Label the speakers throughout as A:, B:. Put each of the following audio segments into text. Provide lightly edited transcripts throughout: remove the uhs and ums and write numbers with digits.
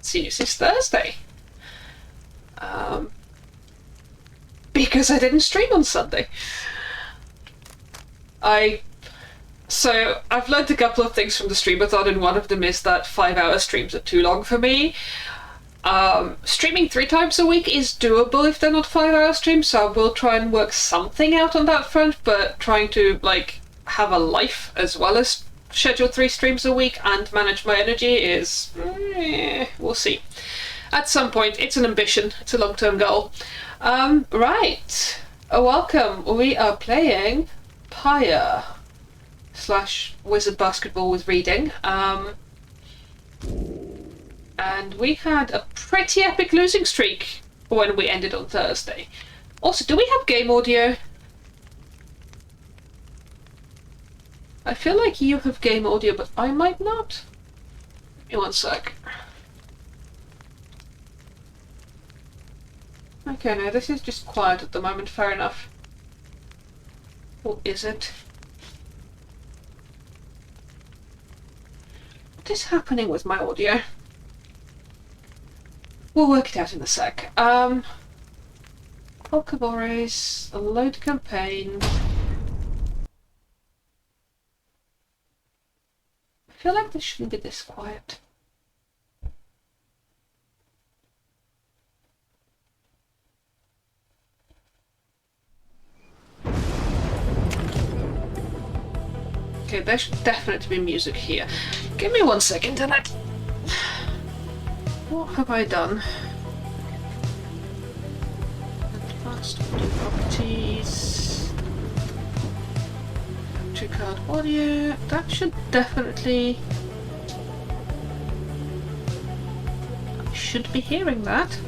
A: seen you since Thursday. Because I didn't stream on Sunday. So I've learned a couple of things from the streamathon, and one of them is that 5-hour streams are too long for me. Streaming 3 times a week is doable if they're not 5-hour streams, so I will try and work something out on that front, but trying to like have a life as well as schedule 3 streams a week and manage my energy is... we'll see. At some point, it's an ambition, it's a long-term goal. Right. Welcome. We are playing Pyre / Wizard Basketball with Reading. And we had a pretty epic losing streak when we ended on Thursday. Also, do we have game audio? I feel like you have game audio, but I might not. Give me one sec. Okay, no, this is just quiet at the moment, fair enough. Or is it? What is happening with my audio? We'll work it out in a sec. Pokeball race, a load campaign. I feel like this shouldn't be this quiet. Okay, there should definitely be music here. Give me one second, Internet. What have I done? Advanced audio properties. Capture card audio. That should definitely... I should be hearing that.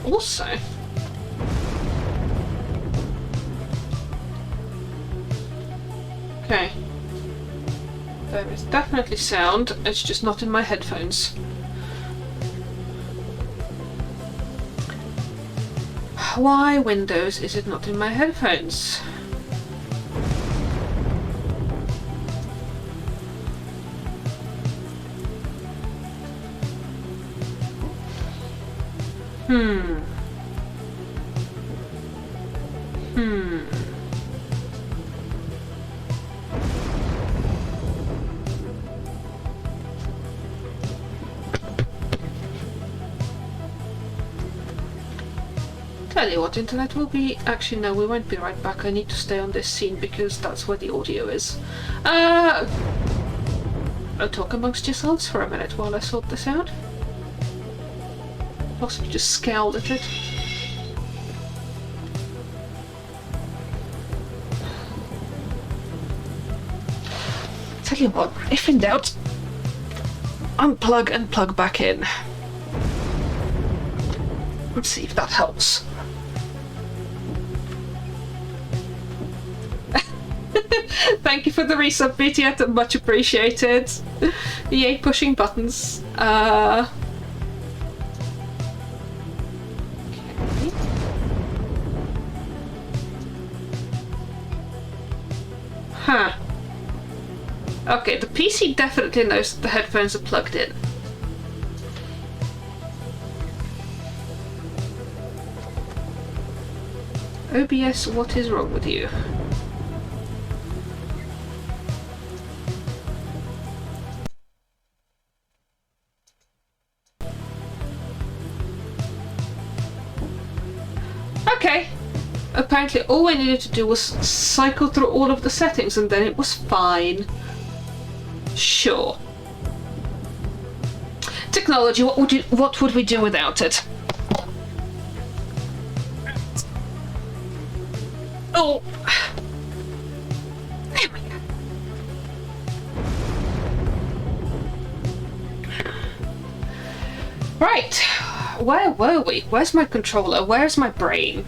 A: Also... Okay. There is definitely sound, it's just not in my headphones. Why, Windows, is it not in my headphones? Tell you what, Internet will be... Actually, no, we won't be right back. I need to stay on this scene because that's where the audio is. I'll talk amongst yourselves for a minute while I sort this out. Possibly just scowled at it. Tell you what, if in doubt, unplug and plug back in. Let's see if that helps. Thank you for the resub, BTF, much appreciated. Yay, pushing buttons. Okay. Huh. Okay, the PC definitely knows that the headphones are plugged in. OBS, what is wrong with you? Okay. Apparently all I needed to do was cycle through all of the settings and then it was fine. Sure. Technology, what would we do without it? Oh! There we go. Right. Where were we? Where's my controller? Where's my brain?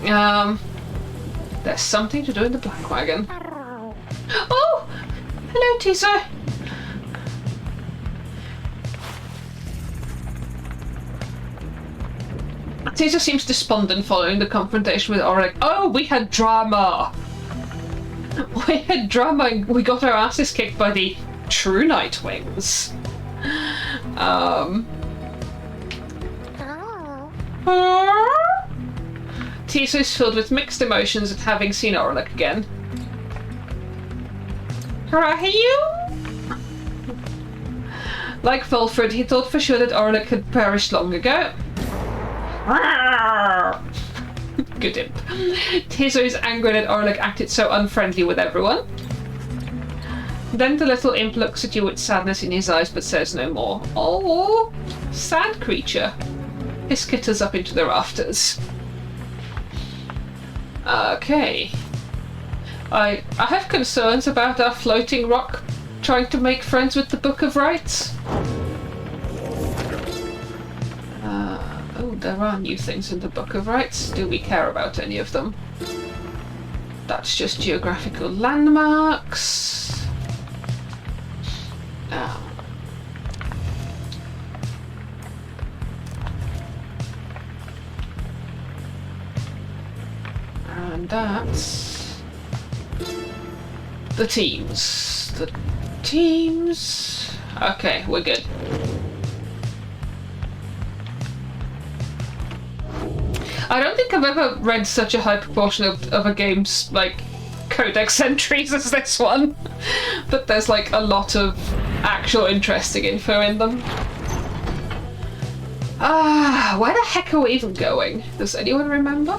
A: There's something to do in the Black Wagon. Oh! Hello, teaser! Teaser seems despondent following the confrontation with Oleg. Oh, we had drama! We had drama and we got our asses kicked by the true night wings. Tiso is filled with mixed emotions at having seen Orlick again. Rahiu? Like Fulford, he thought for sure that Orlick had perished long ago. Good imp. Tiso is angry that Orlick acted so unfriendly with everyone. Then the little imp looks at you with sadness in his eyes but says no more. Oh, sad creature. He skitters up into the rafters. Okay. I have concerns about our floating rock trying to make friends with the Book of Rites. Oh, there are new things in the Book of Rites. Do we care about any of them? That's just geographical landmarks. And that's the teams. The teams. Okay, we're good. I don't think I've ever read such a high proportion of a game's like codex entries as this one, but there's like a lot of actual interesting info in them. Where the heck are we even going? Does anyone remember?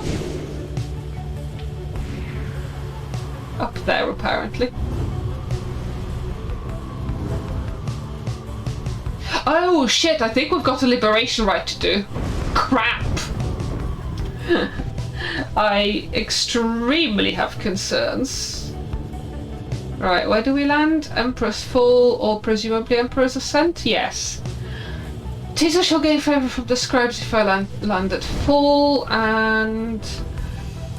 A: Up there, apparently. Oh shit, I think we've got a liberation rite to do. Crap! I extremely have concerns. Right, where do we land? Emperor's Fall, or presumably Emperor's Ascent? Yes. Tiso shall gain favour from the scribes if I land at Fall, and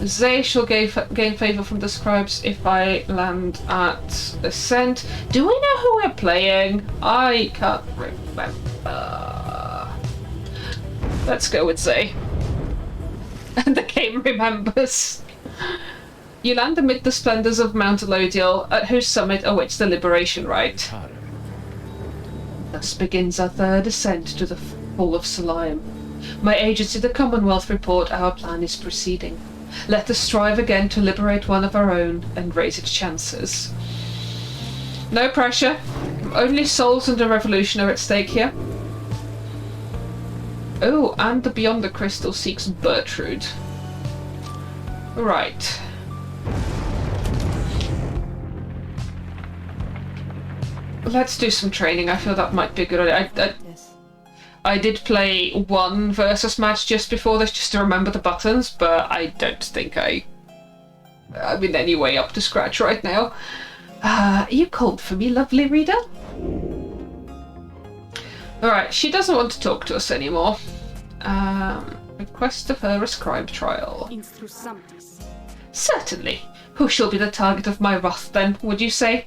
A: Zay shall gain favour from the scribes if I land at Ascent. Do we know who we're playing? I can't remember. Let's go with Zay. And the game remembers. You land amid the splendours of Mount Elodiel, at whose summit awaits the liberation rite. Thus begins our third ascent to the Fall of Salayim. My agency, the Commonwealth, report our plan is proceeding. Let us strive again to liberate one of our own and raise its chances. No pressure. Only souls and a revolution are at stake here. Oh, and the Beyond the Crystal seeks Bertrude. Right. Let's do some training. I feel that might be a good idea. I did play one versus match just before this, just to remember the buttons, but I don't think I'm in any way up to scratch right now. Are you cold for me, lovely reader? Alright, she doesn't want to talk to us anymore. Request of her a scribe trial. Certainly. Who shall be the target of my wrath then, would you say?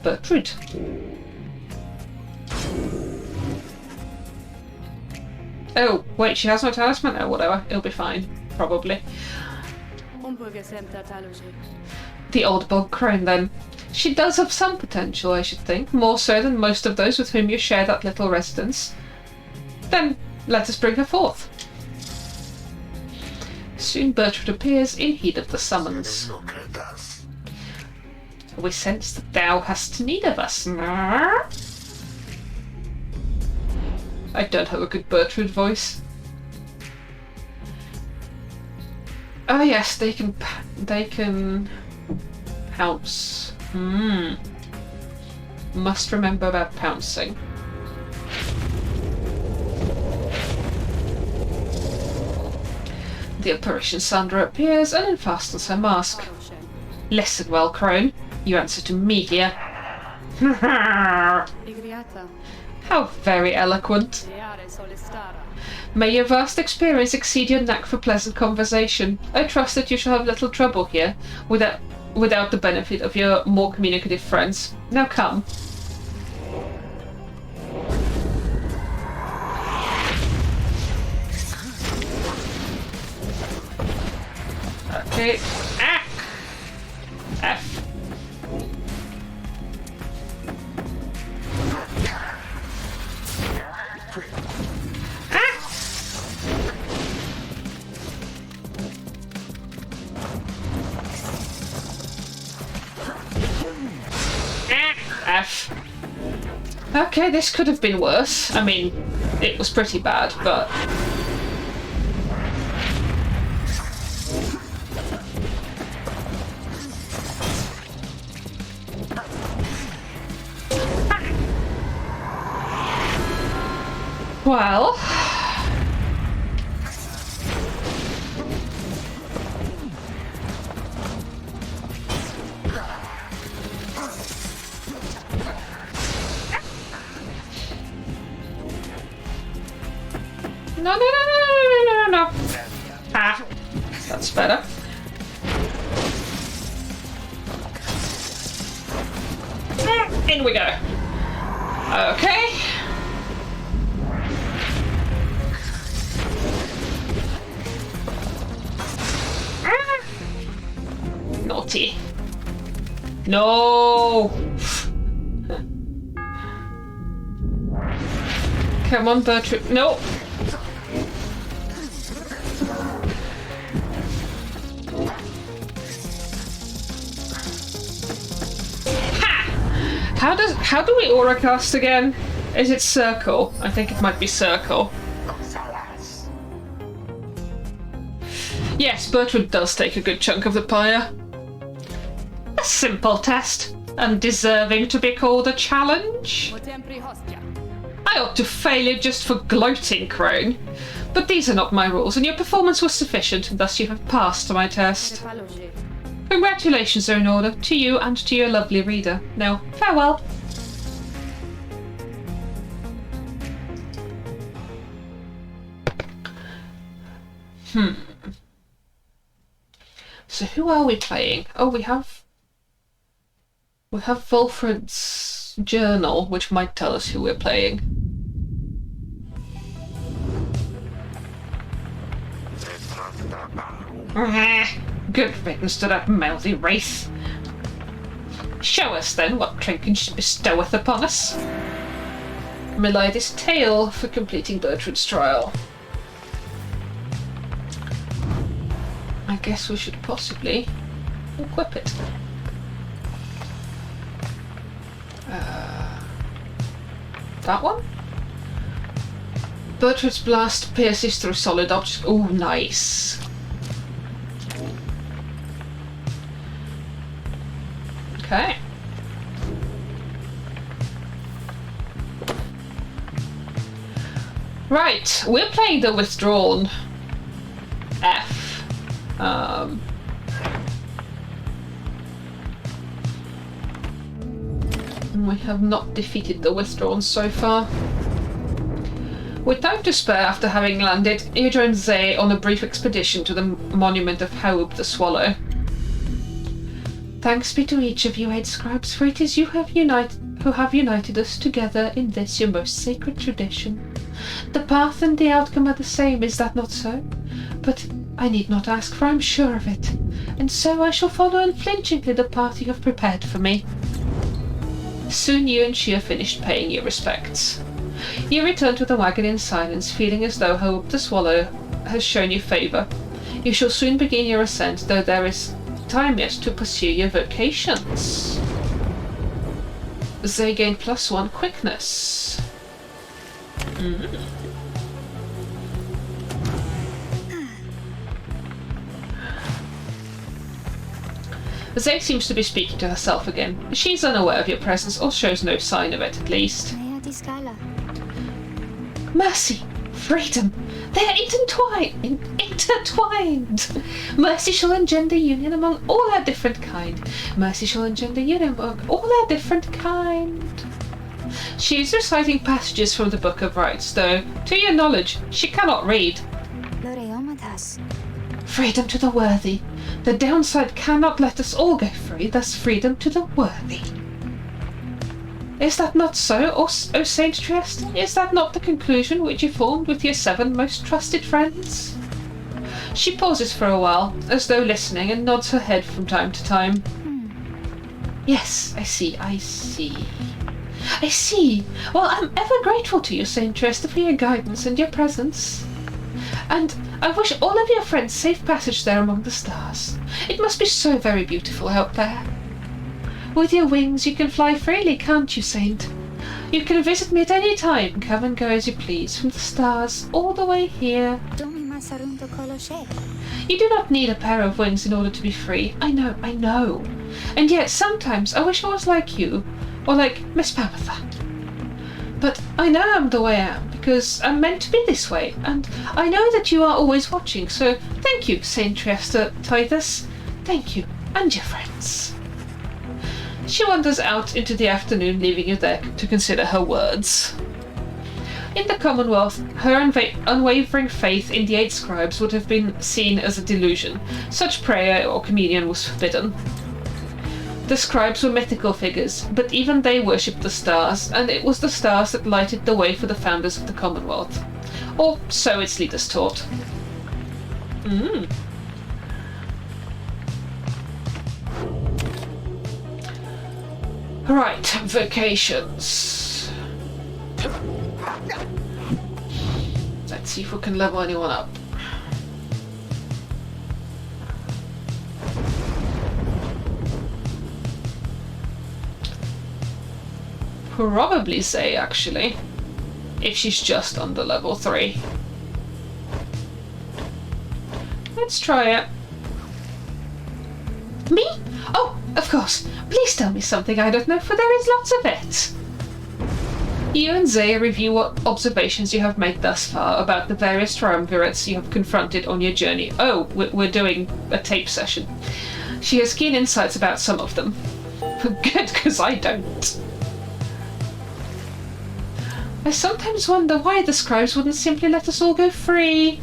A: Bertrude. Oh, wait, she has no talisman? Oh, whatever. It'll be fine. Probably. The old bog crone, then. She does have some potential, I should think. More so than most of those with whom you share that little residence. Then, let us bring her forth. Soon Bertrude appears in heed of the summons. We sense that thou hast need of us. I don't have a good Bertrude voice. Oh yes, they can pounce. Must remember about pouncing. The apparition Sandra appears and unfastens her mask. Listen well, crone. You answer to me here. How very eloquent. May your vast experience exceed your knack for pleasant conversation. I trust that you shall have little trouble here, without the benefit of your more communicative friends. Now come. Okay. Ah! F. F. Okay, this could have been worse. I mean, it was pretty bad, but... Well... No. Ah, that's better. In we go. Okay. Naughty. No. Come on, Bertram. No. How do we aura cast again? Is it circle? I think it might be circle. Yes, Bertram does take a good chunk of the pyre. A simple test, and deserving to be called a challenge. I ought to fail you just for gloating, Crone. But these are not my rules, and your performance was sufficient, and thus you have passed my test. Congratulations are in order, to you and to your lovely reader. Now, farewell. So who are we playing? Oh, we have Wolfred's journal, which might tell us who we're playing. Good riddance to that mouthy wraith. Show us then what Trinken she bestoweth upon us. Milady's tale for completing Bertrand's trial. I guess we should possibly equip it. That one? Bertrand's blast pierces through solid objects. Oh, nice. Okay. Right, we're playing the Withdrawn F. We have not defeated the Withdrawn so far. Without despair, after having landed, you joined Zay on a brief expedition to the monument of Haub the Swallow. Thanks be to each of you, Aid Scribes, for it is you who have united us together in this your most sacred tradition. The path and the outcome are the same, is that not so? But I need not ask, for I am sure of it, and so I shall follow unflinchingly the path you have prepared for me. Soon you and she have finished paying your respects. You return to the wagon in silence, feeling as though Haub the Swallow has shown you favour. You shall soon begin your ascent, though there is time yet to pursue your vocations. They gain +1 quickness. Zay seems to be speaking to herself again. She's unaware of your presence, or shows no sign of it, at least. Mercy! Freedom! They are intertwined! Mercy shall engender union among all our different kind. Mercy shall engender union among all our different kind. She is reciting passages from the Book of Rites, though, to your knowledge, she cannot read. Freedom to the worthy. The downside cannot let us all go free, thus freedom to the worthy. Is that not so, O Saint Trieste? Is that not the conclusion which you formed with your 7 most trusted friends? She pauses for a while, as though listening, and nods her head from time to time. Yes, I see. Well, I'm ever grateful to you, Saint Trieste, for your guidance and your presence. And I wish all of your friends safe passage there among the stars. It must be so very beautiful out there. With your wings you can fly freely, can't you, Saint? You can visit me at any time, come and go as you please, from the stars all the way here. You do not need a pair of wings in order to be free. I know. And yet sometimes I wish I was like you, or like Miss Pamatha. But I know I'm the way I am, because I'm meant to be this way, and I know that you are always watching, so thank you, Saint Triester Titus. Thank you, and your friends. She wanders out into the afternoon, leaving you there to consider her words. In the Commonwealth, her unwavering faith in the 8 scribes would have been seen as a delusion. Such prayer or communion was forbidden. The scribes were mythical figures, but even they worshipped the stars, and it was the stars that lighted the way for the founders of the Commonwealth. Or so its leaders taught. Right, vacations. Let's see if we can level anyone up. Probably Zay, actually. If she's just under level 3. Let's try it. Me? Oh, of course. Please tell me something I don't know, for there is lots of it. You and Zay review what observations you have made thus far about the various triumvirates you have confronted on your journey. Oh, we're doing a tape session. She has keen insights about some of them. Good, because I don't. I sometimes wonder why the scribes wouldn't simply let us all go free.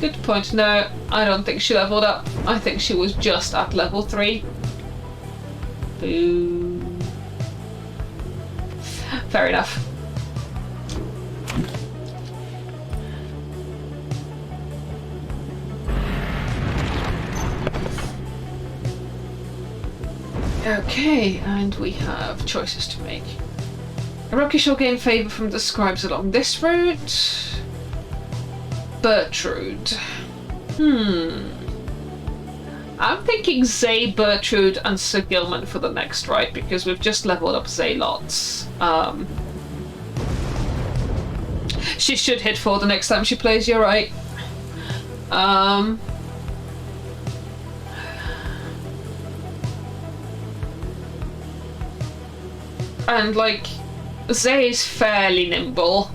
A: Good point. No, I don't think she leveled up. I think she was just at level 3. Boo. Fair enough. Okay, and we have choices to make. Rocky shall gain favour from the scribes along this route. Bertrude. I'm thinking Zay, Bertrude, and Sir Gilman for the next ride, because we've just leveled up Zay lots. She should hit 4 the next time she plays, you're right. And like, Zay is fairly nimble.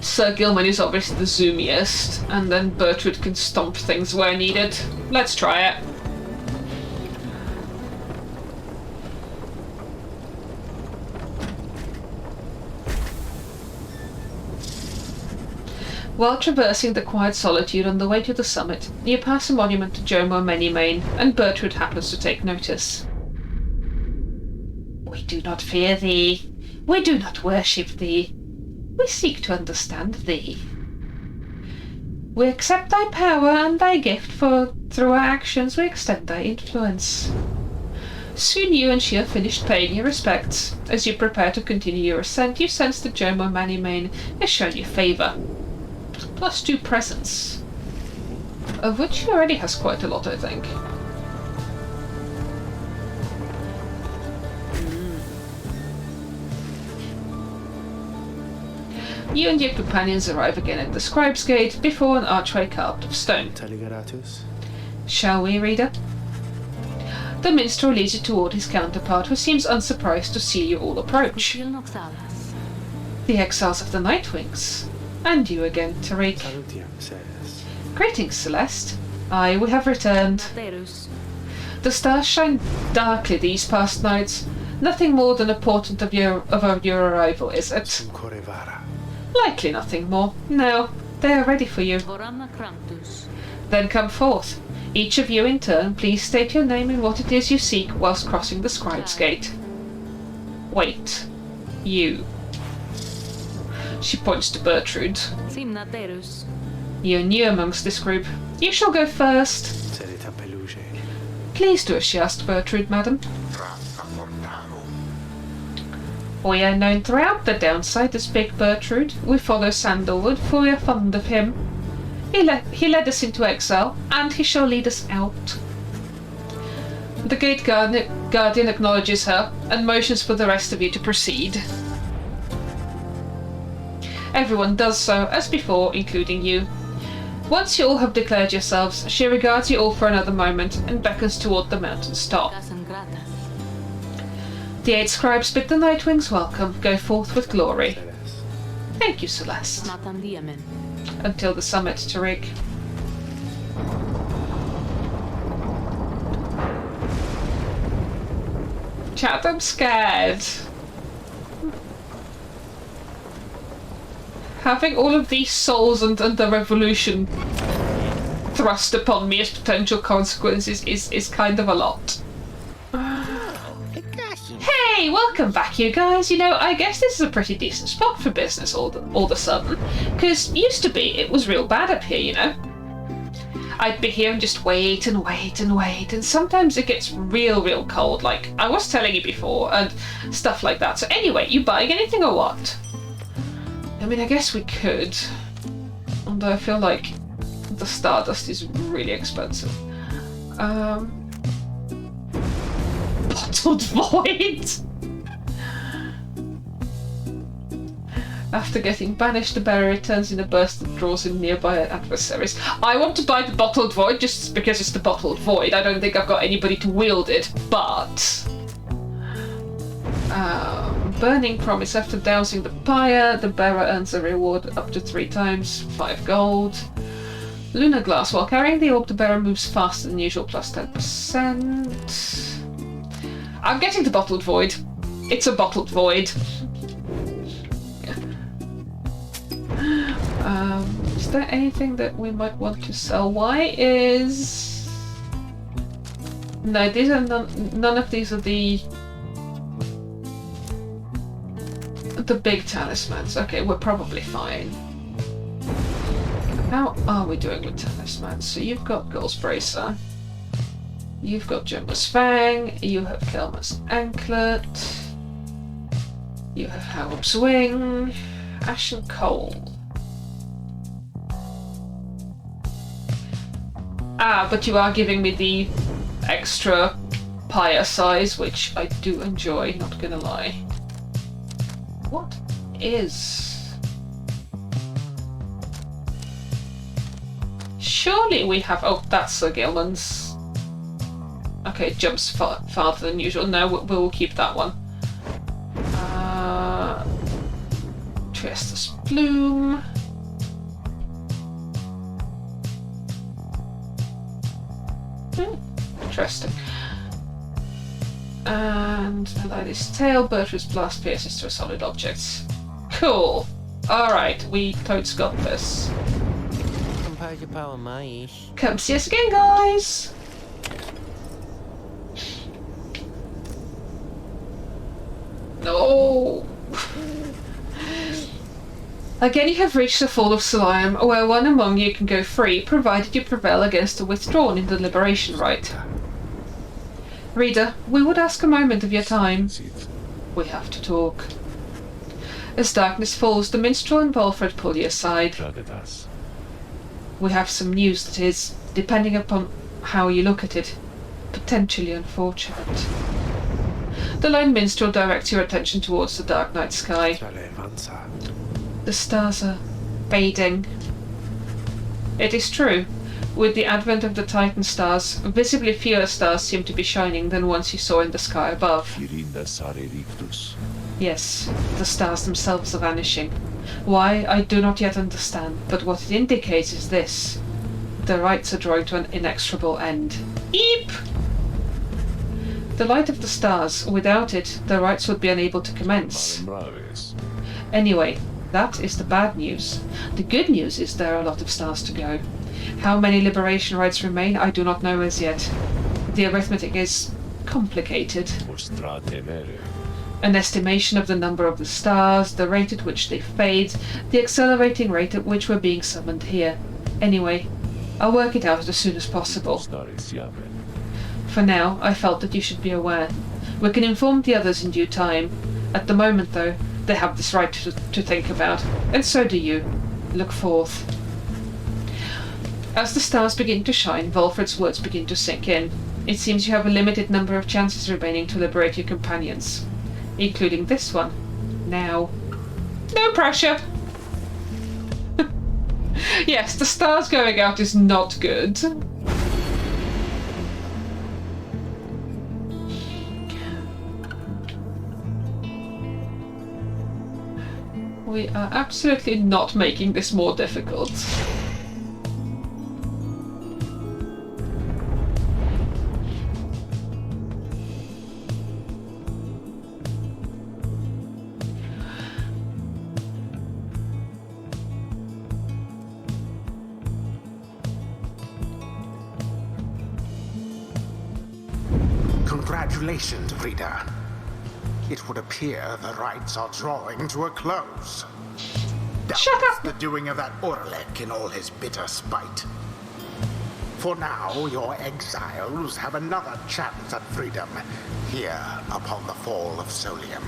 A: Sir Gilman is obviously the zoomiest, and then Bertrude can stomp things where needed. Let's try it. While traversing the quiet solitude on the way to the summit, you pass a monument to Jomo Manymane, and Bertrude happens to take notice. We do not fear thee. We do not worship thee. We seek to understand thee. We accept thy power and thy gift, for through our actions we extend thy influence. Soon you and she have finished paying your respects. As you prepare to continue your ascent, you sense that Jomo Manymane has shown you favour. +2 presents. Of which he already has quite a lot, I think. You and your companions arrive again at the Scribe's Gate before an archway carved of stone. Shall we, reader? The minstrel leads you toward his counterpart, who seems unsurprised to see you all approach. The exiles of the Nightwings. And you again, Tariq. Greetings, Celeste. Aye, we have returned. The stars shine darkly these past nights. Nothing more than a portent of your arrival, is it? Likely nothing more. No, they are ready for you. Then come forth. Each of you in turn, please state your name and what it is you seek whilst crossing the Scribe's Gate. Wait. You. She points to Bertrude. You're new amongst this group. You shall go first. Please do as she asked, Bertrude, madam. We are known throughout the downside as Big Bertrude. We follow Sandalwood, for we are fond of him. He led us into exile, and he shall lead us out. The gate guardian acknowledges her and motions for the rest of you to proceed. Everyone does so, as before, including you. Once you all have declared yourselves, she regards you all for another moment and beckons toward the mountain's top. The 8 scribes bid the Nightwings welcome, go forth with glory. Thank you, Celeste. Until the summit, Tariq. Chat, I'm scared. Having all of these souls and the revolution thrust upon me as potential consequences is kind of a lot. Hey, welcome back, you guys. You know, I guess this is a pretty decent spot for business all of a sudden. Because used to be, it was real bad up here, you know. I'd be here and just wait and wait and wait, and sometimes it gets real cold, like I was telling you before, and stuff like that. So anyway, you buying anything or what? I mean, I guess we could. Although I feel like the Stardust is really expensive. Bottled Void! After getting banished, the bearer returns in a burst that draws in nearby adversaries. I want to buy the Bottled Void just because it's the Bottled Void. I don't think I've got anybody to wield it, but... Burning Promise. After dousing the pyre, the bearer earns a reward up to 3 times, 5 gold. Lunar Glass. While carrying the orb, the bearer moves faster than usual, plus 10%. I'm getting the Bottled Void. It's a Bottled Void. Is there anything that we might want to sell? Why is... No, these are none of these are the big talismans. Okay, we're probably fine. How are we doing with talismans? So you've got Gull's Bracer. You've got Gemma's Fang. You have Kelma's Anklet. You have Howard's Wing. Ashen Coal. Ah, but you are giving me the extra pyre size, which I do enjoy, not gonna lie. What is... Surely we have... Oh, that's Sir Gilman's. Okay, it jumps farther than usual. No, we'll keep that one. Triesta's Plume. Interesting. And Eli's Tail, Bertra's Blast pierces to a solid object. Cool. Alright, we totes got this. Come see us again, guys! No! Again, you have reached the Fall of Soliam, where one among you can go free, provided you prevail against the withdrawn in the Liberation Rite. Reader, we would ask a moment of your time. We have to talk. As darkness falls, the minstrel and Volfred pull you aside. We have some news that is, depending upon how you look at it, potentially unfortunate. The lone minstrel directs your attention towards the dark night sky. The stars are fading. It is true. With the advent of the Titan stars, visibly fewer stars seem to be shining than ones you saw in the sky above. Yes, the stars themselves are vanishing. Why, I do not yet understand, but what it indicates is this. The rites are drawing to an inexorable end. Eep! The light of the stars, without it, the rites would be unable to commence. Anyway, that is the bad news. The good news is there are a lot of stars to go. How many liberation rites remain, I do not know as yet. The arithmetic is complicated. An estimation of the number of the stars, the rate at which they fade, the accelerating rate at which we're being summoned here. Anyway, I'll work it out as soon as possible. For now, I felt that you should be aware. We can inform the others in due time. At the moment, though, they have this right to think about, and so do you. Look forth. As the stars begin to shine, Volfred's words begin to sink in. It seems you have a limited number of chances remaining to liberate your companions, including this one. Now. No pressure! Yes, the stars going out is not good. We are absolutely not making this more difficult.
B: Congratulations, Pyre. It would appear the rites are drawing to a close.
A: Shut up!
B: The doing of that Orlek in all his bitter spite. For now, your exiles have another chance at freedom here upon the fall of Solium.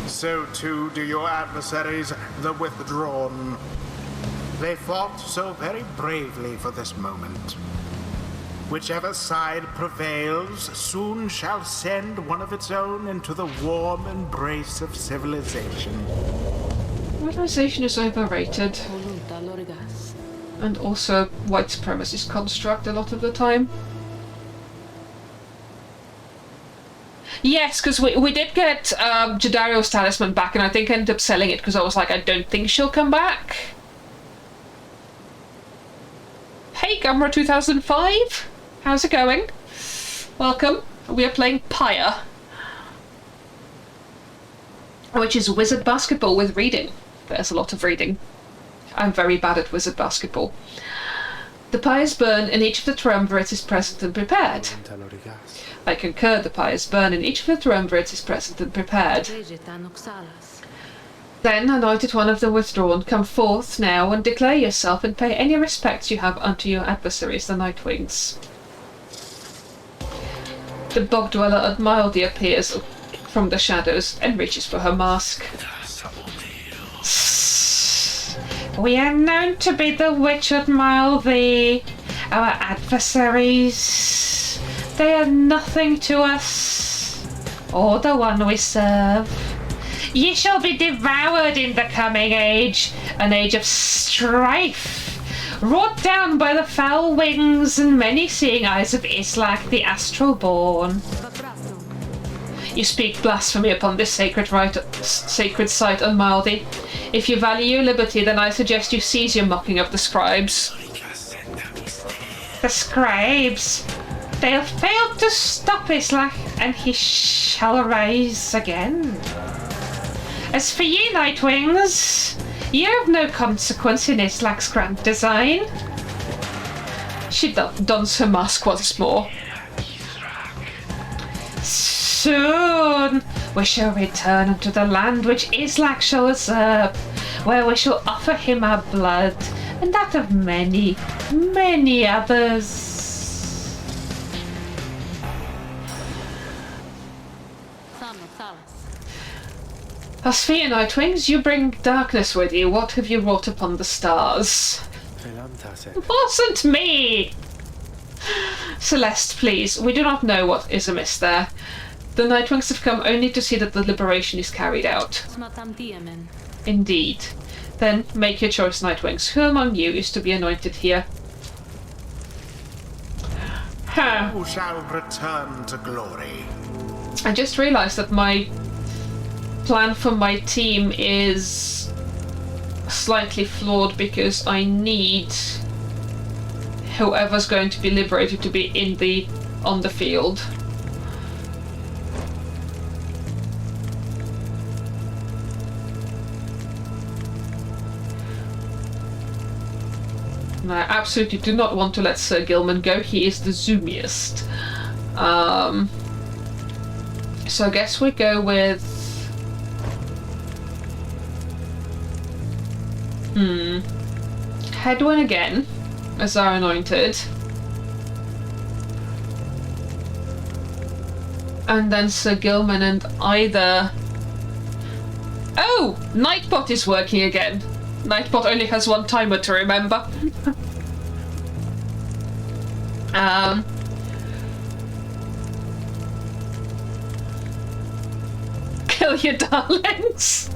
B: So too do your adversaries, the Withdrawn. They fought so very bravely for this moment. Whichever side prevails soon shall send one of its own into the warm embrace of civilization.
A: Civilization is overrated. And also white supremacist construct a lot of the time. Yes, because we did get Jadario's talisman back, and I think I ended up selling it because I was like, I don't think she'll come back. Hey, Gumra 2005! How's it going? Welcome. We are playing Pyre, which is wizard basketball with reading. There's a lot of reading. I'm very bad at wizard basketball. The pyres burn and each of the triumvirates is present and prepared. I concur, the pyres burn and each of the triumvirates is present and prepared. Then, anointed one of the Withdrawn, come forth now and declare yourself and pay any respects you have unto your adversaries, the Nightwings. The bog dweller Admildy appears from the shadows and reaches for her mask. We are known to be the witch Admildy. Our adversaries, they are nothing to us, or the one we serve. Ye shall be devoured in the coming age, an age of strife, wrought down by the foul wings and many seeing eyes of Islak, the astral born. You speak blasphemy upon this sacred site, Admildy. If you value your liberty, then I suggest you cease your mocking of the scribes. The scribes? They have failed to stop Islak, and he shall rise again. As for ye, Nightwings, ye have no consequence in Islak's grand design. She dons her mask once more. Soon we shall return unto the land which Islak shall usurp, where we shall offer him our blood, and that of many, many others. As for you, Nightwings, you bring darkness with you. What have you wrought upon the stars? It wasn't me! Celeste, please, we do not know what is amiss there. The Nightwings have come only to see that the liberation is carried out. Indeed. Then make your choice, Nightwings. Who among you is to be anointed here?
B: Who shall return to glory?
A: I just realised that my plan for my team is slightly flawed because I need whoever's going to be liberated to be on the field. And I absolutely do not want to let Sir Gilman go. He is the zoomiest. So I guess we go with Hedwyn again as our anointed. And then Sir Gilman and either... Oh! Nightbot is working again. Nightbot only has one timer to remember. kill your darlings.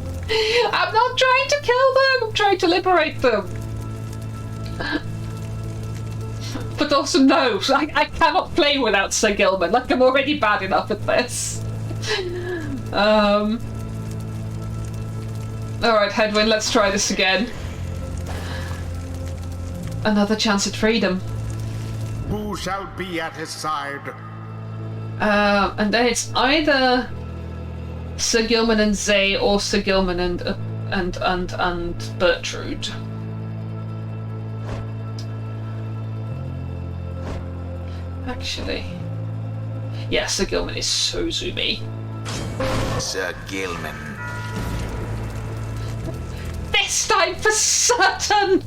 A: I'm not trying to kill them. I'm trying to liberate them. But also, no, I cannot play without Sir Gilman. Like, I'm already bad enough at this. Alright, Hedwyn, let's try this again. Another chance at freedom.
B: Who shall be at his side?
A: And then it's either Sir Gilman and Zay or Sir Gilman and Bertrude. Actually, yeah, Sir Gilman is so zoomy.
B: Sir Gilman.
A: This time for certain.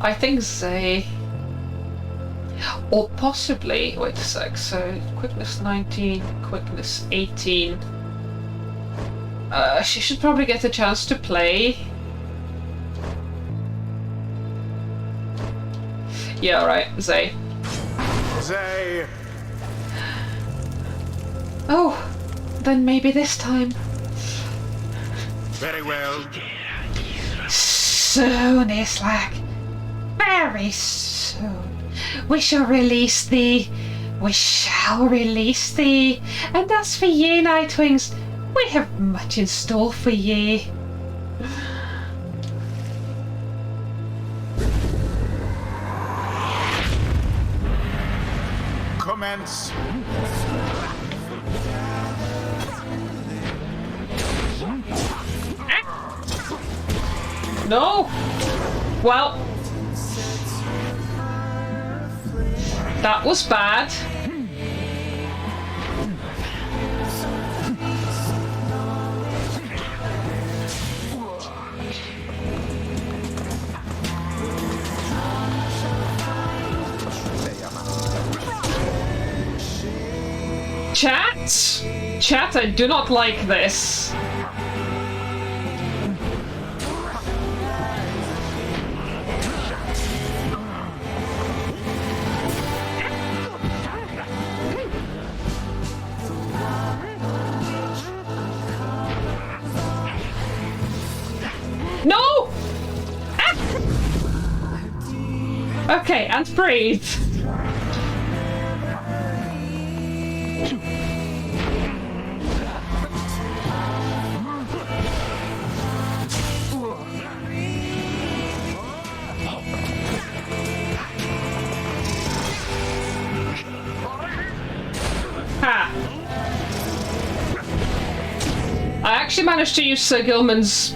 A: I think Zay, or possibly wait a sec. So quickness 19, quickness 18. She should probably get a chance to play. Yeah, alright, Zay.
B: Zay.
A: Oh, then maybe this time.
B: Very well.
C: Soon, Islak. Very soon. We shall release thee. We shall release thee. And as for ye, Nightwings, we have much in store for ye.
B: Commence.
A: No! Well, that was bad. Chat? Chat, I do not like this. No! Ah! Okay, and breathe. Ha! I actually managed to use Sir Gilman's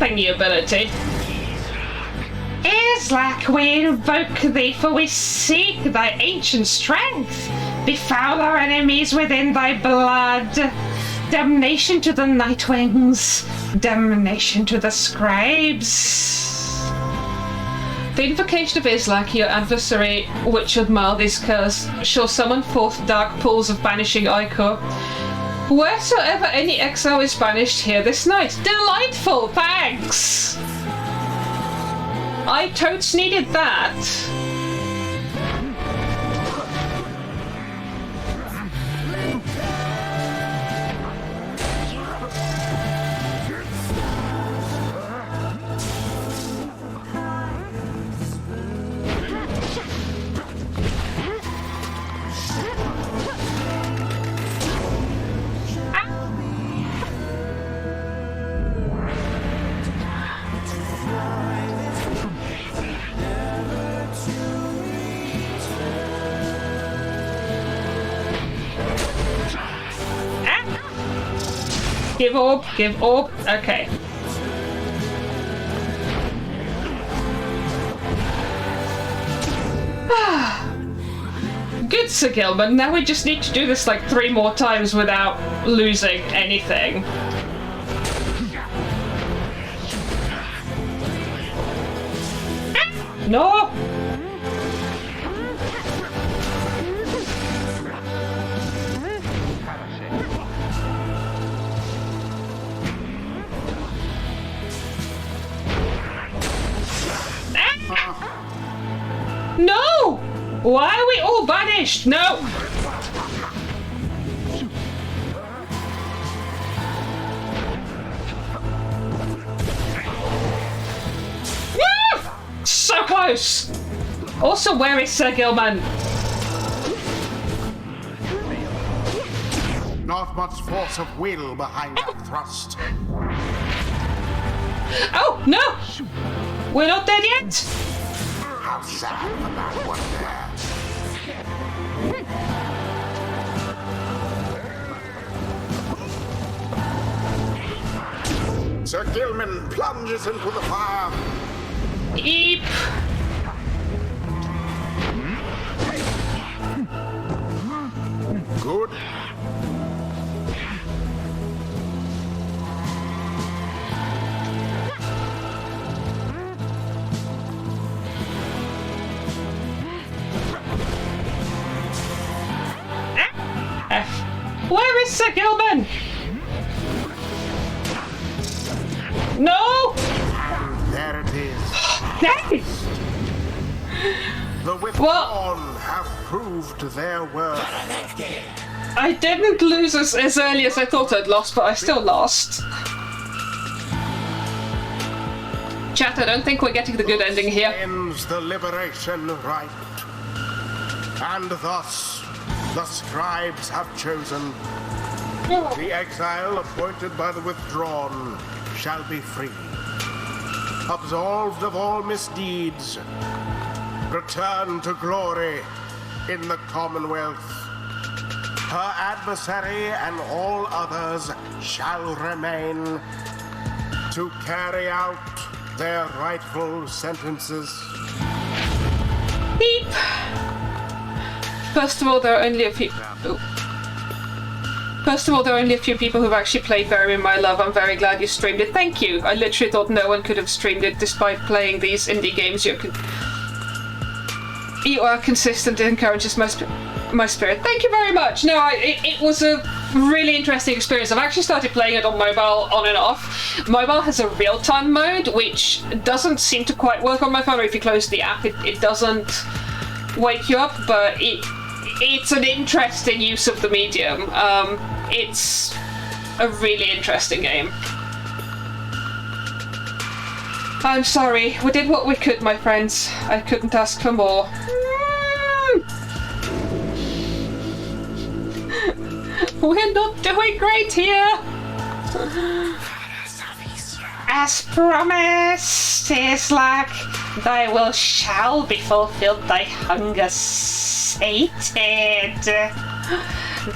A: thingy ability.
C: Islak, we invoke thee, for we seek thy ancient strength. Befoul our enemies within thy blood. Damnation to the Nightwings. Damnation to the scribes.
A: The invocation of Islak, your adversary, which would mar this curse, shall summon forth dark pools of banishing ichor. Wheresoever any exile is banished here this night. Delightful, thanks! I totes needed that. Give orb, give orb. Okay. Good, Sir Gilman. Now we just need to do this like 3 more times without losing anything. No! No! Why are we all banished? No! Woo! So close! Also, where is Sir Gilman?
B: Not much force of will behind that thrust.
A: Oh, no! We're not dead yet?
B: How sad for that one there. Sir Gilman plunges into the fire.
A: Eep!
B: Good.
A: Where is Sir Gilman? No!
B: There it is.
A: No!
B: The withdrawn have proved their worth.
A: I didn't lose as early as I thought I'd lost, but I still lost. Chat, I don't think we're getting the good ending here.
B: Ends the liberation rite. And thus, the scribes have chosen. The exile appointed by the withdrawn shall be free. Absolved of all misdeeds. Return to glory in the Commonwealth. Her adversary and all others shall remain to carry out their rightful sentences.
A: Beep! First of all, there are only a few... First of all, there are only a few people who've actually played Varian My Love. I'm very glad you streamed it. Thank you! I literally thought no one could have streamed it despite playing these indie games. You are consistent. It encourages my spirit. Thank you very much! No, it was a really interesting experience. I've actually started playing it on mobile on and off. Mobile has a real-time mode, which doesn't seem to quite work on my phone, or if you close the app, it doesn't wake you up, but it's an interesting use of the medium. It's a really interesting game. I'm sorry, we did what we could, my friends. I couldn't ask for more. We're not doing great here!
C: As promised, Islak, thy will shall be fulfilled, thy hunger sated.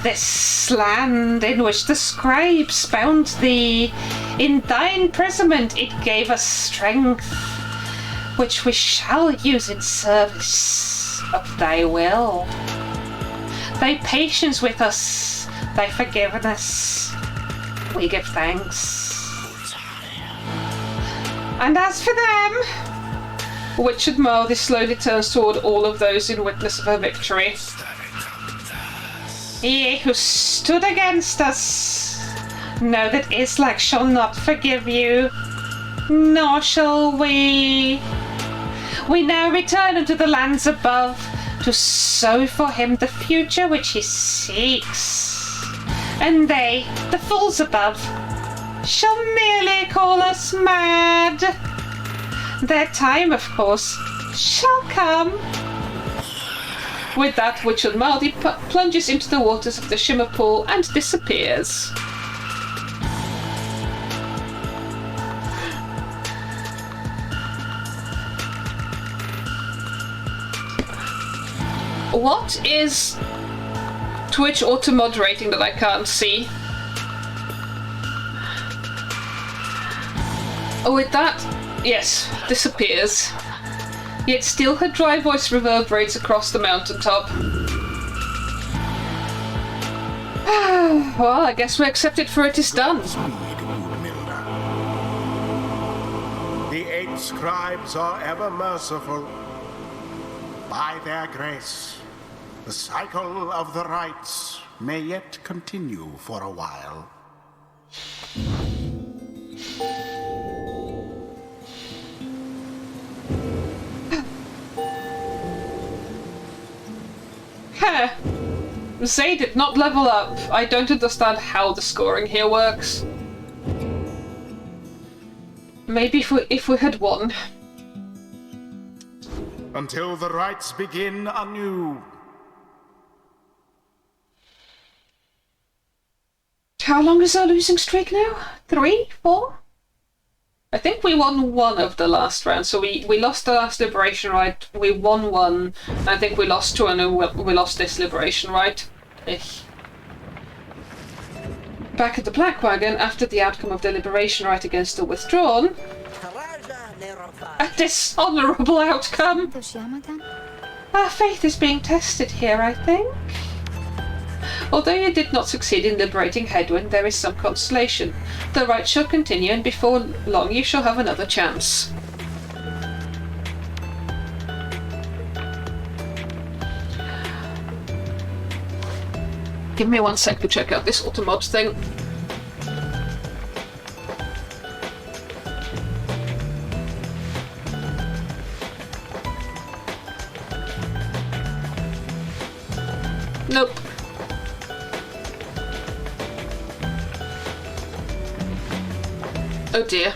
C: This land in which the scribes bound thee, in thy imprisonment it gave us strength, which we shall use in service of thy will. Thy patience with us, thy forgiveness, we give thanks. And as for them,
A: Witchard Mile, this slowly turns toward all of those in witness of her victory.
C: ye who stood against us, know that Islak shall not forgive you, nor shall we. We now return unto the lands above to sow for him the future which he seeks. And they, the fools above, shall merely call us mad. Their time, of course, shall come.
A: With that, Witchard Maldi plunges into the waters of the Shimmer Pool and disappears. What is Twitch auto-moderating that I can't see? Oh, with that, yes, disappears. Yet still her dry voice reverberates across the mountaintop. Well, I guess we accept it for it is done.
B: The 8 scribes are ever merciful. By their grace, the cycle of the rites may yet continue for a while.
A: Zay did not level up. I don't understand how the scoring here works. Maybe if we had won.
B: Until the rites begin anew.
A: How long is our losing streak now? 3? 4? I think we won one of the last round, so we lost the last liberation right, we won one, I think we lost two, and then we lost this liberation right. Back at the Black Wagon, after the outcome of the liberation right against the Withdrawn, a dishonourable outcome! Our faith is being tested here, I think. Although you did not succeed in liberating Headwind, there is some consolation. The right shall continue, and before long you shall have another chance. Give me 1 sec to check out this automod thing. Nope. Oh dear.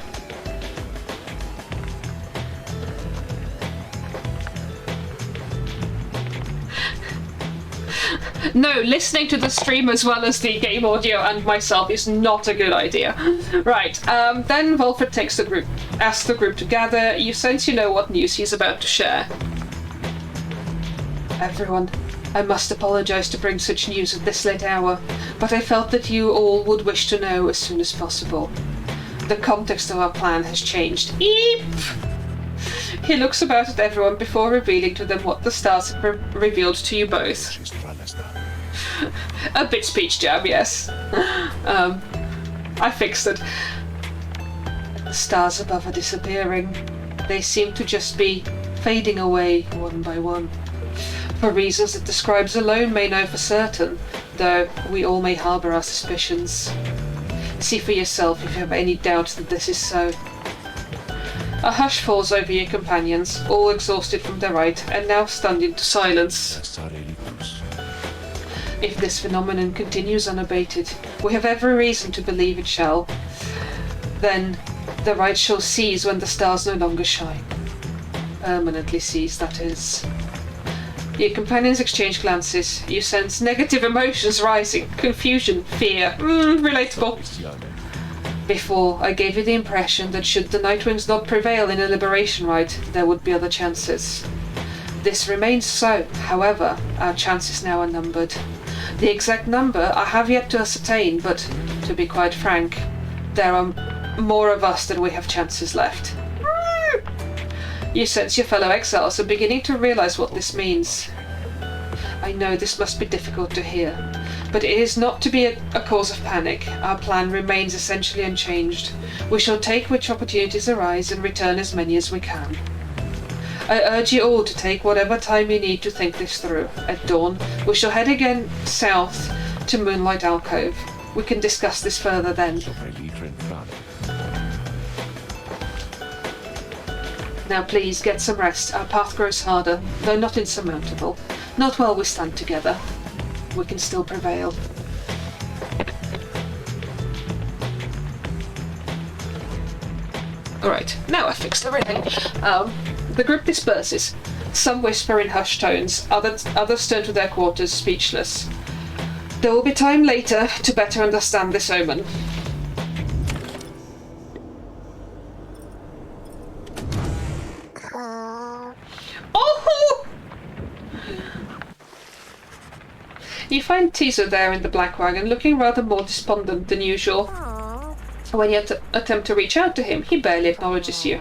A: No, listening to the stream as well as the game audio and myself is not a good idea. Right, then Wolfred asks the group to gather. You sense you know what news he's about to share. Everyone, I must apologize to bring such news at this late hour, but I felt that you all would wish to know as soon as possible. The context of our plan has changed. Eep! He looks about at everyone before revealing to them what the stars have revealed to you both. A bit speech jam, yes. I fixed it. The stars above are disappearing. They seem to just be fading away one by one. For reasons that the scribes alone may know for certain, though we all may harbour our suspicions. See for yourself if you have any doubt that this is so. A hush falls over your companions, all exhausted from their rite, and now stunned into silence. If this phenomenon continues unabated, we have every reason to believe it shall. Then the rite shall cease when the stars no longer shine. Permanently cease, that is. Your companions exchange glances. You sense negative emotions rising. Confusion, fear. Relatable. Before, I gave you the impression that should the Nightwings not prevail in a liberation rite, there would be other chances. This remains so, however, our chances now are numbered. The exact number I have yet to ascertain, but, to be quite frank, there are more of us than we have chances left. You sense your fellow exiles are beginning to realize what this means. I know this must be difficult to hear, but it is not to be a cause of panic. Our plan remains essentially unchanged. We shall take which opportunities arise and return as many as we can. I urge you all to take whatever time you need to think this through. At dawn, we shall head again south to Moonlight Alcove. We can discuss this further then. Now please, get some rest. Our path grows harder, though not insurmountable. Not while we stand together. We can still prevail. Alright, now I've fixed everything. The group disperses. Some whisper in hushed tones, others turn to their quarters, speechless. There will be time later to better understand this omen. Oh! You find Teaser there in the Black Wagon, looking rather more despondent than usual. When you attempt to reach out to him, he barely acknowledges you.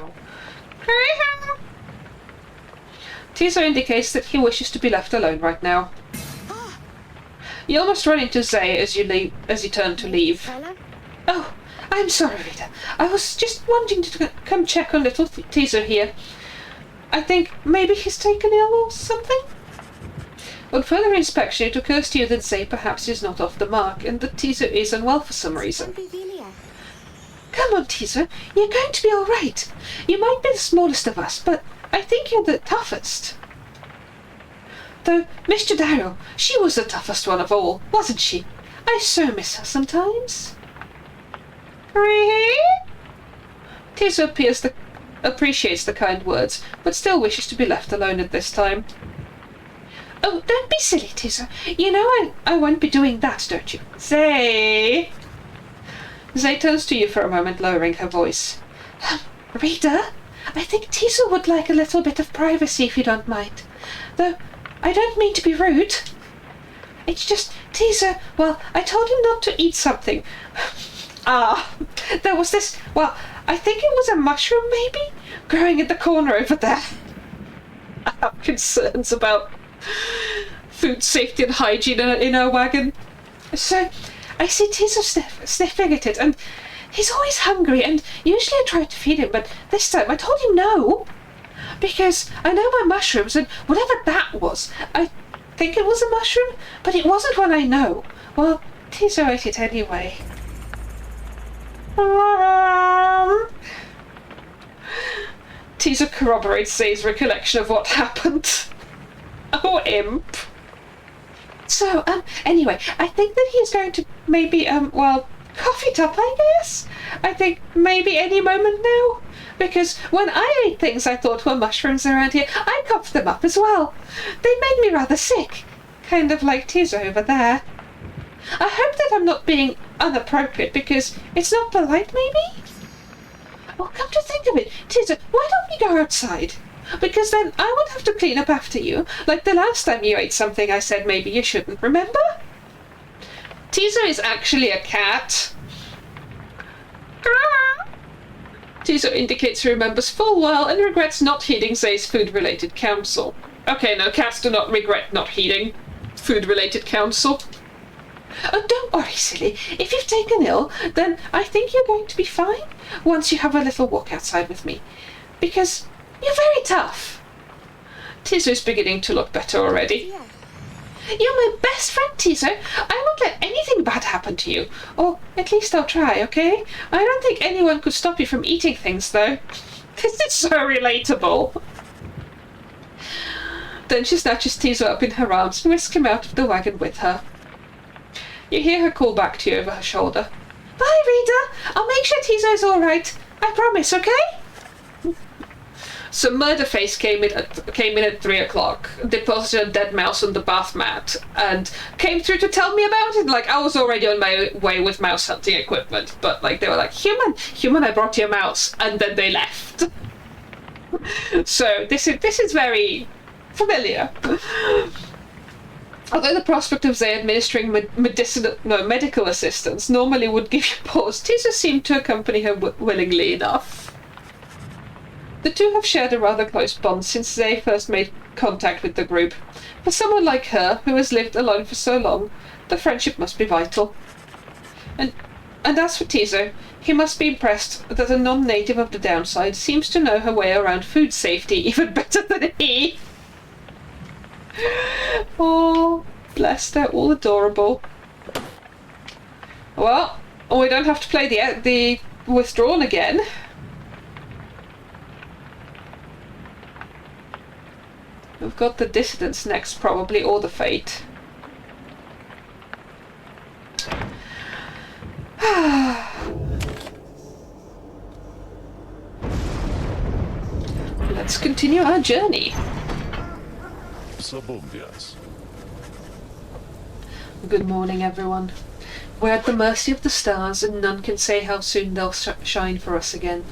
A: Teaser indicates that he wishes to be left alone right now. You almost run into Zay as you turn to leave. Oh, I'm sorry, Rita. I was just wanting to come check on little Teaser here. I think maybe he's taken ill or something? On further inspection, it occurs to you that Zay perhaps is not off the mark, and that Teaser is unwell for some reason. Come on, Teaser. You're going to be all right. You might be the smallest of us, but I think you're the toughest. Though Mr. Darrow, she was the toughest one of all, wasn't she? I so miss her sometimes. Really? Tiso appreciates the kind words, but still wishes to be left alone at this time. Oh, don't be silly, Tiso. You know I won't be doing that, don't you? Zay! Zay turns to you for a moment, lowering her voice. Reader, I think Tiso would like a little bit of privacy if you don't mind. Though, I don't mean to be rude. It's just, Tiso, well, I told him not to eat something. There was this, well, I think it was a mushroom maybe, growing in the corner over there. I have concerns about food safety and hygiene in our wagon. So, I see Tiso sniffing at it, and he's always hungry, and usually I try to feed him, but this time I told him no. Because I know my mushrooms, and whatever that was, I think it was a mushroom, but it wasn't one I know. Well, Tiso ate it anyway. Tiso corroborates Zay's recollection of what happened. Oh, imp. So, anyway, I think that he's going to maybe, cough it up, I guess? I think maybe any moment now. Because when I ate things I thought were mushrooms around here, I coughed them up as well. They made me rather sick. Kind of like Tiso over there. I hope that I'm not being inappropriate, because it's not polite, maybe? Well, come to think of it, Tiso, why don't we go outside? Because then I would have to clean up after you, like the last time you ate something I said maybe you shouldn't, remember? Tiso is actually a cat. Tiso indicates he remembers full well and regrets not heeding Zay's food-related counsel. Okay, no, cats do not regret not heeding food-related counsel. Oh, don't worry, silly. If you've taken ill, then I think you're going to be fine once you have a little walk outside with me. Because you're very tough. Tiso's beginning to look better already. Yeah. You're my best friend, Tiso. I won't let anything bad happen to you. Or at least I'll try, okay? I don't think anyone could stop you from eating things, though. This is so relatable. Then she snatches Tiso up in her arms and whisks him out of the wagon with her. You hear her call back to you over her shoulder. Bye, Reader. I'll make sure Tiso's all right. I promise, okay? So Murderface came in at 3 o'clock, deposited a dead mouse on the bath mat, and came through to tell me about it. Like, I was already on my way with mouse hunting equipment, but like they were like, human, I brought you a mouse, and then they left. So this is very familiar. Although the prospect of Zay administering medical assistance normally would give you pause, Tiso seemed to accompany her willingly enough. The two have shared a rather close bond since Zay first made contact with the group. For someone like her, who has lived alone for so long, the friendship must be vital. And as for Tiso, he must be impressed that a non-native of the downside seems to know her way around food safety even better than he. Oh, bless, they're all adorable. Well, we don't have to play the withdrawn again. We've got the Dissidents next, probably, or the Fate. Let's continue our journey. Good morning, everyone. We're at the mercy of the stars, and none can say how soon they'll shine for us again.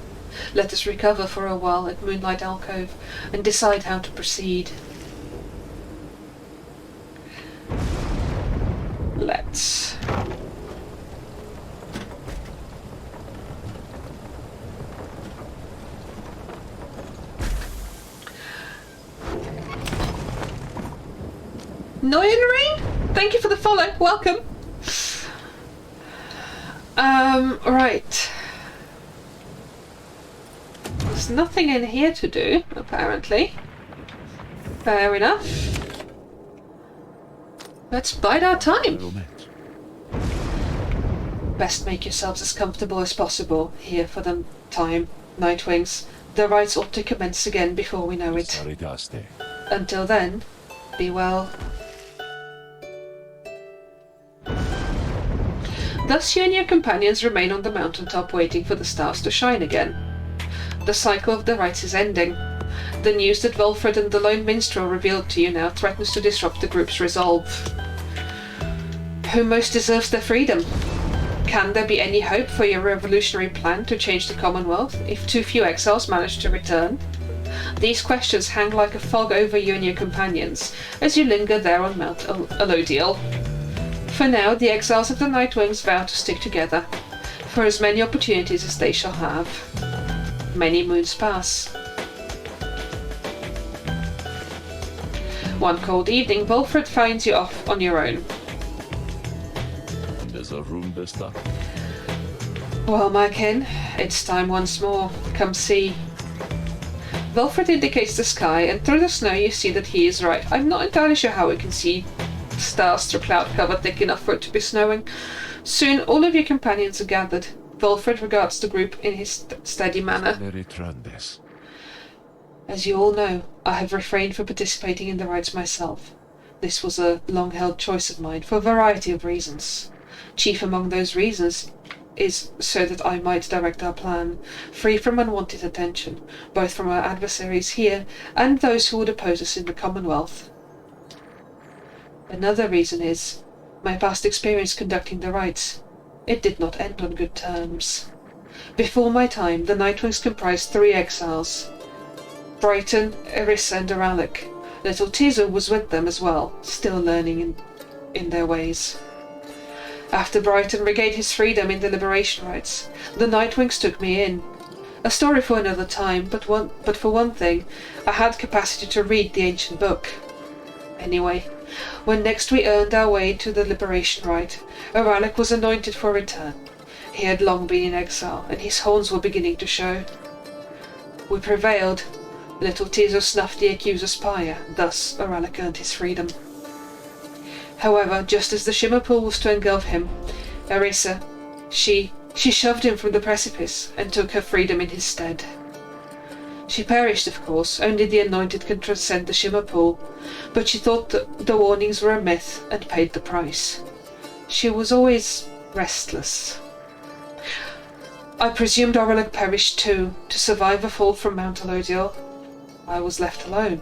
A: Let us recover for a while at Moonlight Alcove and decide how to proceed. Let's. Noyenring? Thank you for the follow. Welcome. Right. There's nothing in here to do, apparently. Fair enough. Let's bide our time. Best make yourselves as comfortable as possible here for the time, Nightwings. The rites ought to commence again before we know it. Until then, Be well. Thus you and your companions remain on the mountaintop waiting for the stars to shine again. The cycle of the rites is ending. The news that Wilfred and the lone minstrel revealed to you now threatens to disrupt the group's resolve. Who most deserves their freedom? Can there be any hope for your revolutionary plan to change the Commonwealth if too few exiles manage to return? These questions hang like a fog over you and your companions as you linger there on Mount Elodiel. For now, the exiles of the Nightwings vow to stick together, for as many opportunities as they shall have. Many moons pass. One cold evening, Wilfred finds you off on your own.
D: There's a room buster.
A: Well, my kin, it's time once more. Come see. Wilfred indicates the sky, and through the snow you see that he is right. I'm not entirely sure how we can see stars through cloud cover thick enough for it to be snowing. Soon all of your companions are gathered. Wilfred regards the group in his steady manner. As you all know, I have refrained from participating in the rites myself. This was a long-held choice of mine for a variety of reasons. Chief among those reasons is so that I might direct our plan, free from unwanted attention, both from our adversaries here and those who would oppose us in the Commonwealth. Another reason is my past experience conducting the rites. It did not end on good terms. Before my time, the Nightwings comprised 3 exiles: Brighton, Erissa, and Oralic. Little Tizo was with them as well, still learning in their ways. After Brighton regained his freedom in the liberation rites, the Nightwings took me in. A story for another time, but for one thing, I had capacity to read the ancient book. Anyway, when next we earned our way to the liberation rite, Oralic was anointed for return. He had long been in exile, and his horns were beginning to show. We prevailed. Little Tizo snuffed the accuser's Pyre, thus Oralic earned his freedom. However, just as the Shimmer Pool was to engulf him, Erissa, she shoved him from the precipice and took her freedom in his stead. She perished, of course. Only the anointed can transcend the Shimmer Pool, but she thought that the warnings were a myth and paid the price. She was always restless. I presumed Oralic perished too, to survive a fall from Mount Elodiel. I was left alone.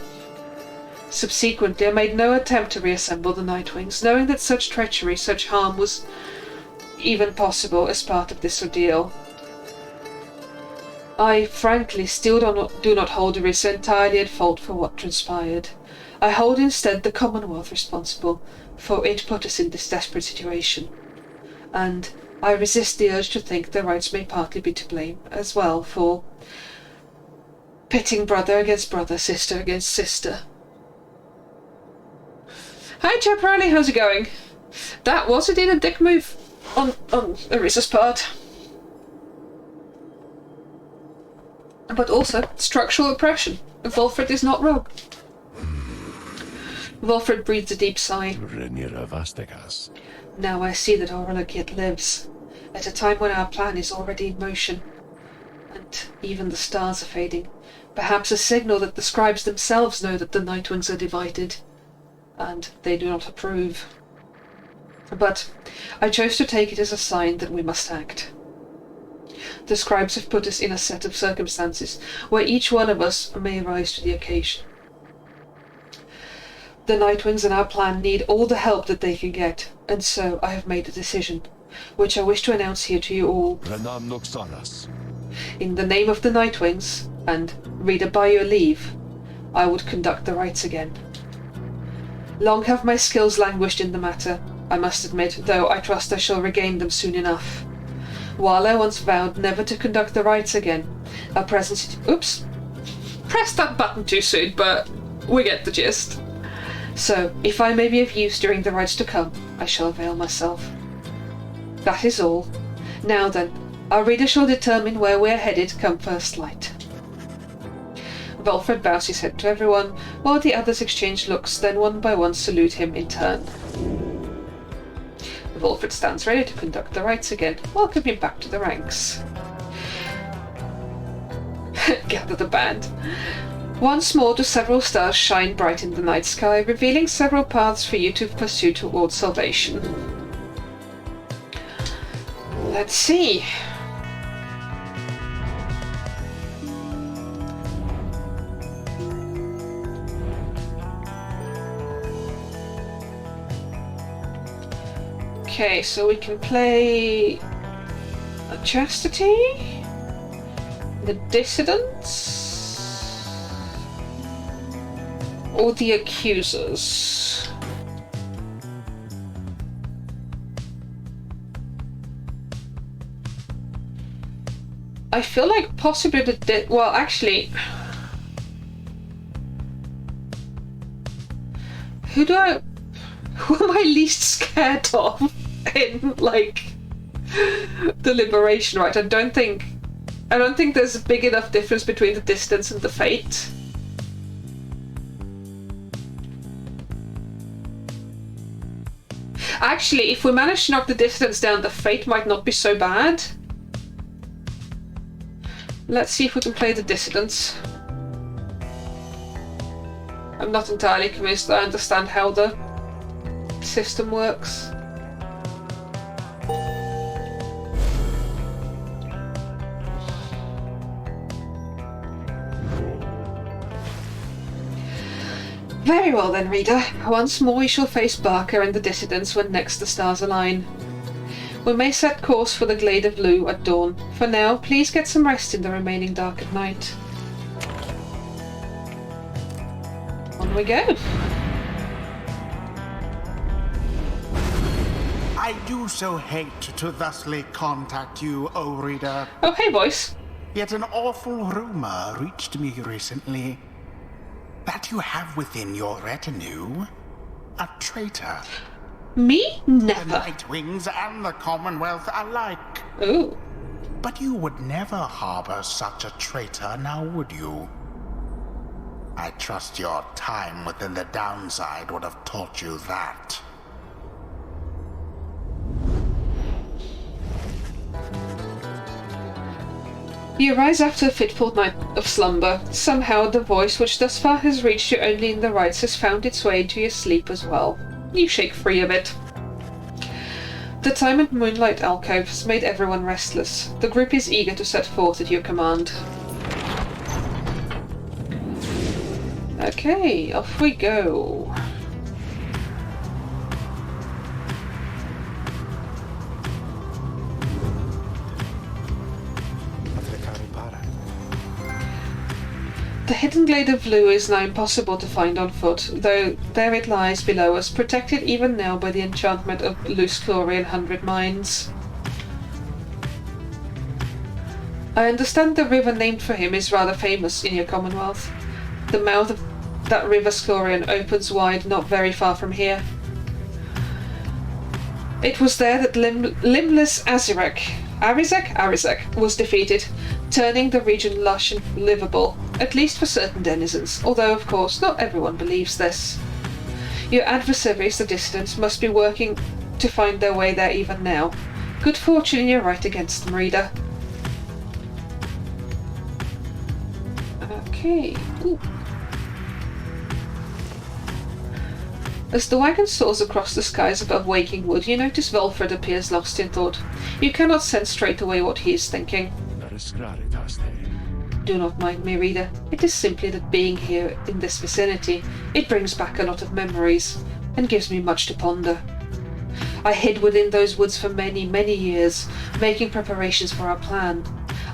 A: Subsequently, I made no attempt to reassemble the Nightwings, knowing that such treachery, such harm was even possible as part of this ordeal. I, frankly, still do not hold Erissa entirely at fault for what transpired. I hold instead the Commonwealth responsible, for it put us in this desperate situation. And I resist the urge to think the rights may partly be to blame as well for pitting brother against brother, sister against sister. Hi, Chaparrali, how's it going? That was indeed a dick move on Erissa's part. But also structural oppression. Wilfred is not wrong. Wilfred breathed a deep sigh. Now I see that Oralic yet lives, at a time when our plan is already in motion, and even the stars are fading. Perhaps a signal that the scribes themselves know that the Nightwings are divided, and they do not approve. But I chose to take it as a sign that we must act. The scribes have put us in a set of circumstances where each one of us may rise to the occasion. The Nightwings and our plan need all the help that they can get, and so I have made a decision, which I wish to announce here to you all. In the name of the Nightwings, and reader by your leave, I would conduct the rites again. Long have my skills languished in the matter, I must admit, though I trust I shall regain them soon enough. While I once vowed never to conduct the rites again, our presence... Oops! Pressed that button too soon, but we get the gist. So, if I may be of use during the rites to come, I shall avail myself. That is all. Now then, our reader shall determine where we are headed come first light. Wilfred bows his head to everyone, while the others exchange looks, then one by one salute him in turn. Wilfred stands ready to conduct the rites again, welcoming back to the ranks. Gather the band. Once more, the several stars shine bright in the night sky, revealing several paths for you to pursue towards salvation. Let's see. Okay, so we can play a Chastity, the Dissidents, or the Accusers. I feel like possibly the well, actually, who am I least scared of in like the Liberation? Right, I don't think there's a big enough difference between the Distance and the Fate. Actually, if we manage to knock the Distance down, the Fate might not be so bad. Let's see if we can play the Dissidents. I'm not entirely convinced I understand how the system works. Very well then, reader. Once more we shall face Barker and the Dissidents when next the stars align. We may set course for the Glade of Lugh at dawn. For now, please get some rest in the remaining dark at night. On we go.
B: I do so hate to thusly contact you, O reader.
A: Oh, hey, boys.
B: Yet an awful rumor reached me recently that you have within your retinue a traitor.
A: Me?
B: The
A: Never.
B: Nightwings and the Commonwealth alike.
A: Ooh.
B: But you would never harbor such a traitor, now would you? I trust your time within the downside would have taught you that.
A: You arise after a fitful night of slumber. Somehow the voice which thus far has reached you only in the rites has found its way into your sleep as well. You shake free of it. The time and moonlight alcove has made everyone restless. The group is eager to set forth at your command. Okay, off we go. The hidden Glade of Lugh is now impossible to find on foot, though there it lies below us, protected even now by the enchantment of Luscorian 100 Mines. I understand the river named for him is rather famous in your Commonwealth. The mouth of that river Scorian opens wide not very far from here. It was there that limbless Arizek was defeated, turning the region lush and livable, at least for certain denizens, although of course not everyone believes this. Your adversaries, the Dissidents, must be working to find their way there even now. Good fortune in your right against them, reader. Okay. Ooh. As the wagon soars across the skies above Waking Wood, you notice Volfred appears lost in thought. You cannot sense straight away what he is thinking. Do not mind me, reader. It is simply that being here in this vicinity, it brings back a lot of memories, and gives me much to ponder. I hid within those woods for many, many years, making preparations for our plan.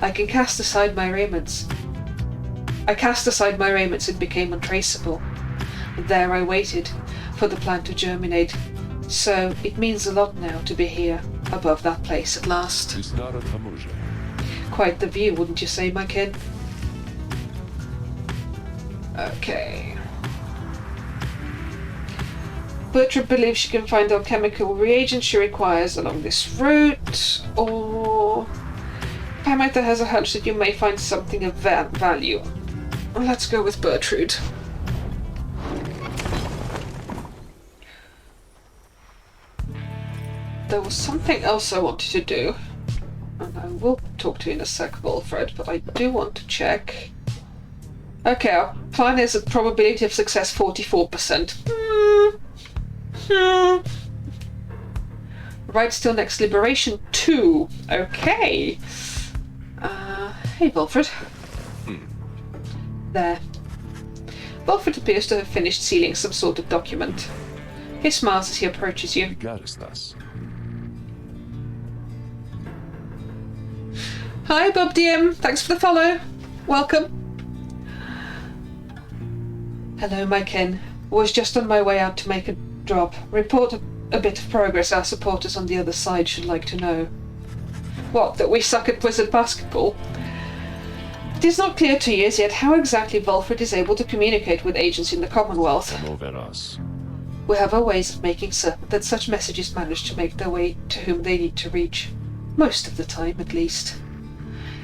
A: I cast aside my raiments and became untraceable. There I waited for the plan to germinate, so it means a lot now to be here, above that place at last. Quite the view, wouldn't you say, my kin? Okay. Bertram believes she can find alchemical reagents she requires along this route, or Pamita has a hunch that you may find something of value. Let's go with Bertrude. There was something else I wanted to do, and I will talk to you in a sec, Volfred, but I do want to check Okay, our plan is a probability of success 44%. Right, still next liberation 2. Okay. Hey, Wilfred. There. Wilfred appears to have finished sealing some sort of document. He smiles as he approaches you. Hi, Bob DM. Thanks for the follow. Welcome. Hello, my kin. Was just on my way out to make a drop. Report a bit of progress our supporters on the other side should like to know. What, that we suck at Wizard basketball? It is not clear to you as yet how exactly Volfred is able to communicate with agents in the Commonwealth. We have our ways of making certain that such messages manage to make their way to whom they need to reach. Most of the time, at least.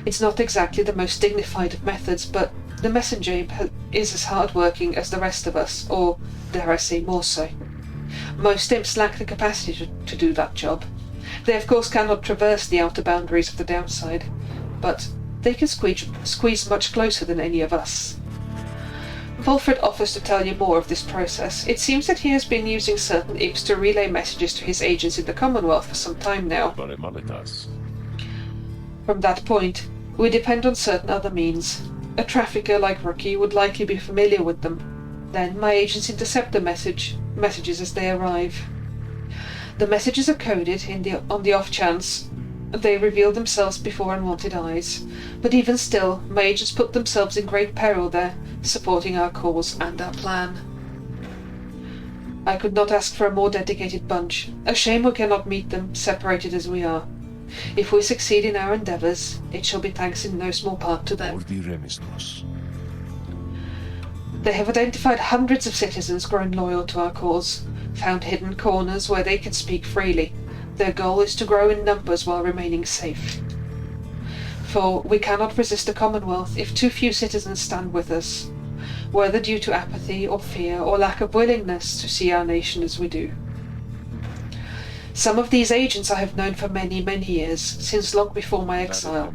A: It's not exactly the most dignified of methods, but the messenger is as hard-working as the rest of us, or, dare I say, more so. Most imps lack the capacity to do that job. They of course cannot traverse the outer boundaries of the downside, but they can squeeze much closer than any of us. Volfred offers to tell you more of this process. It seems that he has been using certain imps to relay messages to his agents in the Commonwealth for some time now. From that point, we depend on certain other means. A trafficker like Rookie would likely be familiar with them. Then my agents intercept the messages as they arrive. The messages are coded on the off chance they reveal themselves before unwanted eyes, but even still, my agents put themselves in great peril there, supporting our cause and our plan. I could not ask for a more dedicated bunch. A shame we cannot meet them, separated as we are. If we succeed in our endeavours, it shall be thanks in no small part to them. They have identified hundreds of citizens grown loyal to our cause, found hidden corners where they can speak freely. Their goal is to grow in numbers while remaining safe. For we cannot resist the Commonwealth if too few citizens stand with us, whether due to apathy or fear or lack of willingness to see our nation as we do. Some of these agents I have known for many, many years, since long before my exile.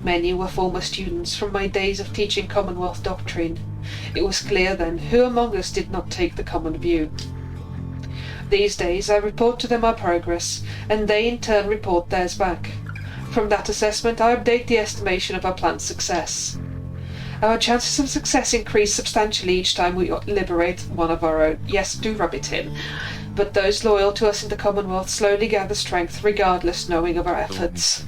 A: Many were former students from my days of teaching Commonwealth doctrine. It was clear then who among us did not take the common view. These days I report to them our progress, and they in turn report theirs back. From that assessment I update the estimation of our plan's success. Our chances of success increase substantially each time we liberate one of our own. Yes, do rub it in. But those loyal to us in the Commonwealth slowly gather strength regardless knowing of our efforts.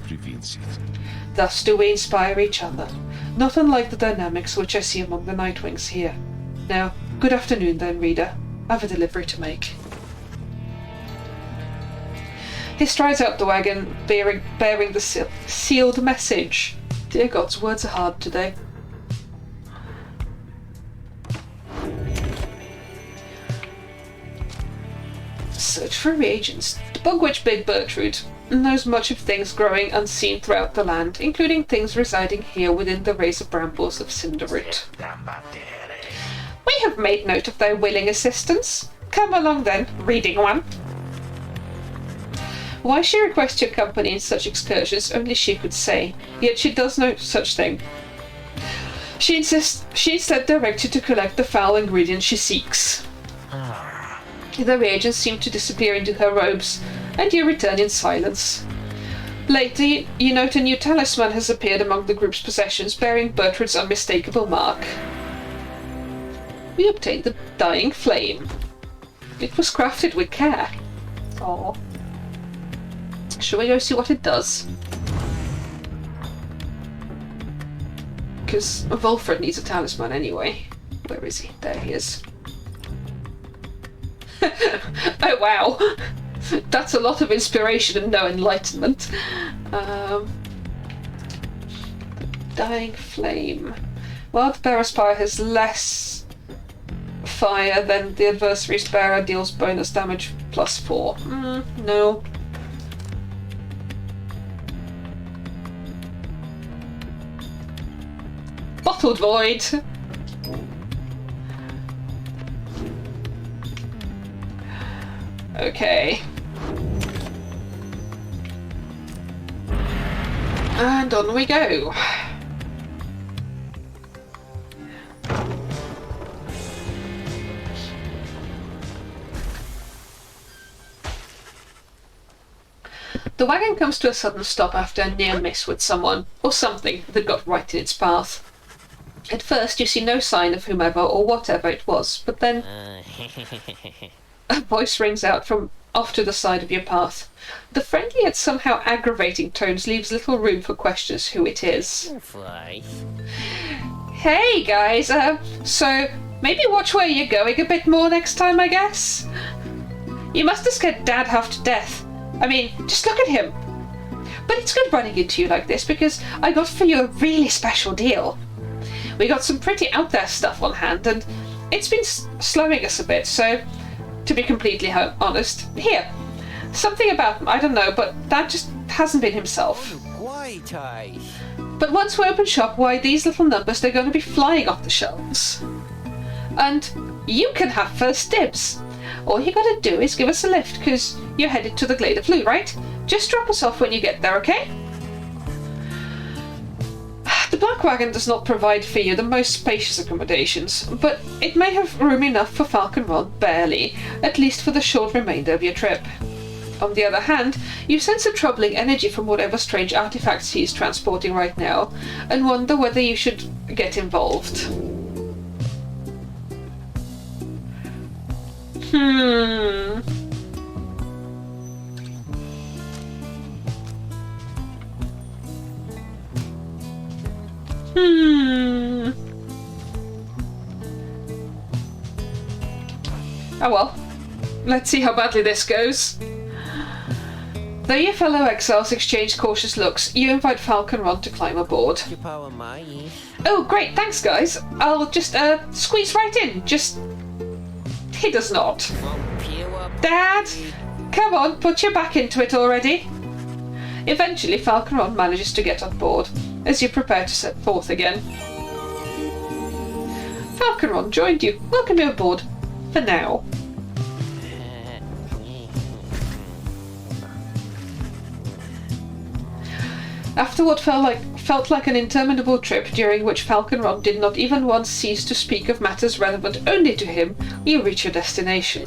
A: Thus do we inspire each other, not unlike the dynamics which I see among the Nightwings here. Now, good afternoon then, reader. I have a delivery to make. He strides out the wagon, bearing the sealed message. Dear gods, words are hard today. Search for reagents. The bugwitch Big Bertrude knows much of things growing unseen throughout the land, including things residing here within the razor brambles of Cinderroot. We have made note of their willing assistance. Come along then, reading one. Why she requests your company in such excursions only she could say, yet she does no such thing. She instead directs you to collect the foul ingredient she seeks. The reagents seem to disappear into her robes, and you return in silence. Later, you note a new talisman has appeared among the group's possessions, bearing Bertrand's unmistakable mark. We obtained the Dying Flame. It was crafted with care. Aww. Shall we go see what it does? Because Volfred needs a talisman anyway. Where is he? There he is. Oh wow! That's a lot of inspiration and no enlightenment. Dying Flame. Wildbearer's Pyre has less fire than the adversary's bearer, deals bonus damage +4. No. Bottled Void! Okay. And on we go. The wagon comes to a sudden stop after a near miss with someone, or something, that got right in its path. At first you see no sign of whomever or whatever it was, but then a voice rings out from off to the side of your path. The friendly yet somehow aggravating tones leaves little room for questions who it is. Hey guys, so maybe watch where you're going a bit more next time, I guess? You must have scared Dad half to death. I mean, just look at him. But it's good running into you like this because I got for you a really special deal. We got some pretty out there stuff on hand and it's been slowing us a bit, so to be completely honest, here. Something about him, I don't know, but Dad just hasn't been himself. But once we open shop, why, these little numbers, they're going to be flying off the shelves. And you can have first dibs. All you gotta do is give us a lift, because you're headed to the Glade of Blue, right? Just drop us off when you get there, okay? The Black Wagon does not provide for you the most spacious accommodations, but it may have room enough for Falcon Ron, barely, at least for the short remainder of your trip. On the other hand, you sense a troubling energy from whatever strange artifacts he is transporting right now, and wonder whether you should get involved. Oh well, let's see how badly this goes. Though your fellow exiles exchange cautious looks, you invite Falcon Ron to climb aboard. Oh great, thanks guys. I'll just squeeze right in, just... He does not. Dad! Come on, put your back into it already. Eventually Falcon Ron manages to get on board, as you prepare to set forth again. Falcon Ron joined you. Welcome you aboard. For now. After what felt like an interminable trip during which Falcon Ron did not even once cease to speak of matters relevant only to him, you reach your destination.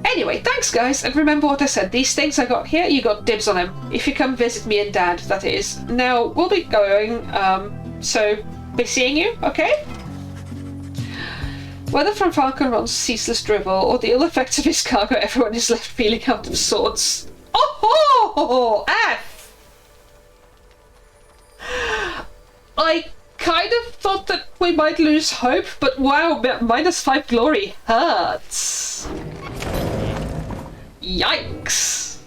A: Anyway, thanks guys, and remember what I said, these things I got here, you got dibs on them. If you come visit me and Dad, that is. Now, we'll be going, so be seeing you, okay? Whether from Falcon Ron's ceaseless drivel or the ill effects of his cargo, everyone is left feeling out of sorts. Oh, F! I kind of thought that we might lose hope, but wow, -5 glory hurts. Yikes!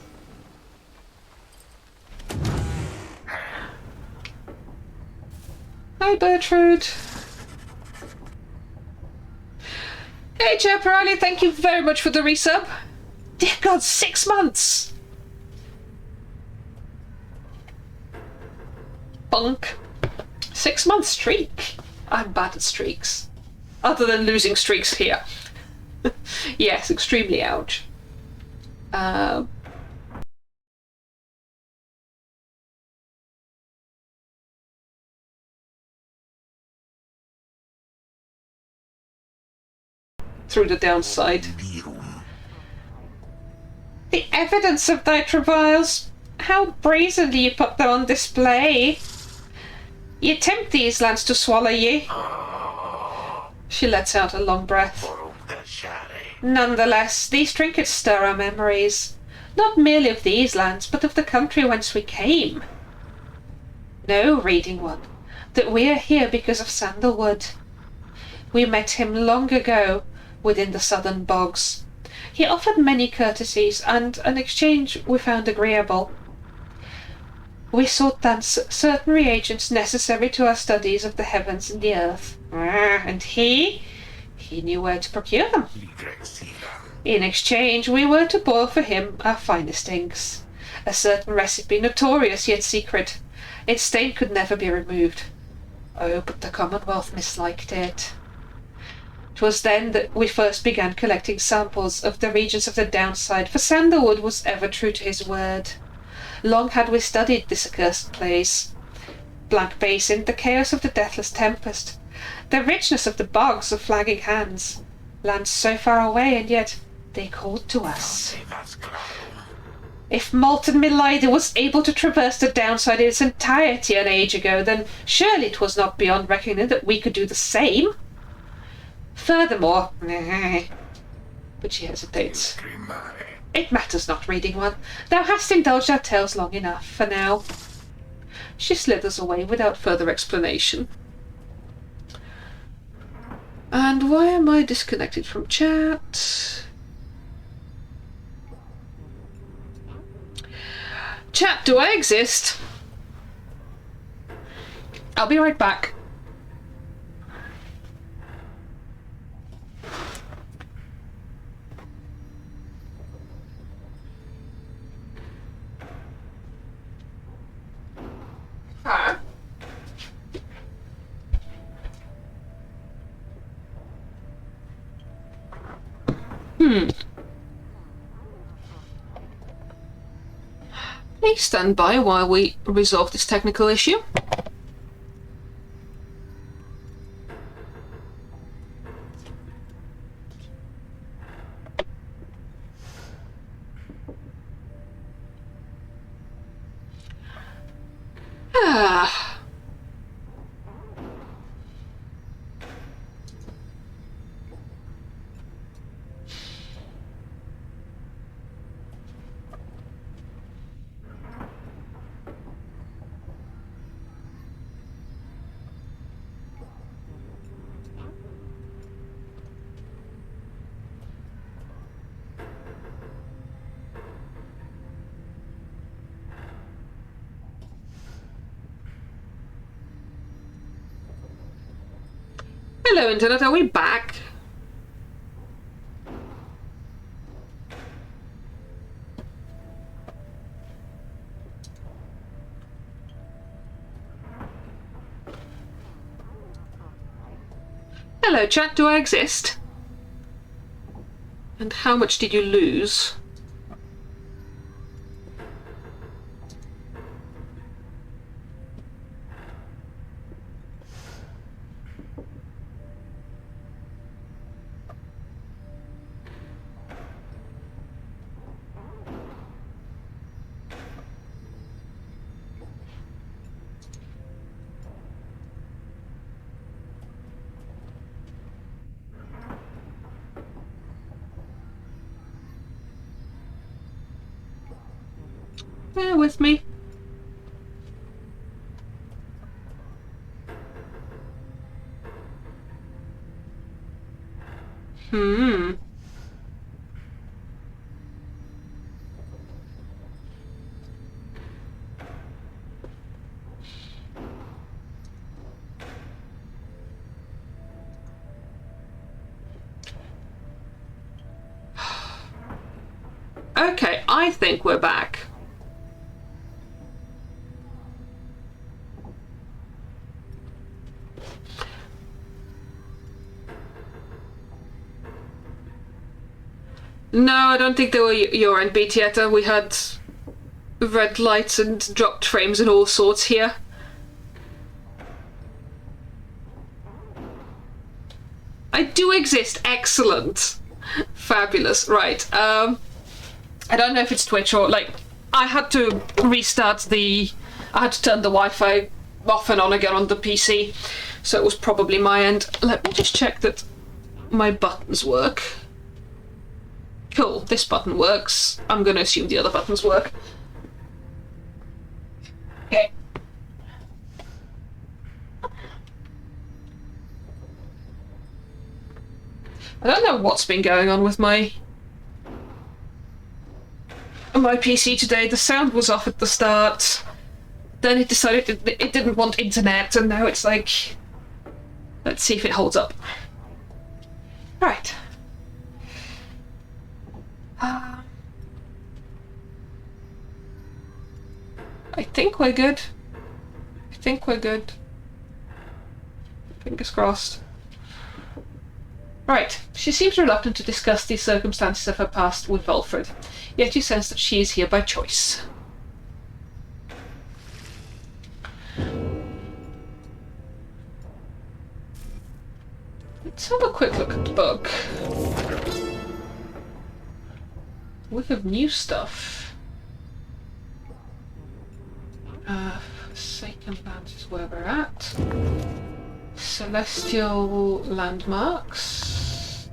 A: Hi, Bertrude. Hey, Chaparali, thank you very much for the resub. Dear God, 6 months! Bunk. 6 month streak. I'm bad at streaks. Other than losing streaks here. Yes, extremely ouch. Through the downside. The evidence of thy travails. How brazenly you put them on display. You tempt these lands to swallow ye. She lets out a long breath. Nonetheless, these trinkets stir our memories, not merely of these lands, but of the country whence we came. Know, reading one, that we are here because of Sandalwood. We met him long ago within the southern bogs. He offered many courtesies, and an exchange we found agreeable. We sought thence certain reagents necessary to our studies of the heavens and the earth, and he knew where to procure them. In exchange, we were to boil for him our finest inks, a certain recipe notorious yet secret. Its stain could never be removed. Oh, but the Commonwealth misliked it. 'Twas then that we first began collecting samples of the regions of the downside, for Sandalwood was ever true to his word. Long had we studied this accursed place. Blank Basin, the chaos of the deathless tempest, the richness of the bogs of flagging hands, lands so far away and yet
C: they called to us.
B: That's close.
C: If Molten Milida was able to traverse the downside in its entirety an age ago, then surely it was not beyond reckoning that we could do the same. Furthermore, but she hesitates. It matters not, reading one. Thou hast indulged our tales long enough for now. She slithers away without further explanation. And why am I disconnected from chat? Chat, do I exist? I'll be right back. Huh? Please stand by while we resolve this technical issue. Ah. Hello, Internet, are we back? Hello, chat, do I exist? And how much did you lose? Bear with me. Okay, I think we're back. No, I don't think they were your end, Tieta. We had red lights and dropped frames and all sorts here. I do exist. Excellent. Fabulous. Right. I don't know if it's Twitch or, like, I had to restart I had to turn the Wi-Fi off and on again on the PC, so it was probably my end. Let me just check that my buttons work. Cool, this button works. I'm gonna assume the other buttons work. Okay. I don't know what's been going on with my PC today. The sound was off at the start. Then it decided it didn't want internet, and now it's like... Let's see if it holds up. Right. I think we're good. I think we're good. Fingers crossed. Right. She seems reluctant to discuss the circumstances of her past with Volfred, yet you sense that she is here by choice. Let's have a quick look at the book.
A: We have new stuff. Forsaken Lands is where we're at. Celestial landmarks.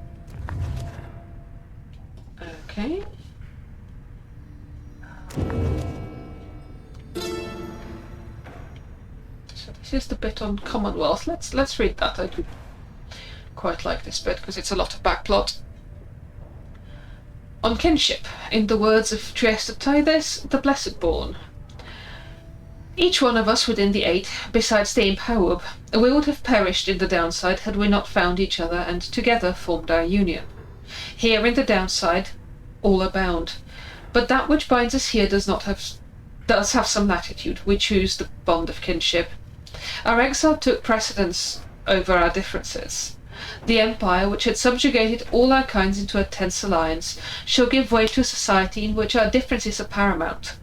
A: Okay. So this is the bit on Commonwealth. Let's read that. I do quite like this bit because it's a lot of backplot. On kinship, in the words of Trieste Tides, the Blessed Born. Each one of us within the eight, besides the imp Howub, we would have perished in the downside had we not found each other and together formed our union. Here in the downside, all are bound, but that which binds us here does have some latitude. We choose the bond of kinship. Our exile took precedence over our differences. The empire, which had subjugated all our kinds into a tense alliance, shall give way to a society in which our differences are paramount.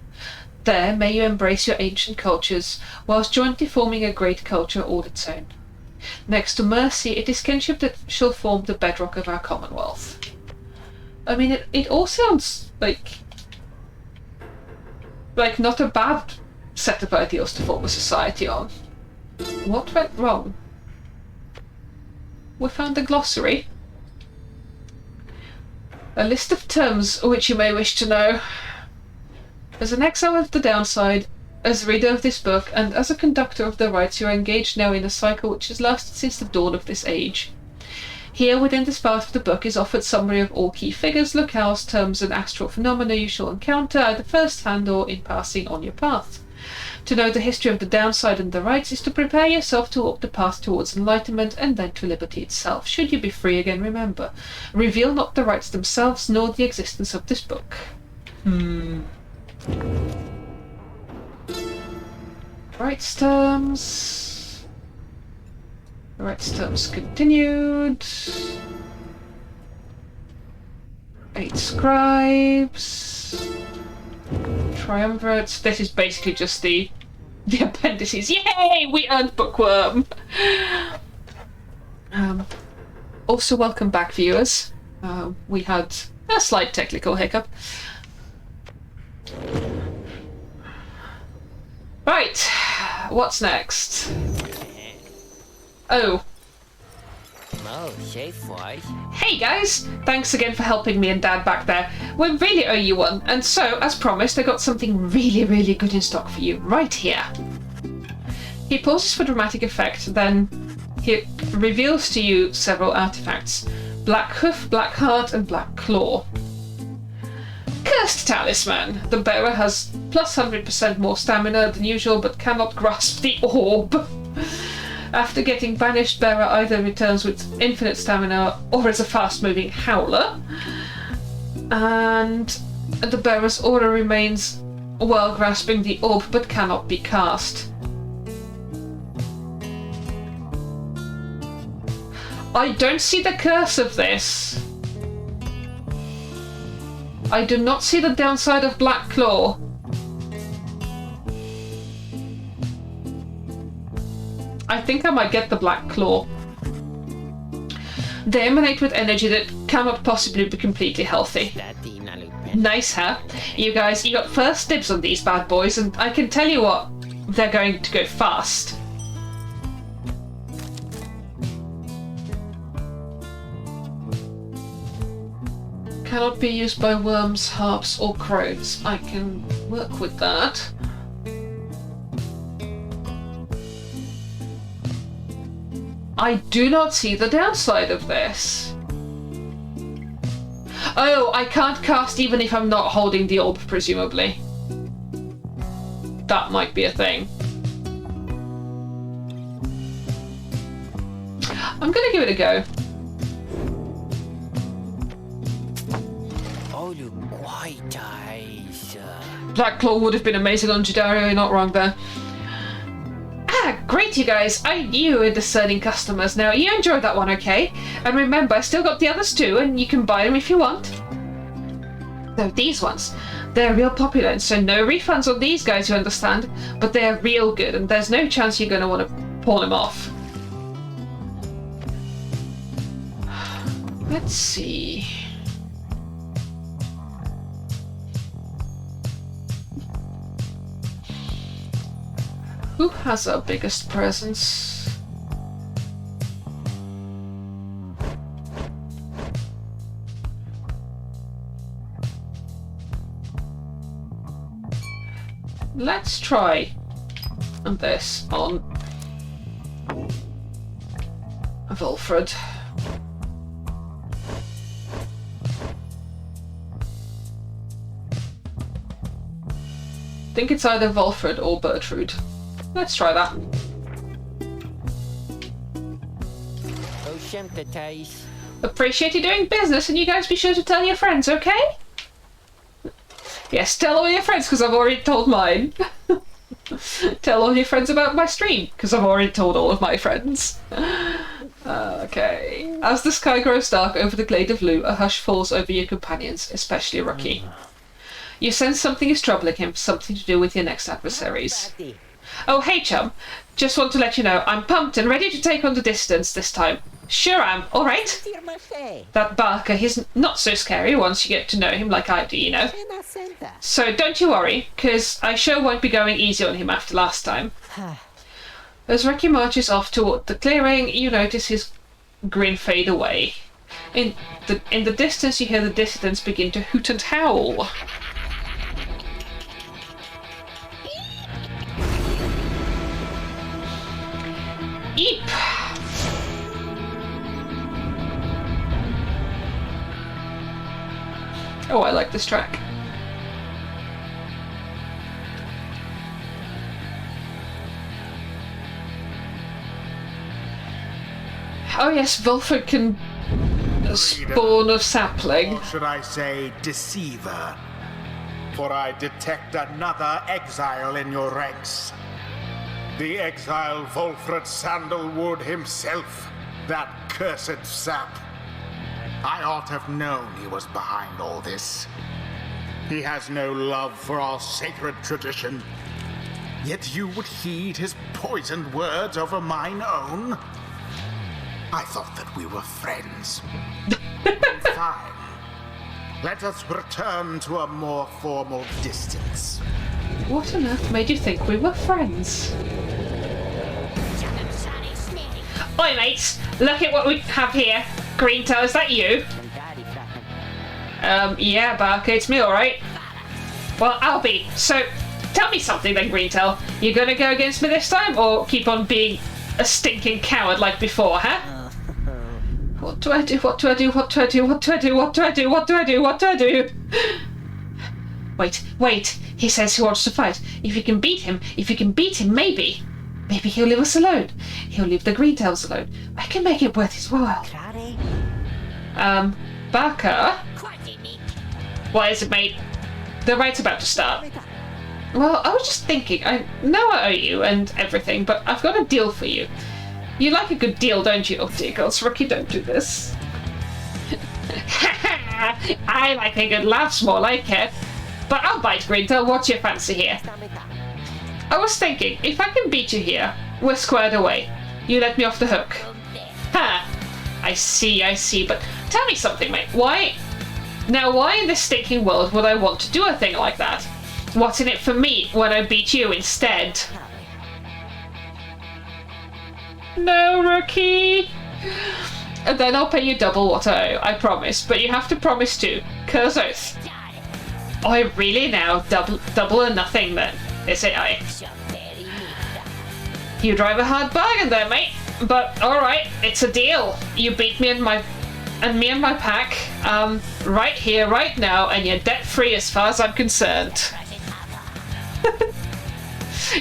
A: There may you embrace your ancient cultures, whilst jointly forming a great culture all its own. Next to mercy, it is kinship that shall form the bedrock of our commonwealth. I mean, it all sounds like not a bad set of ideals to form a society on. What went wrong? We found a glossary. A list of terms which you may wish to know. As an exile of the downside, as a reader of this book, and as a conductor of the rites, you are engaged now in a cycle which has lasted since the dawn of this age. Here, within this part of the book, is offered summary of all key figures, locales, terms, and astral phenomena you shall encounter, either first-hand or in passing on your path. To know the history of the downside and the rites is to prepare yourself to walk the path towards enlightenment and then to liberty itself. Should you be free again, remember, reveal not the rites themselves nor the existence of this book. Rights terms. Rights terms continued. 8 scribes. Triumvirates. This is basically just the appendices. Yay! We earned bookworm! Also, welcome back, viewers. We had a slight technical hiccup. Right, what's next? Oh. Hey guys! Thanks again for helping me and Dad back there. We really owe you one, and so, as promised, I got something really, really good in stock for you, right here. He pauses for dramatic effect, then he reveals to you several artifacts. Black Hoof, Black Heart, and Black Claw. Cursed Talisman. The bearer has plus 100% more stamina than usual, but cannot grasp the orb. After getting banished, bearer either returns with infinite stamina or as a fast-moving howler. And the bearer's aura remains while grasping the orb, but cannot be cast. I don't see the curse of this. I do not see the downside of Black Claw. I think I might get the Black Claw. They emanate with energy that cannot possibly be completely healthy. Nice, huh? You guys, you got first dibs on these bad boys, and I can tell you what, they're going to go fast. Cannot be used by worms, harps, or crows. I can work with that. I do not see the downside of this. Oh, I can't cast even if I'm not holding the orb, presumably. That might be a thing. I'm gonna give it a go. Black Claw would have been amazing on Judario, you're not wrong there. Ah, great you guys, I knew you were discerning customers. Now, you enjoyed that one, okay? And remember, I still got the others too, and you can buy them if you want. So these ones, they're real popular, and so no refunds on these guys, you understand? But they're real good, and there's no chance you're going to want to pawn them off. Let's see... Who has our biggest presence? Let's try this on Wilfred. I think it's either Wilfred or Bertrude. Let's try that. Appreciate you doing business, and you guys be sure to tell your friends, okay? Yes, tell all your friends, because I've already told mine. Tell all your friends about my stream, because I've already told all of my friends. Okay. As the sky grows dark over the glade of Lou, a hush falls over your companions, especially Rookie. You sense something is troubling him, something to do with your next adversaries. Oh, hey, chum. Just want to let you know, I'm pumped and ready to take on the distance this time. Sure am, alright? That Barker, he's not so scary once you get to know him like I do, you know? So don't you worry, because I sure won't be going easy on him after last time. As Ricky marches off toward the clearing, you notice his grin fade away. In the distance, you hear the dissidents begin to hoot and howl. Eep! Oh, I like this track. Oh yes, Wilfred can spawn a sapling.
B: Or should I say deceiver? For I detect another exile in your ranks. The exile Wilfred Sandalwood himself, that cursed sap. I ought to have known he was behind all this. He has no love for our sacred tradition. Yet you would heed his poisoned words over mine own? I thought that we were friends. Fine. Let us return to a more formal distance.
A: What on earth made you think we were friends? Oi mates, look at what we have here. Greentoe, is that you? Yeah, Barker, it's me, alright. Well, I'll be. So, tell me something then, Greentoe. You gonna go against me this time, or keep on being a stinking coward like before, huh? What do I do? What do I do? What do I do? What do I do? What do I do? What do I do? What do I do? Wait. He says he wants to fight. If you can beat him, maybe he'll leave us alone. He'll leave the Greentoes alone. I can make it worth his while. Barker? What is it, mate? The rite's about to start. Well, I was just thinking, I know I owe you and everything, but I've got a deal for you. You like a good deal, don't you? Oh dear gods, Rookie, don't do this. I like a good laugh's more like it. But I'll bite, Greentoe. What's your fancy here? I was thinking, if I can beat you here, we're squared away. You let me off the hook. Ha! I see, but tell me something, mate. Why in this stinking world would I want to do a thing like that? What's in it for me when I beat you instead? No, Rookie! And then I'll pay you double what I owe, I promise. But you have to promise too. Curse oath. Oh, really now? Double or nothing then, is it I? You drive a hard bargain there, mate. But alright, it's a deal. You beat me and my pack, right here, right now, and you're debt-free as far as I'm concerned.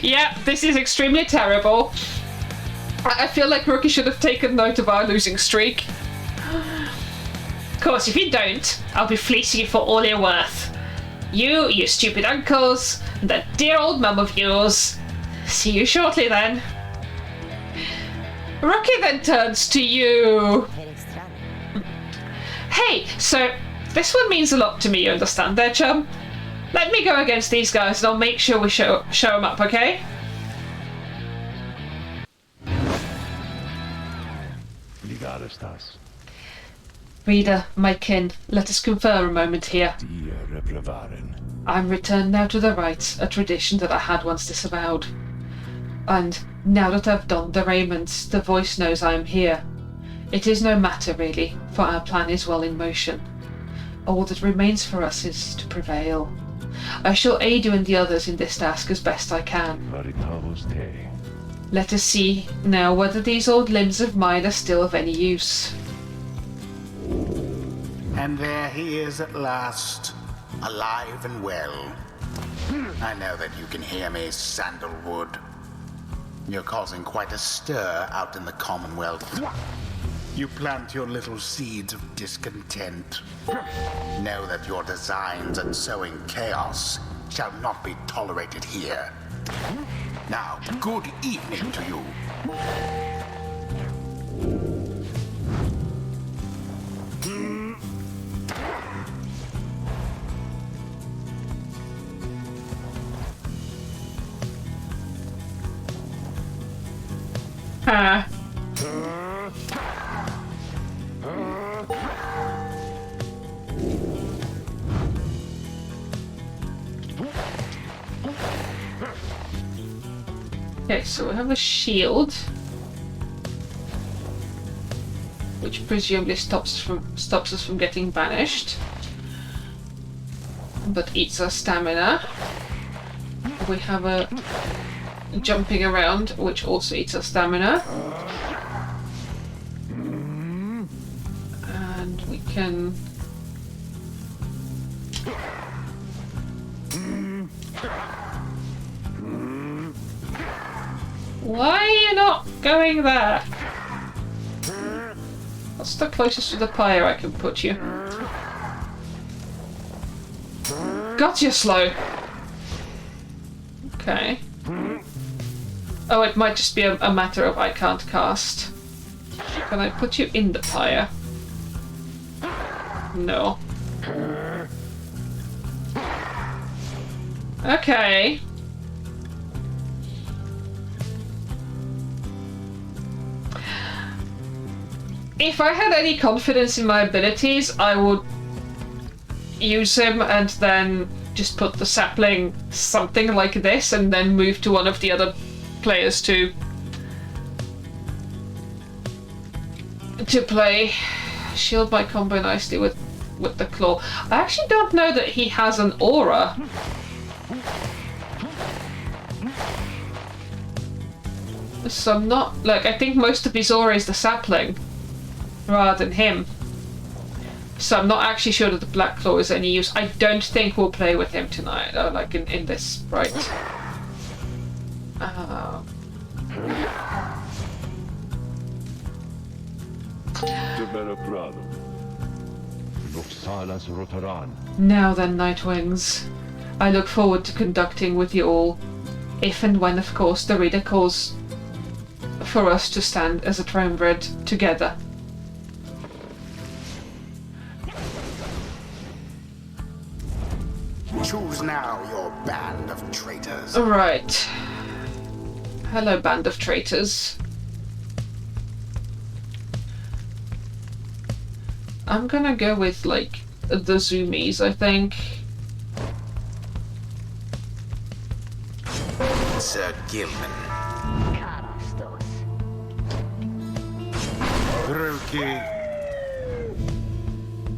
A: Yeah, this is extremely terrible. I feel like Rookie should have taken note of our losing streak. Of course, if you don't, I'll be fleecing you for all you're worth. You, your stupid uncles, and that dear old mum of yours. See you shortly then. Rookie then turns to you. Hey, so this one means a lot to me, you understand there, chum? Let me go against these guys and I'll make sure we show them up, okay? Reader, my kin, let us confer a moment here. I'm returned now to the rites, a tradition that I had once disavowed. And now that I've donned the raiment, the voice knows I am here. It is no matter, really, for our plan is well in motion. All that remains for us is to prevail. I shall aid you and the others in this task as best I can. Let us see now whether these old limbs of mine are still of any use.
B: And there he is at last, alive and well. I know that you can hear me, Sandalwood. You're causing quite a stir out in the Commonwealth. You plant your little seeds of discontent. Know that your designs at sowing chaos shall not be tolerated here. Now, good evening to you.
A: Okay, so we have a shield, which presumably stops us from getting banished, but eats our stamina. We have a jumping around, which also eats our stamina, and we can Why are you not going there? What's the closest to the pyre I can put you? Got you, slow. Okay. Oh, it might just be a matter of I can't cast. Can I put you in the pyre? No. Okay. If I had any confidence in my abilities, I would use him and then just put the sapling something like this and then move to one of the other players to play. Shield my combo nicely with the claw. I actually don't know that he has an aura. So I'm not, like, I think most of his aura is the sapling rather than him. So I'm not actually sure that the Black Claw is any use. I don't think we'll play with him tonight, like in this, right? Now then, Nightwings. I look forward to conducting with you all. If and when, of course, the reader calls for us to stand as a triumvirate together.
B: Choose now your band of traitors.
A: Right. Hello, band of traitors. I'm gonna go with, like, the zoomies, I think.
B: Sir Gilman. Ruki.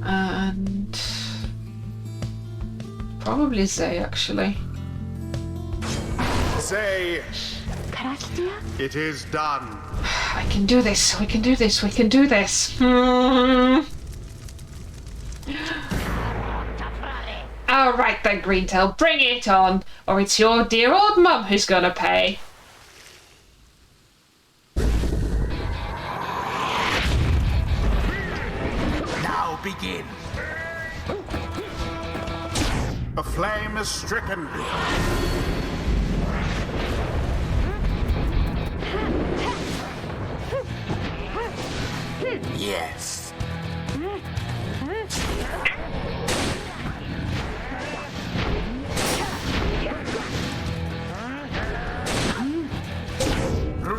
A: And probably Zay, actually.
B: Zay. It is done.
A: I can do this. We can do this. We can do this. All right then, Greentail, bring it on, or it's your dear old mum who's gonna pay.
B: Now begin. A flame is stricken. Yes.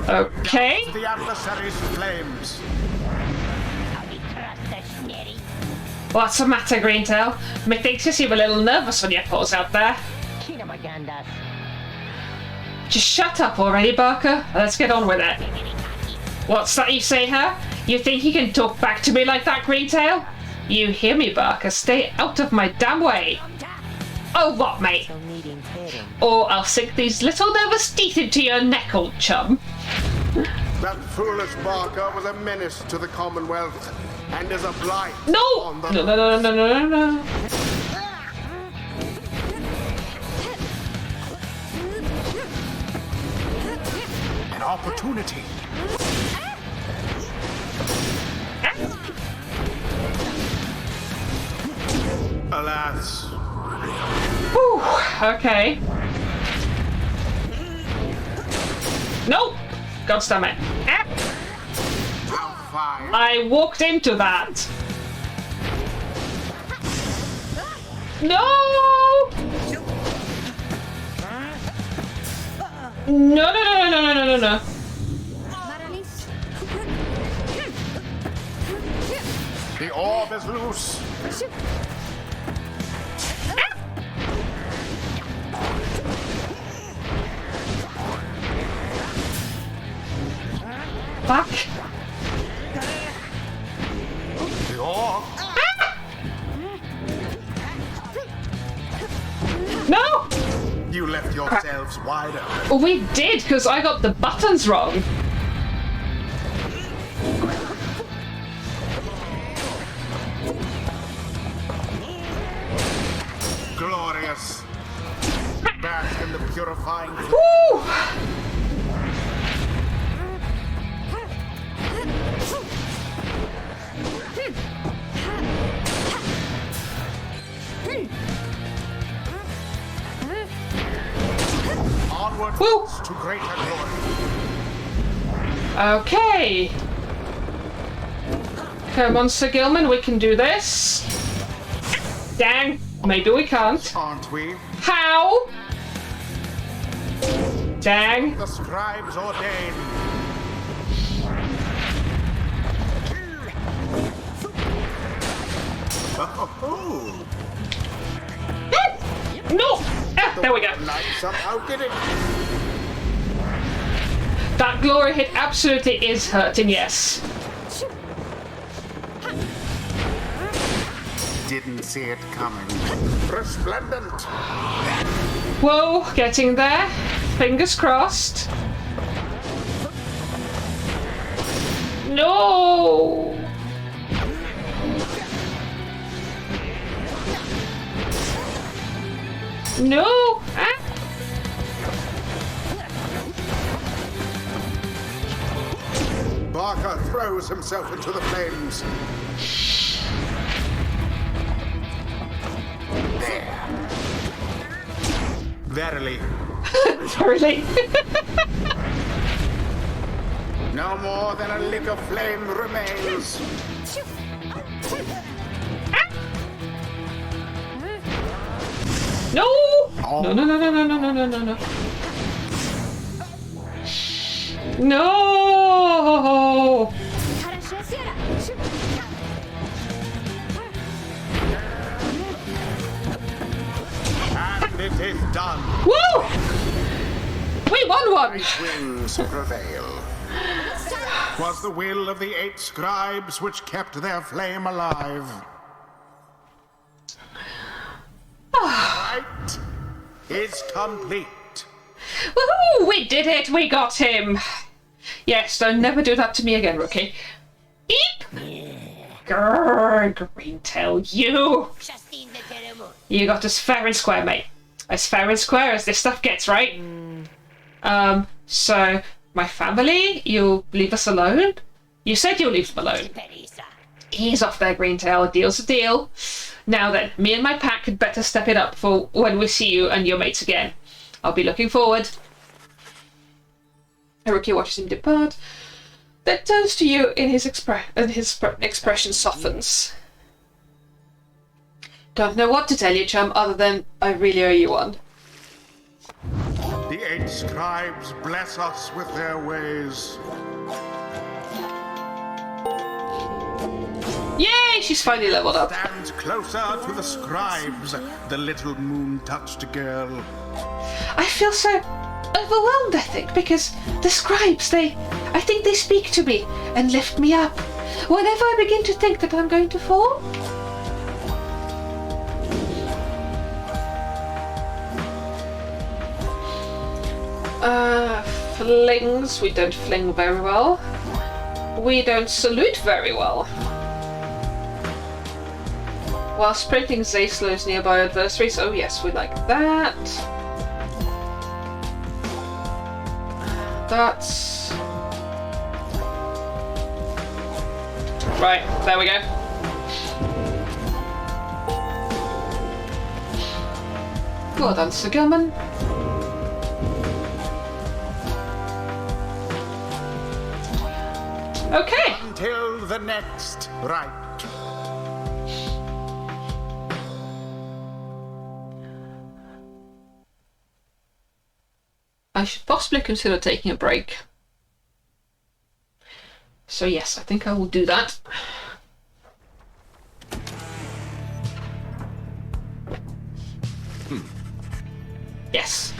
A: Okay.
B: The adversary's flames.
A: What's the matter, Greentail? Methinks you seem a little nervous when you pause out there.
C: Just shut up already, Barker. Let's get on with it. What's that you say, huh? You think you can talk back to me like that, Greentail? You hear me, Barker. Stay out of my damn way. Oh, what, mate? Or I'll sink these little nervous teeth into your neck, old chum.
B: That foolish Barker was a menace to the Commonwealth and is a blight on the...
C: No.
B: An opportunity. Alas.
C: Whew, okay. Nope! God damn it. Ah,
B: How fine.
C: I walked into that. No! No.
B: The orb is loose.
C: Fuck.
B: The orb.
C: No!
B: You left yourselves wide open.
C: Well, we did, because I got the buttons wrong.
B: Glorious. Bask in the purifying.
C: Woo!
B: Onward
C: Woo!
B: to greater glory.
C: Okay. Come on, Sir Gilman, we can do this. Dang, maybe we can't.
B: Aren't we?
C: How? Dang.
B: The scribes ordain. Oh,
C: No! Ah, there we go.
B: light somehow did it.
C: That glory hit absolutely is hurting, yes.
B: Didn't see it coming. Resplendent.
C: Whoa, getting there. Fingers crossed. No! No! Ah.
B: Barker throws himself into the flames. There. Verily,
C: Really?
B: no more than a lick of flame remains.
C: No! No. No!
B: And it is done.
C: Woo! We won one!
B: Winds prevail. 'Twas the will of the 8 scribes which kept their flame alive. Right is complete.
C: Woohoo! We did it! We got him! Yes, don't never do that to me again, rookie. Eep! Grrr, Greentail, you! You got us fair and square, mate. As fair and square as this stuff gets, right? So, my family, you'll leave us alone? You said you'll leave them alone. Ease off there, Greentail. A deal's a deal. Now then, me and my pack had better step it up for when we see you and your mates again. I'll be looking forward. Rookie watches him depart, then turns to you in his expression softens. Don't know what to tell you, chum, other than I really owe you one.
B: The 8 scribes bless us with their ways.
C: Yay, she's finally leveled up.
B: Stands closer to the scribes, the little moon-touched girl.
C: I feel so
A: overwhelmed, I think, because the scribes, I think they speak to me and lift me up whenever I begin to think that I'm going to fall. Flings, we don't fling very well. We don't salute very well. While sprinting, Zay slows nearby adversaries. Oh yes, we like that. That's... Right, there we go. Well done, Sir Gilman. Okay.
B: Until the next right.
A: I should possibly consider taking a break. So yes, I think I will do that. Yes.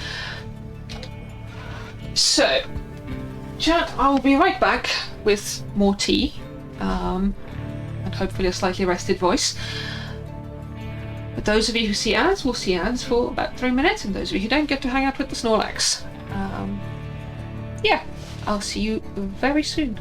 A: So, chat, I will be right back with more tea, and hopefully a slightly rested voice. But those of you who see ads will see ads for about 3 minutes, and those of you who don't get to hang out with the Snorlax. Yeah, I'll see you very soon.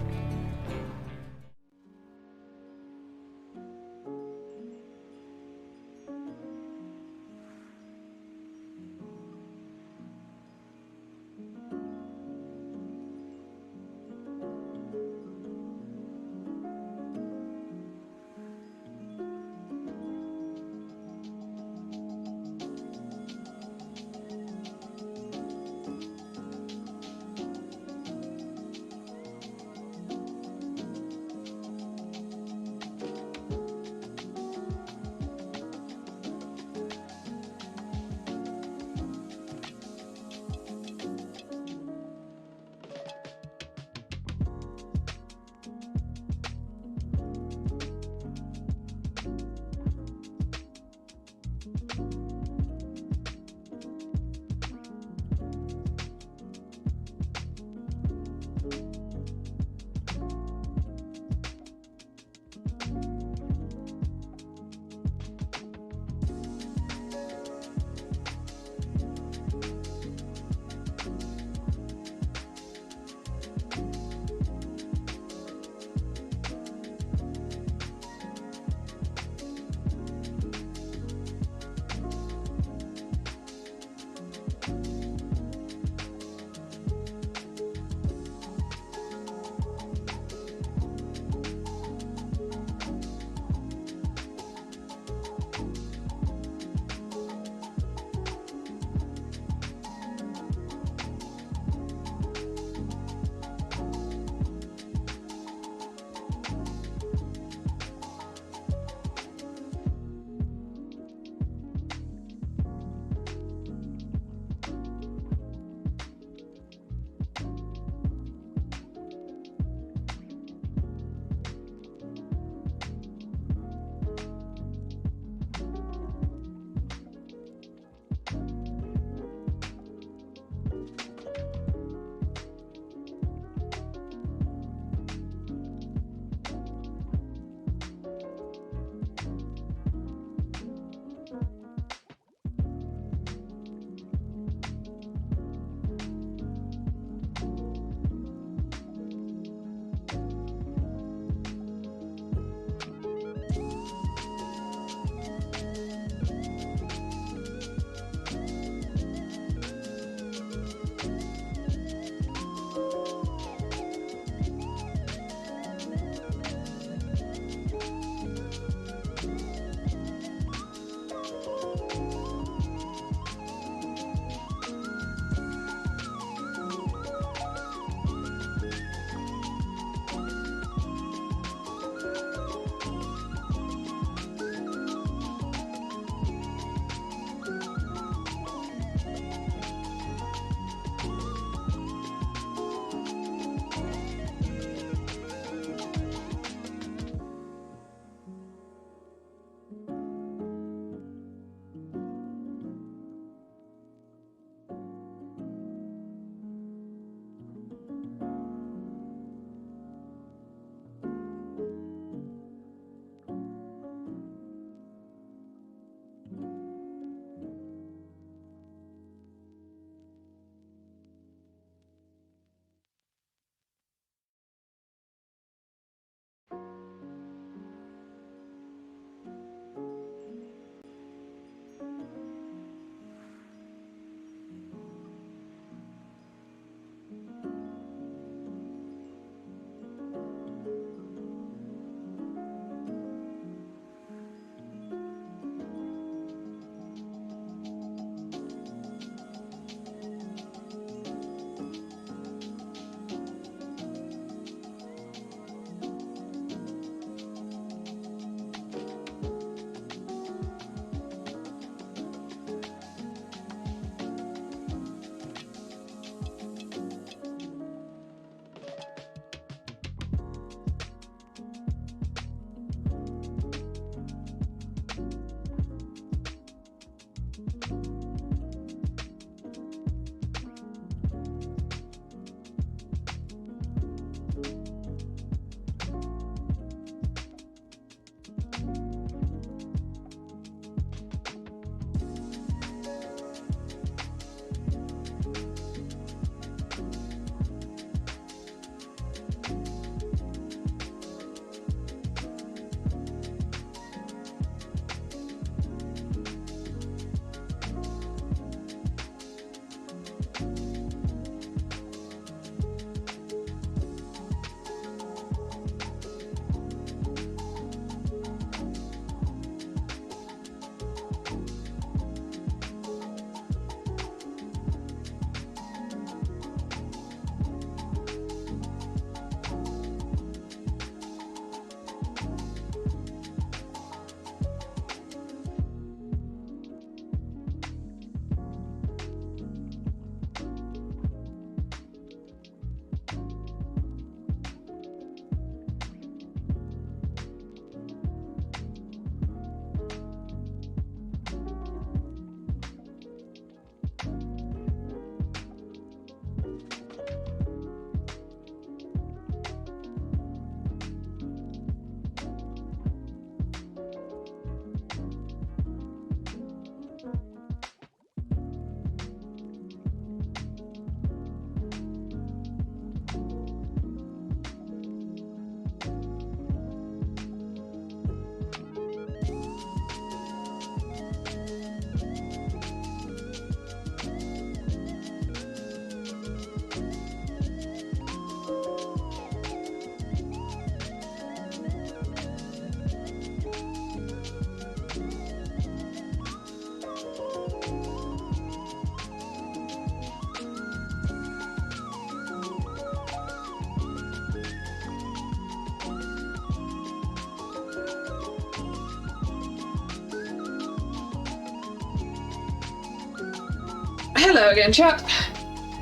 A: Hello again, chat.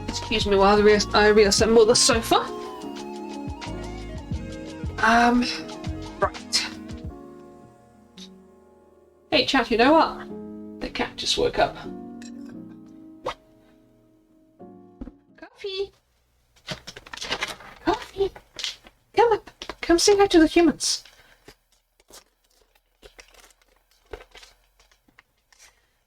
A: Excuse me while I reassemble the sofa. Right. Hey, chat, you know what? The cat just woke up. Coffee! Coffee! Come up! Come say hi to the humans.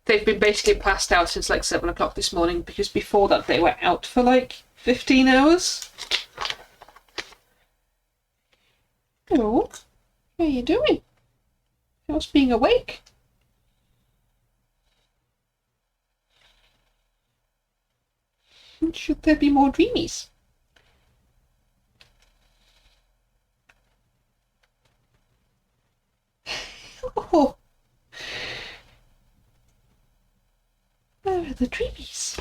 A: They've been basically passed out since like 7 o'clock this morning because before that they were out for like 15 hours. Hello. How are you doing? How's being awake? Should there be more dreamies? Oh. Where are the dreamies?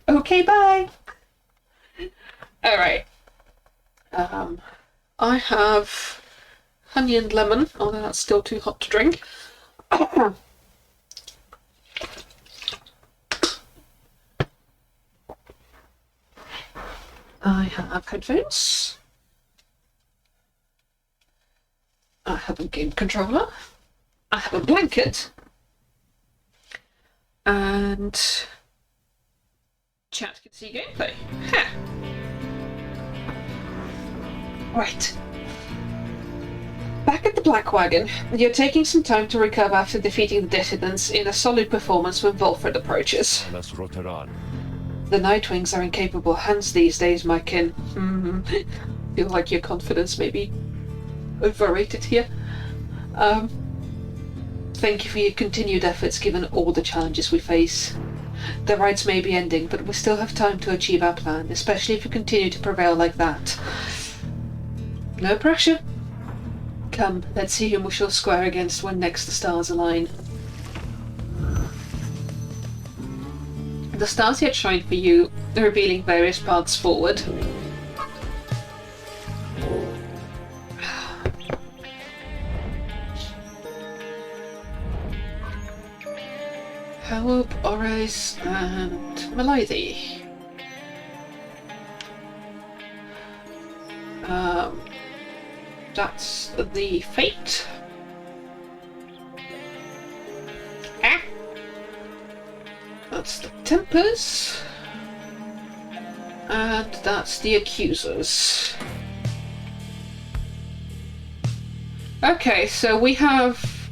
A: Okay, bye. All right. I have honey and lemon, although that's still too hot to drink. I have headphones. I have a game controller. I have a blanket. And chat can see gameplay. Huh. Right. Back at the Black Wagon, you're taking some time to recover after defeating the dissidents in a solid performance when Volfred approaches. The Nightwings are in capable hands these days, my kin. Feel like your confidence may be overrated here. Thank you for your continued efforts given all the challenges we face. The rides may be ending, but we still have time to achieve our plan, especially if we continue to prevail like that. No pressure. Come, let's see whom we shall square against when next the stars align. The stars yet shine for you, revealing various paths forward. Help, Ores, and Melody. That's the fate. That's the Tempers. And that's the Accusers. Okay, so we have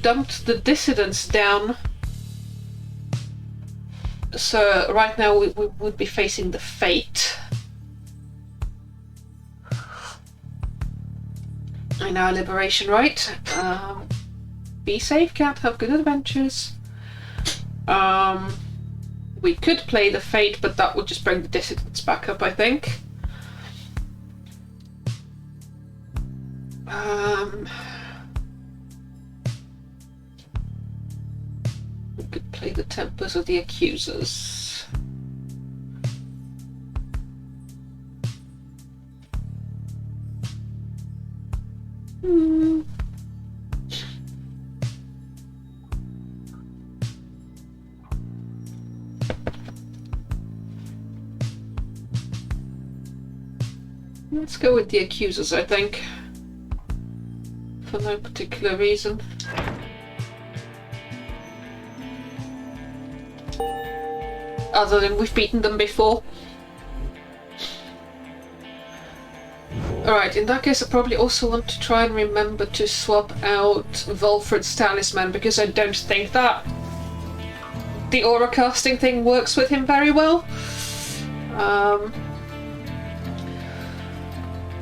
A: dumped the Dissidents down. So right now we would be facing the Fate. In our liberation right. Be safe, cat, have good adventures. We could play the Fate, but that would just bring the Dissidents back up, I think. We could play the Tempers or the Accusers. Let's go with the Accusers, I think. For no particular reason. Other than we've beaten them before. Alright, in that case I probably also want to try and remember to swap out Volfred's talisman, because I don't think that the aura casting thing works with him very well.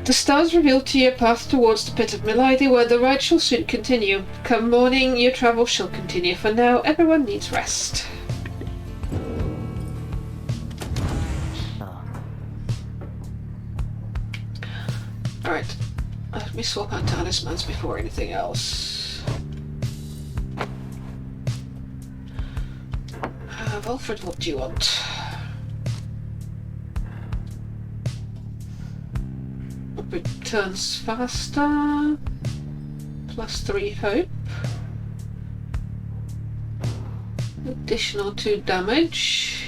A: The stars reveal to you a path towards the Pit of Milady, where the ride shall soon continue. Come morning, your travel shall continue. For now, everyone needs rest. Alright, let me swap out talismans before anything else. Volfred, what do you want? Returns faster. +3 hope. Additional 2 damage.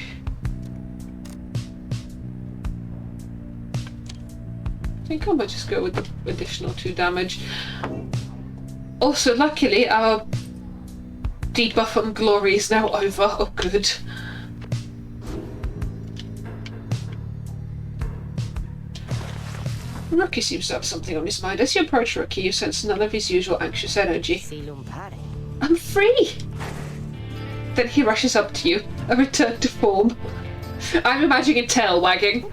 A: I think I might just go with the additional 2 damage. Also, luckily, our debuff on glory is now over. Oh, good. Rookie seems to have something on his mind. As you approach Rookie, you sense none of his usual anxious energy. I'm free! Then he rushes up to you, a return to form. I'm imagining a tail wagging.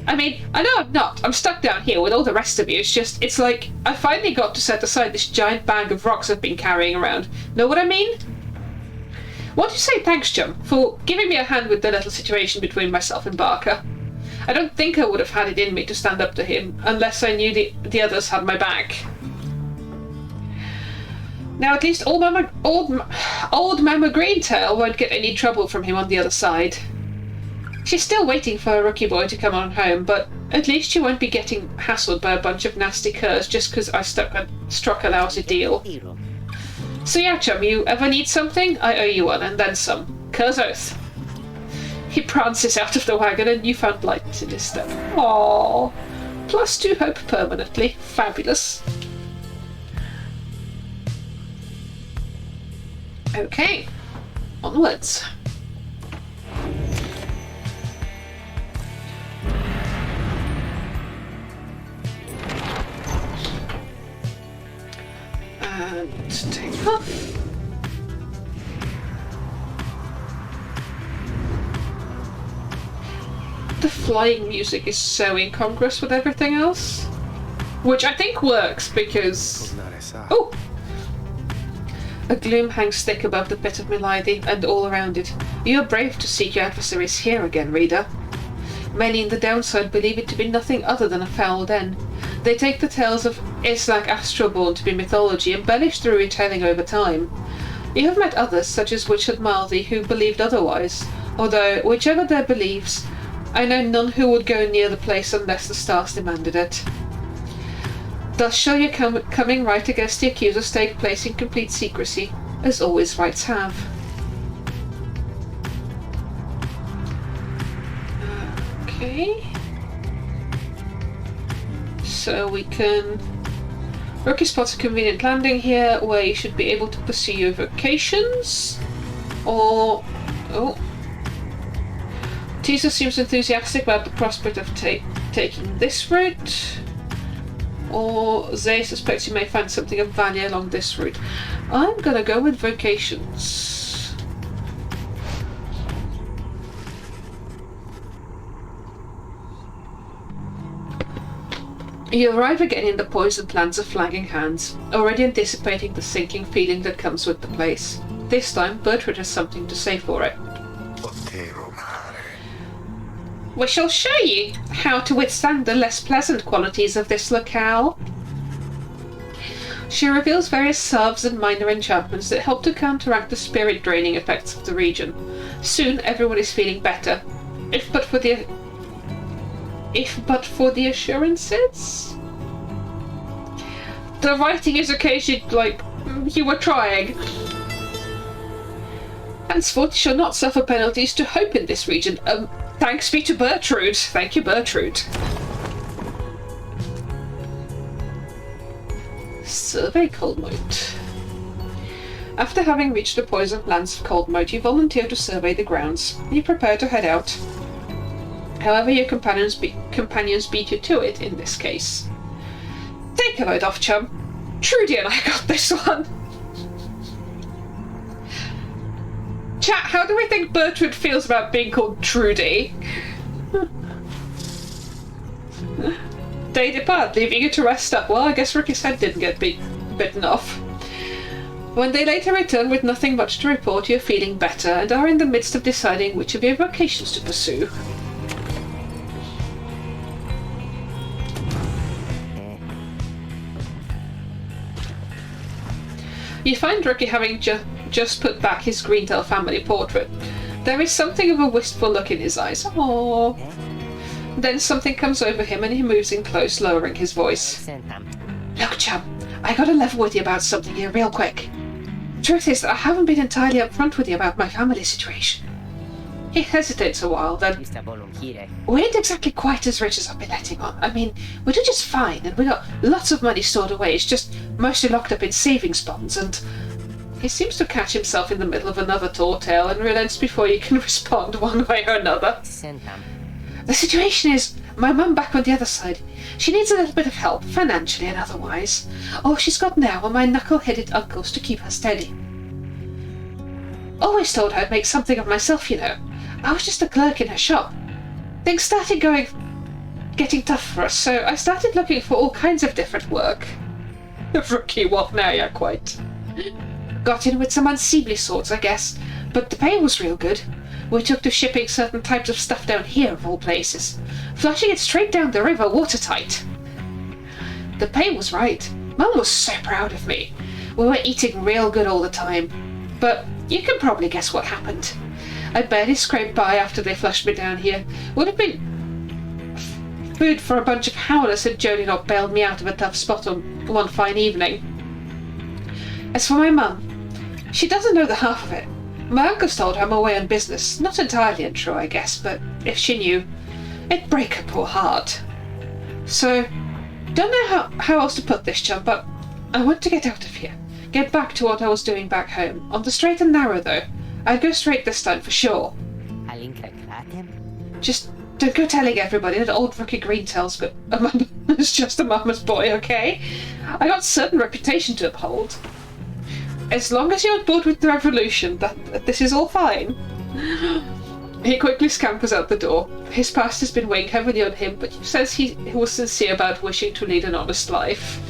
A: I mean, I know I'm not. I'm stuck down here with all the rest of you. It's like, I finally got to set aside this giant bag of rocks I've been carrying around. Know what I mean? Want to say thanks, chum, for giving me a hand with the little situation between myself and Barker. I don't think I would have had it in me to stand up to him, unless I knew the others had my back. Now at least old Mama Greentail won't get any trouble from him on the other side. She's still waiting for her rookie boy to come on home, but at least she won't be getting hassled by a bunch of nasty curs just because I struck a lousy deal. So yeah, chum, you ever need something? I owe you one, and then some. Cur's oath. He prances out of the wagon and you found lightness in his step. Aww. +2 hope permanently. Fabulous. Okay. Onwards. And take off. The flying music is so incongruous with everything else. Which I think works because... Oh! A gloom hangs thick above the pit of Milady and all around it. You are brave to seek your adversaries here again, reader. Many in the downside believe it to be nothing other than a foul den. They take the tales of Islak Astroborn to be mythology, embellished through retelling over time. You have met others, such as Witchard Malthy, who believed otherwise, although, whichever their beliefs, I know none who would go near the place unless the stars demanded it. Thus shall your coming right against the accusers take place in complete secrecy, as always rights have. Okay. So we can... Rookie spots a convenient landing here where you should be able to pursue your vocations. Or... Oh. Teaser seems enthusiastic about the prospect of taking this route. Or Zay suspects you may find something of value along this route. I'm gonna go with vocations. You arrive again in the poisoned lands of flagging hands, already anticipating the sinking feeling that comes with the place. This time, Bertrand has something to say for it. We shall show you how to withstand the less pleasant qualities of this locale. She reveals various salves and minor enchantments that help to counteract the spirit-draining effects of the region. Soon everyone is feeling better, if but for the assurances. The writing is occasionally like you were trying. Henceforth you shall not suffer penalties to hope in this region. Thanks be to Bertrude. Thank you, Bertrude. Survey Coldmoat. After having reached the poisoned lands of Coldmoat, you volunteer to survey the grounds. You prepare to head out. However, your companions beat you to it in this case. Take a load off, chum. Trudy and I got this one. Chat, how do we think Bertrude feels about being called Trudy? They depart, leaving you to rest up. Well, I guess Rookie's head didn't get bitten off. When they later return with nothing much to report, you're feeling better and are in the midst of deciding which of your vocations to pursue. You find Rookie having just put back his Greentail family portrait. There is something of a wistful look in his eyes. Aww. Then something comes over him and he moves in close, lowering his voice.
D: Sentam.
A: Look, chum, I gotta level with you about something here real quick. Truth is that I haven't been entirely upfront with you about my family situation. He hesitates a while, then...
D: Questa volunteer.
A: We ain't exactly quite as rich as I've been letting on. I mean, we do just fine, and we got lots of money stored away. It's just mostly locked up in savings bonds, and... He seems to catch himself in the middle of another tall tale and relents before he can respond one way or another.
D: Sentam.
A: The situation is, my mum back on the other side, she needs a little bit of help, financially and otherwise. All she's got now are my knuckle-headed uncles to keep her steady. Always told her I'd make something of myself, you know. I was just a clerk in her shop. Things started getting tough for us, so I started looking for all kinds of different work. Rookie, what now, yeah, quite. Got in with some unseemly sorts, I guess, but the pay was real good. We took to shipping certain types of stuff down here, of all places, flushing it straight down the river watertight. The pay was right. Mum was so proud of me. We were eating real good all the time. But you can probably guess what happened. I barely scraped by after they flushed me down here. Would have been food for a bunch of howlers had Jodie not bailed me out of a tough spot on one fine evening. As for my mum, she doesn't know the half of it. My uncle's told her I'm away on business. Not entirely untrue, I guess, but if she knew, it'd break her poor heart. So, don't know how else to put this, chum, but I want to get out of here. Get back to what I was doing back home. On the straight and narrow, though. I'd go straight this time for sure. Just don't go telling everybody that old Rookie Greentail's got is just a mama's boy, okay? I got a certain reputation to uphold. As long as you're on board with the revolution, that this is all fine. He quickly scampers out the door. His past has been weighing heavily on him, but he says he was sincere about wishing to lead an honest life.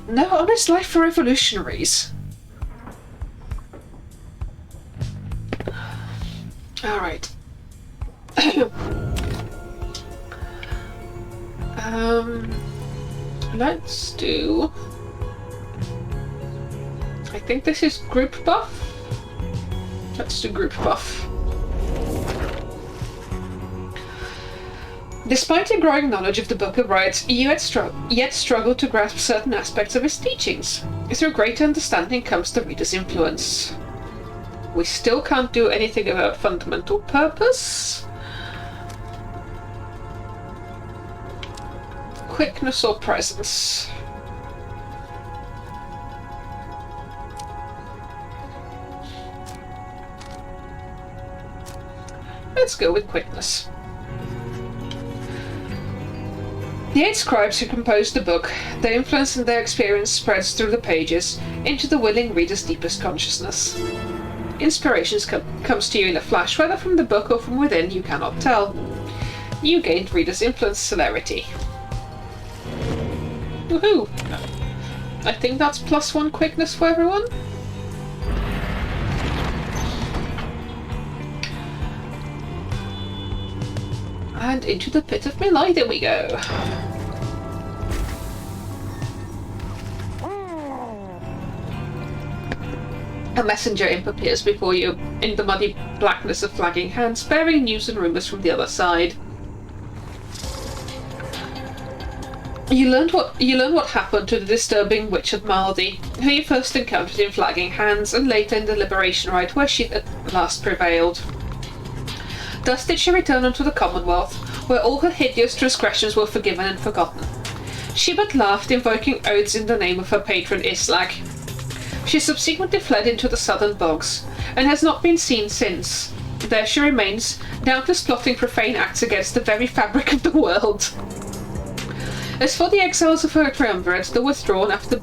A: No honest life for revolutionaries. Alright. Let's do... I think this is group buff. Let's do group buff. Despite your growing knowledge of the Book of Rites, you yet struggle to grasp certain aspects of its teachings. Through greater understanding comes the reader's influence. We still can't do anything about fundamental purpose. Quickness or presence? Let's go with quickness. The 8 scribes who composed the book, their influence and their experience spreads through the pages into the willing reader's deepest consciousness. Inspiration comes to you in a flash, whether from the book or from within, you cannot tell. You gained reader's influence celerity. Woohoo! I think that's +1 quickness for everyone. And into the pit of Melee, there we go. A messenger imp appears before you in the muddy blackness of flagging hands, bearing news and rumours from the other side. You learn what happened to the disturbing witch of Maldi, who you first encountered in Flagging Hands, and later in the Liberation Rite, where she at last prevailed. Thus did she return unto the Commonwealth, where all her hideous transgressions were forgiven and forgotten. She but laughed, invoking oaths in the name of her patron Islag. She subsequently fled into the southern bogs, and has not been seen since. There she remains, doubtless plotting profane acts against the very fabric of the world. As for the exiles of her triumvirate, the withdrawn after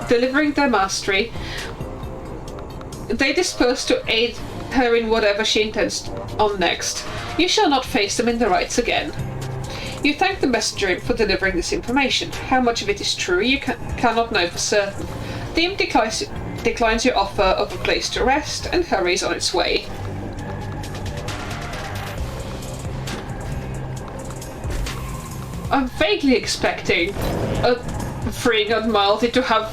A: delivering their mastery, they disperse to aid her in whatever she intends on next. You shall not face them in the rites again. You thank the messenger imp for delivering this information. How much of it is true you cannot know for certain. The imp declines your offer of a place to rest and hurries on its way. I'm vaguely expecting a freeing on Maldi to have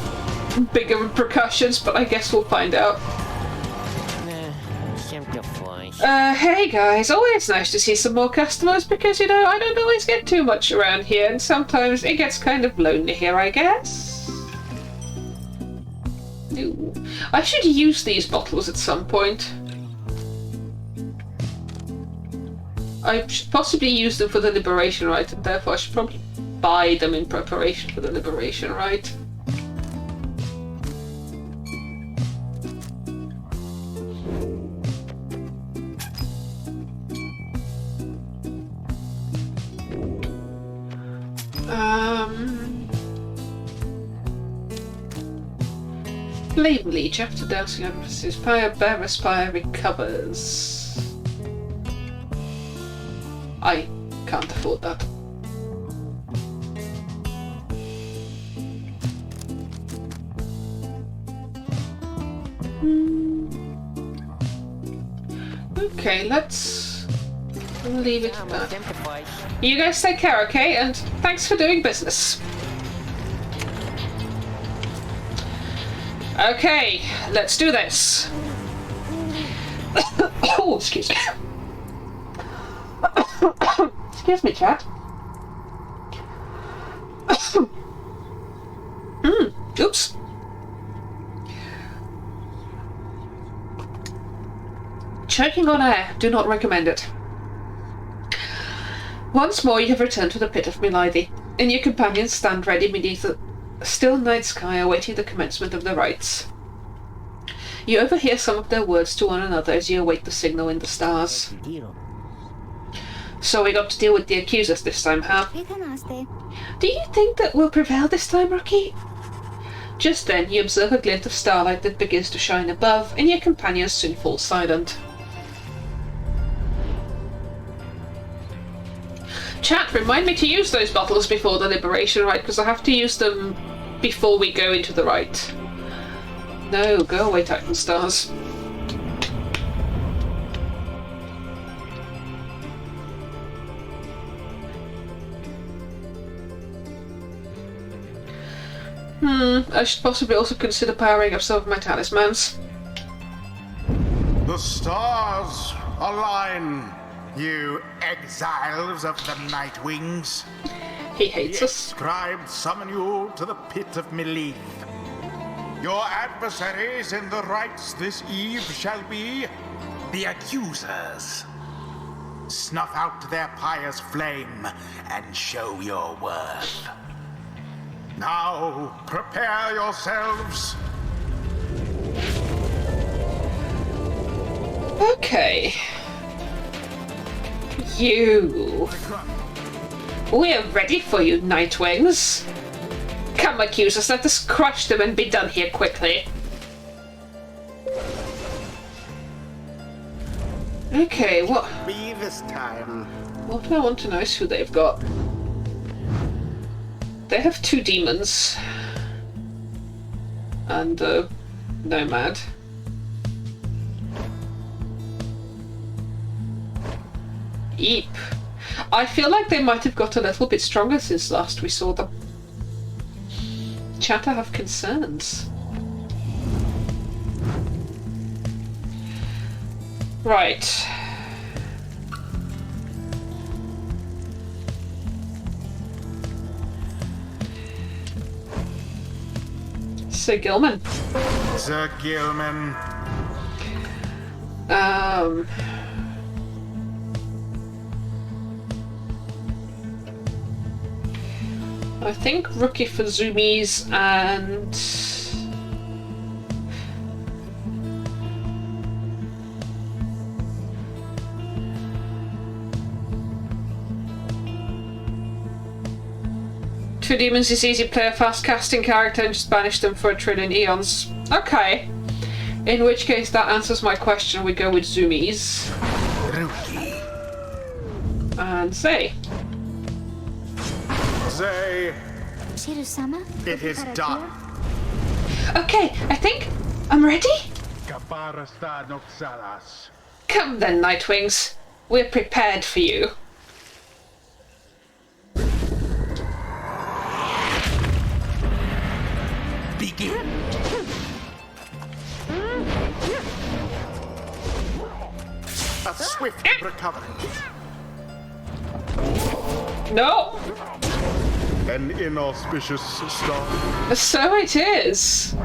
A: bigger repercussions, but I guess we'll find out.
D: Sempre foi.
A: Hey guys, always nice to see some more customers because, you know, I don't always get too much around here and sometimes it gets kind of lonely here, I guess. Ooh. I should use these bottles at some point. I should possibly use them for the Liberation Rite and therefore I should probably buy them in preparation for the Liberation Rite. Flame Leech, after dousing his Pyre, Bearer Spire recovers. I can't afford that. Okay, let's leave it at that. You guys take care, okay? And thanks for doing business. Okay, let's do this. Oh, excuse me. Excuse me, chat. Oops. Choking on air. Do not recommend it. Once more you have returned to the pit of Milady, and your companions stand ready beneath the still night sky awaiting the commencement of the rites. You overhear some of their words to one another as you await the signal in the stars. So we got to deal with the accusers this time, huh? Do you think that we'll prevail this time, Rocky? Just then you observe a glint of starlight that begins to shine above, and your companions soon fall silent. Chat, remind me to use those bottles before the Liberation Rite, because I have to use them before we go into the rite. No, go away, Titan Stars. I should possibly also consider powering up some of my talismans.
B: The stars align, you exiles of the Night Wings.
A: He hates
B: The
A: us.
B: scribes summon you to the pit of Milith. Your adversaries in the rites this eve shall be the accusers. Snuff out their pious flame and show your worth. Now, prepare yourselves.
A: Okay. You. We're ready for you, Nightwings. Come, accusers, let us crush them and be done here quickly. Okay, what
B: Be this time.
A: What I want to know is who they've got. They have 2 demons. And a nomad. Eep. I feel like they might have got a little bit stronger since last we saw them. Chat, I have concerns. Right. Sir Gilman.
B: Sir Gilman.
A: I think rookie for zoomies and two demons is easy, play a fast casting character and just banish them for 1 trillion eons. Okay. In which case that answers my question. We go with zoomies.
B: Rookie.
A: And Zay.
B: Zay,
D: Shiru-sama?
B: it is done.
A: Okay, I think I'm ready.
B: Kaparasta Noxalas.
A: Come then, Nightwings. We're prepared for you.
B: Begin. A swift recovery.
A: No!
B: An inauspicious start.
A: So it is.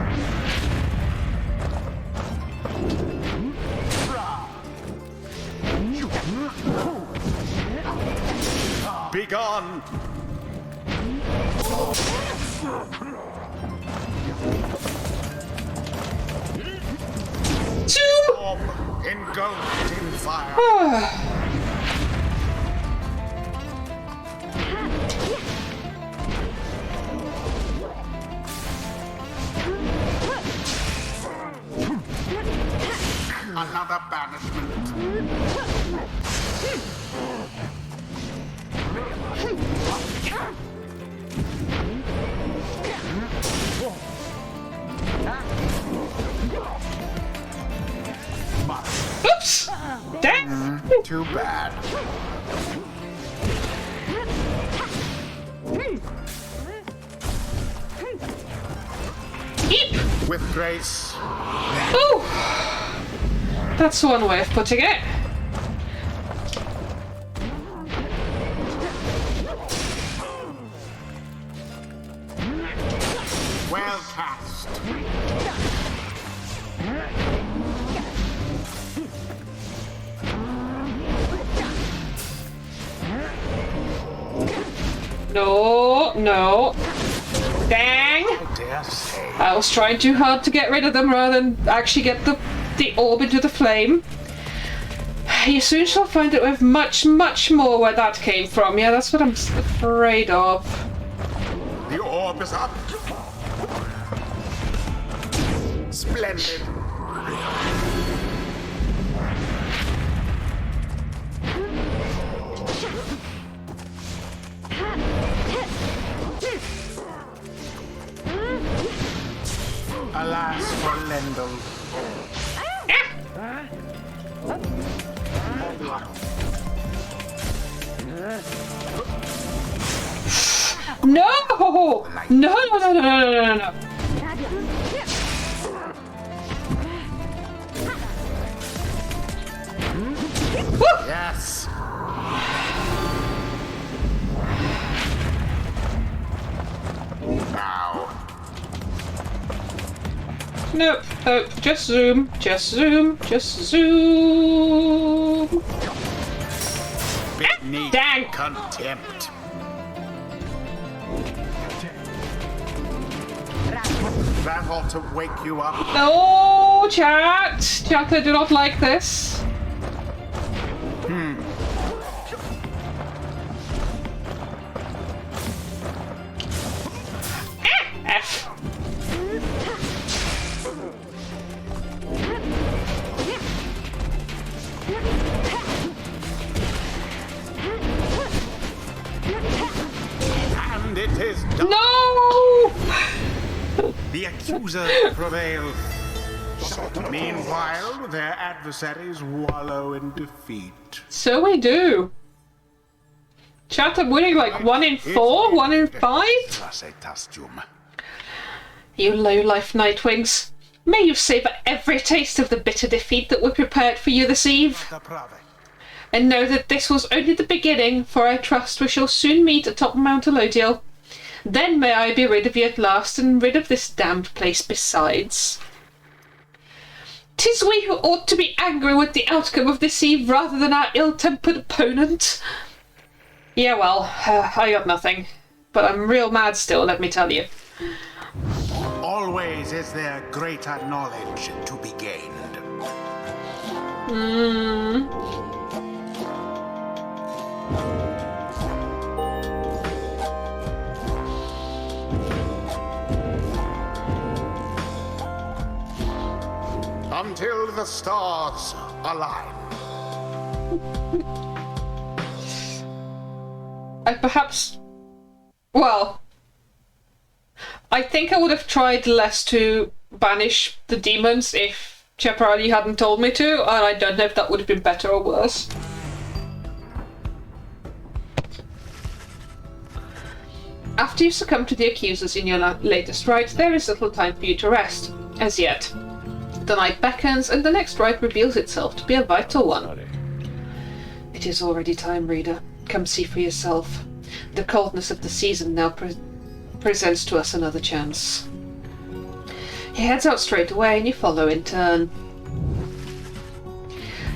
B: Begone!
A: Two!
B: Orb engulfed in fire. Another banishment.
A: Oops! Dang!
B: Too bad.
A: Eep!
B: With grace.
A: Ooh! That's one way of putting it.
B: Well cast.
A: No, no. Dang!
B: I dare say.
A: I was trying too hard to get rid of them rather than actually get the orb into the flame. You soon shall find that we have much, much more where that came from. Yeah, that's what I'm afraid of.
B: The orb is up. Splendid. Alas for Lendl.
A: No! No, no, no, no, no, no, no, no.
B: Yes. Now.
A: Nope. Oh, just zoom. Just zoom. Just zoom.
B: Beneath
A: Dang.
B: contempt. That ought to wake you up.
A: No, chat. Chat, I do not like this. F.
B: And it is done.
A: No!
B: The accuser prevails. Meanwhile, their adversaries wallow in defeat.
A: So we do. Chat, I'm winning like 1 in 4, 1 in 5.
B: Tracetastium.
A: You low-life Nightwings. May you savour every taste of the bitter defeat that we prepared for you this eve. And know that this was only the beginning, for I trust we shall soon meet atop Mount Elodiel. Then may I be rid of you at last, and rid of this damned place besides. 'Tis we who ought to be angry with the outcome of this eve rather than our ill-tempered opponent. Yeah, well, I got nothing. But I'm real mad still, let me tell you.
B: Always is there greater knowledge to be gained. Until the stars align.
A: I perhaps... Well... I think I would have tried less to banish the demons if Chaparali hadn't told me to, and I don't know if that would have been better or worse. After you succumb to the accusers in your latest rite, there is little time for you to rest, as yet. The night beckons, and the next rite reveals itself to be a vital one. It is already time, reader. Come see for yourself. The coldness of the season now presents to us another chance. He heads out straight away, and you follow in turn.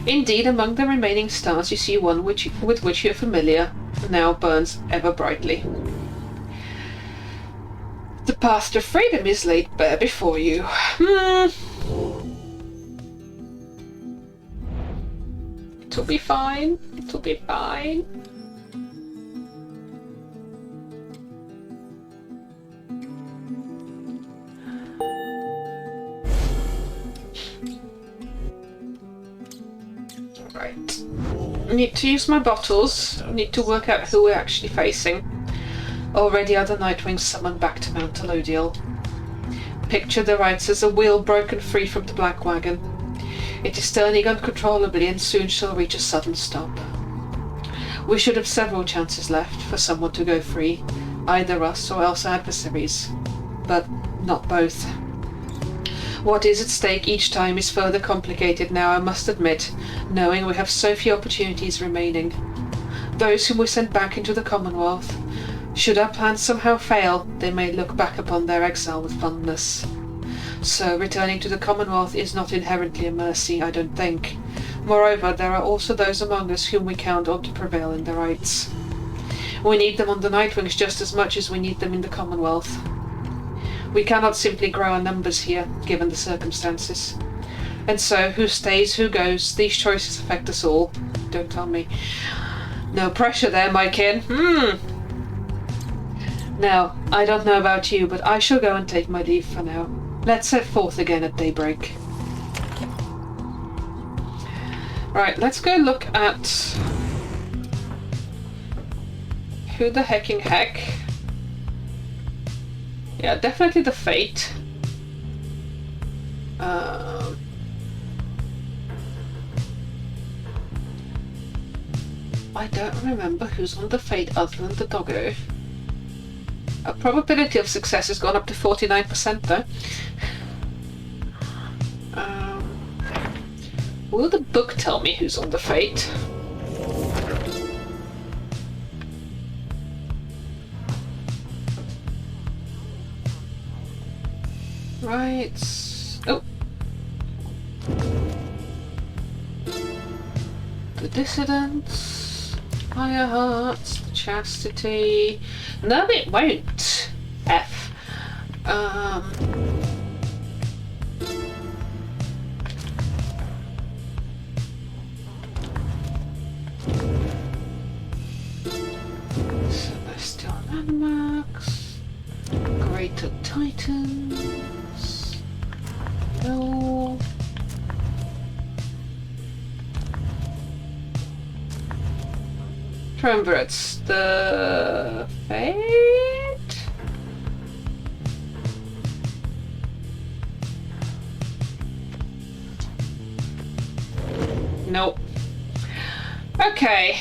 A: Indeed, among the remaining stars you see one with which you're familiar, now burns ever brightly. The path to freedom is laid bare before you. It'll be fine. It'll be fine. Right. I need to use my bottles. I need to work out who we're actually facing. Already are the Nightwings summoned back to Mount Elodiel. Picture the rites as a wheel broken free from the Black Wagon. It is turning uncontrollably and soon shall reach a sudden stop. We should have several chances left for someone to go free, either us or else adversaries, but not both. What is at stake each time is further complicated now, I must admit, knowing we have so few opportunities remaining. Those whom we sent back into the Commonwealth, should our plans somehow fail, they may look back upon their exile with fondness. So returning to the Commonwealth is not inherently a mercy, I don't think. Moreover, there are also those among us whom we count on to prevail in the rights. We need them on the Nightwings just as much as we need them in the Commonwealth. We cannot simply grow our numbers here, given the circumstances. And so, who stays, who goes, these choices affect us all. Don't tell me. No pressure there, my kin. Now, I don't know about you, but I shall go and take my leave for now. Let's set forth again at daybreak. Right, let's go look at who the hecking heck. Yeah, definitely the Fate. I don't remember who's on the Fate other than the doggo. Our probability of success has gone up to 49% though. Will the book tell me who's on the Fate? Right. Oh. The Dissidents. Fire Hearts. Chastity. No, it won't. F. Celestial Landmarks. Greater Titans. No. Remember, it's the Fate? Nope. Okay.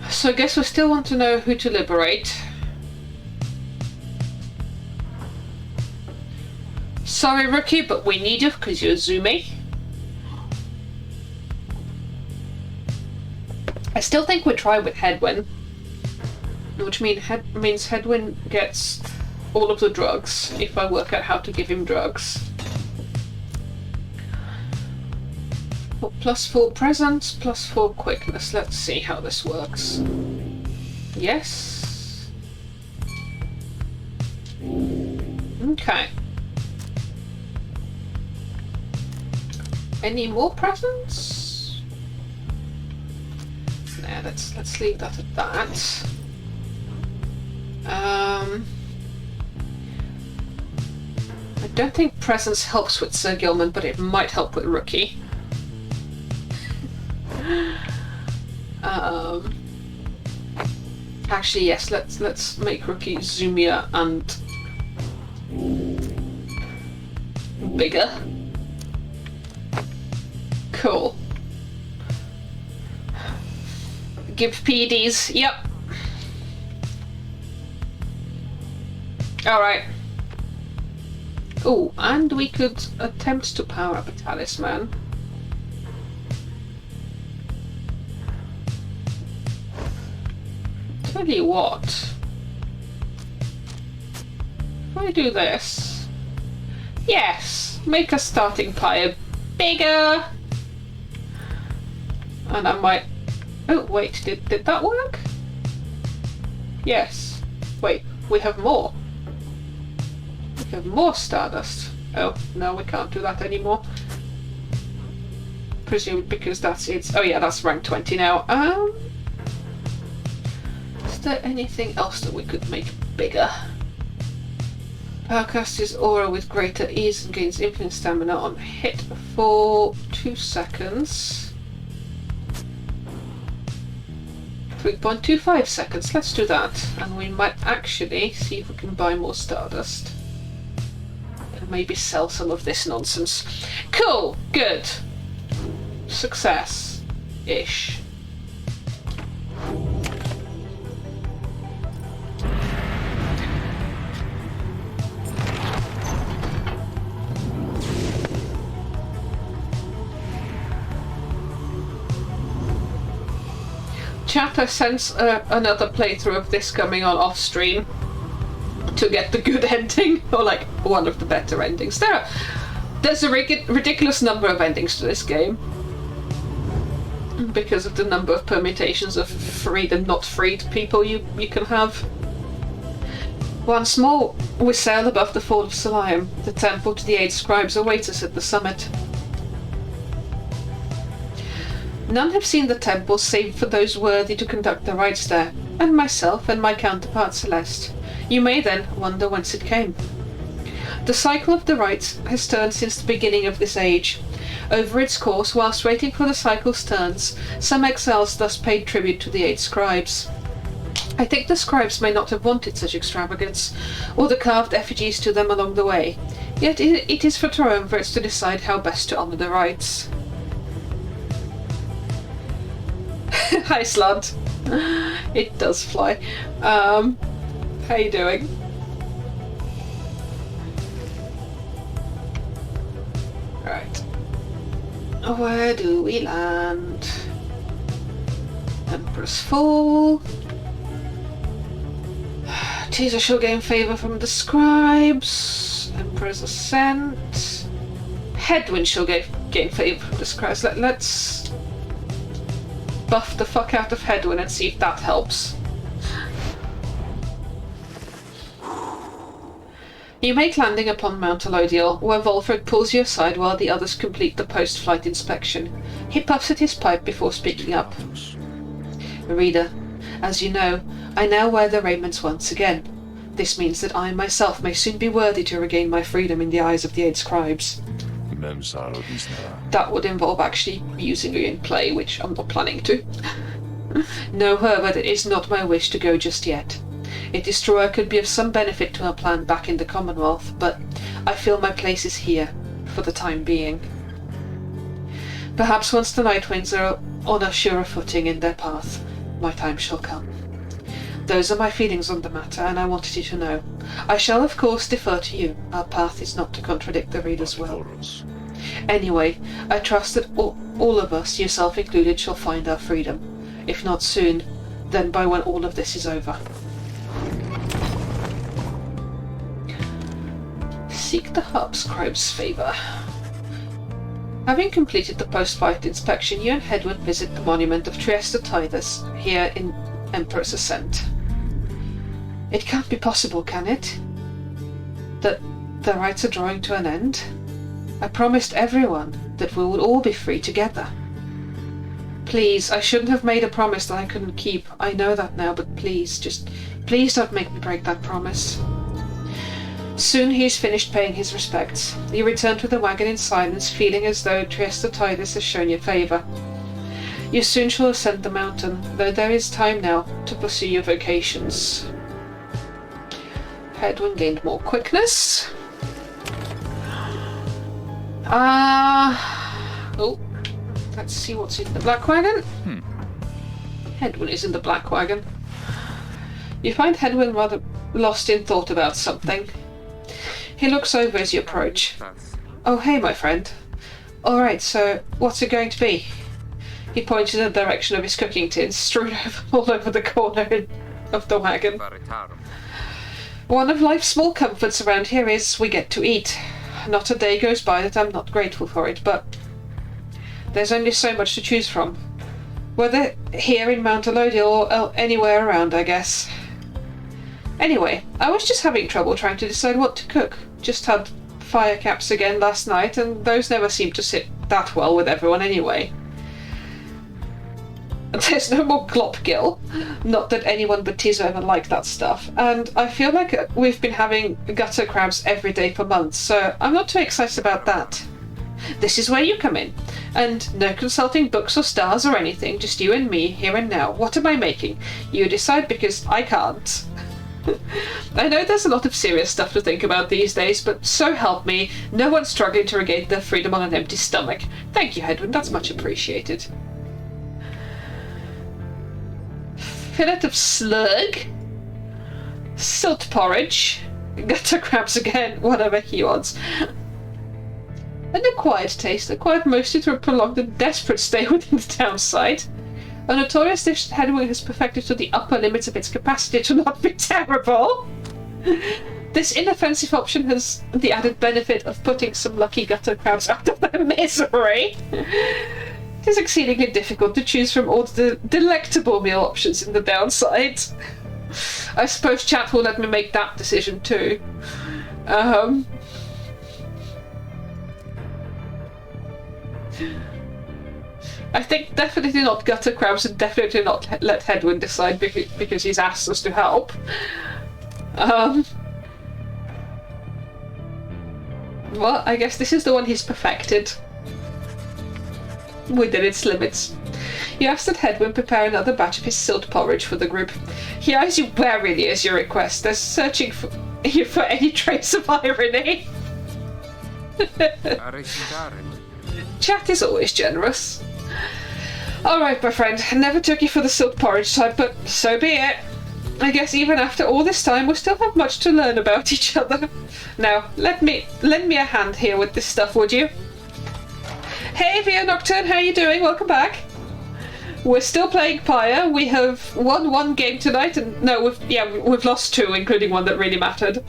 A: So I guess we still want to know who to liberate. Sorry, Rookie, but we need you because you're Zumi. I still think we try with Hedwyn, which means Hedwyn gets all of the drugs if I work out how to give him drugs. Well, +4 presence, +4 quickness. Let's see how this works. Yes. Okay. Any more presents? Nah, let's leave that at that. I don't think presence helps with Sir Gilman, but it might help with Rookie. Actually, yes. Let's make Rookie zoomier and bigger. Cool. Give PEDs. Yep. Alright. Oh, and we could attempt to power up a talisman. Tell you what. If I do this. Yes! Make a starting pyre bigger! And I might... Oh, wait, did that work? Yes. Wait, we have more. We have more stardust. Oh, no, we can't do that anymore. Presume because that's it. Oh yeah, that's rank 20 now. Is there anything else that we could make bigger? Power casts his aura with greater ease and gains infinite stamina on hit for 2 seconds. 3.25 seconds, let's do that. And we might actually see if we can buy more stardust. And maybe sell some of this nonsense. Cool, good. Success-ish. Chat, I sense another playthrough of this coming on off stream to get the good ending, or like one of the better endings. There's a ridiculous number of endings to this game because of the number of permutations of freed and not freed people you can have. Once more, we sail above the Fall of Solium. The temple to the 8 scribes awaits us at the summit. None have seen the temple save for those worthy to conduct the rites there, and myself and my counterpart Celeste. You may then wonder whence it came. The cycle of the rites has turned since the beginning of this age. Over its course, whilst waiting for the cycle's turns, some exiles thus paid tribute to the 8 scribes. I think the scribes may not have wanted such extravagance, or the carved effigies to them along the way, yet it is for triumvirates to decide how best to honour the rites. Hi, Slant. It does fly. How you doing? Right. Where do we land? Emperor's Fall. Teaser shall gain favour from the scribes. Emperor's Ascent. Headwind shall gain favour from the scribes. Let's buff the fuck out of Headwind and see if that helps. You make landing upon Mount Elodiel, where Volfred pulls you aside while the others complete the post-flight inspection. He puffs at his pipe before speaking up. Reader, as you know, I now wear the raiments once again. This means that I myself may soon be worthy to regain my freedom in the eyes of the 8 scribes. That would involve actually using you in play, which I'm not planning to. No, Herbert, it is not my wish to go just yet. It is true I could be of some benefit to our plan back in the Commonwealth, but I feel my place is here, for the time being. Perhaps once the Nightwings are on a surer footing in their path, my time shall come. Those are my feelings on the matter, and I wanted you to know. I shall, of course, defer to you. Our path is not to contradict the reader's will. Anyway, I trust that all of us, yourself included, shall find our freedom. If not soon, then by when all of this is over. Seek the hub scribe's favour. Having completed the post-fight inspection, you and Headwind visit the monument of Trieste Titus, here in Emperor's Ascent. It can't be possible, can it? That the rites are drawing to an end? I promised everyone that we would all be free together. Please, I shouldn't have made a promise that I couldn't keep. I know that now, but please don't make me break that promise. Soon he is finished paying his respects. You return to the wagon in silence, feeling as though Trieste Titus has shown you favour. You soon shall ascend the mountain, though there is time now to pursue your vocations. Headwind gained more quickness. Oh, let's see what's in the black wagon. Headwind is in the black wagon. You find Headwind rather lost in thought about something. He looks over as you approach. Oh, hey, my friend. Alright, so what's it going to be? He points in the direction of his cooking tins, strewn all over the corner of the wagon. One of life's small comforts around here is we get to eat. Not a day goes by that I'm not grateful for it, but there's only so much to choose from. Whether here in Mount Elodie or anywhere around, I guess. Anyway, I was just having trouble trying to decide what to cook. Just had fire caps again last night, and those never seem to sit that well with everyone anyway. There's no more glopgill. Not that anyone but Tizo ever liked that stuff. And I feel like we've been having gutter crabs every day for months, so I'm not too excited about that. This is where you come in. And no consulting books or stars or anything, just you and me, here and now. What am I making? You decide, because I can't. I know there's a lot of serious stuff to think about these days, but so help me, no one's struggling to regain their freedom on an empty stomach. Thank you, Hedwyn, that's much appreciated. Fillet of slug, silt porridge, gutter crabs again, whatever he wants. An acquired taste, acquired mostly through a prolonged and desperate stay within the downside. A notorious dish that Hedwig has perfected to the upper limits of its capacity to not be terrible. This inoffensive option has the added benefit of putting some lucky gutter crabs out of their misery. It is exceedingly difficult to choose from all the delectable meal options in the downside. I suppose chat will let me make that decision too. I think definitely not gutter crabs and definitely not let Hedwin decide because he's asked us to help. Well, I guess this is the one he's perfected. Within its limits. You ask that Hedwin prepare another batch of his silt porridge for the group. He eyes you warily as you request, as searching for any trace of irony. Chat is always generous. Alright, my friend, never took you for the silt porridge type, but so be it. I guess even after all this time, we still have much to learn about each other. Now, lend me a hand here with this stuff, would you? Hey, Via Nocturne, how you doing? Welcome back. We're still playing Pyre. We have won one game tonight, and no, we've lost two, including one that really mattered.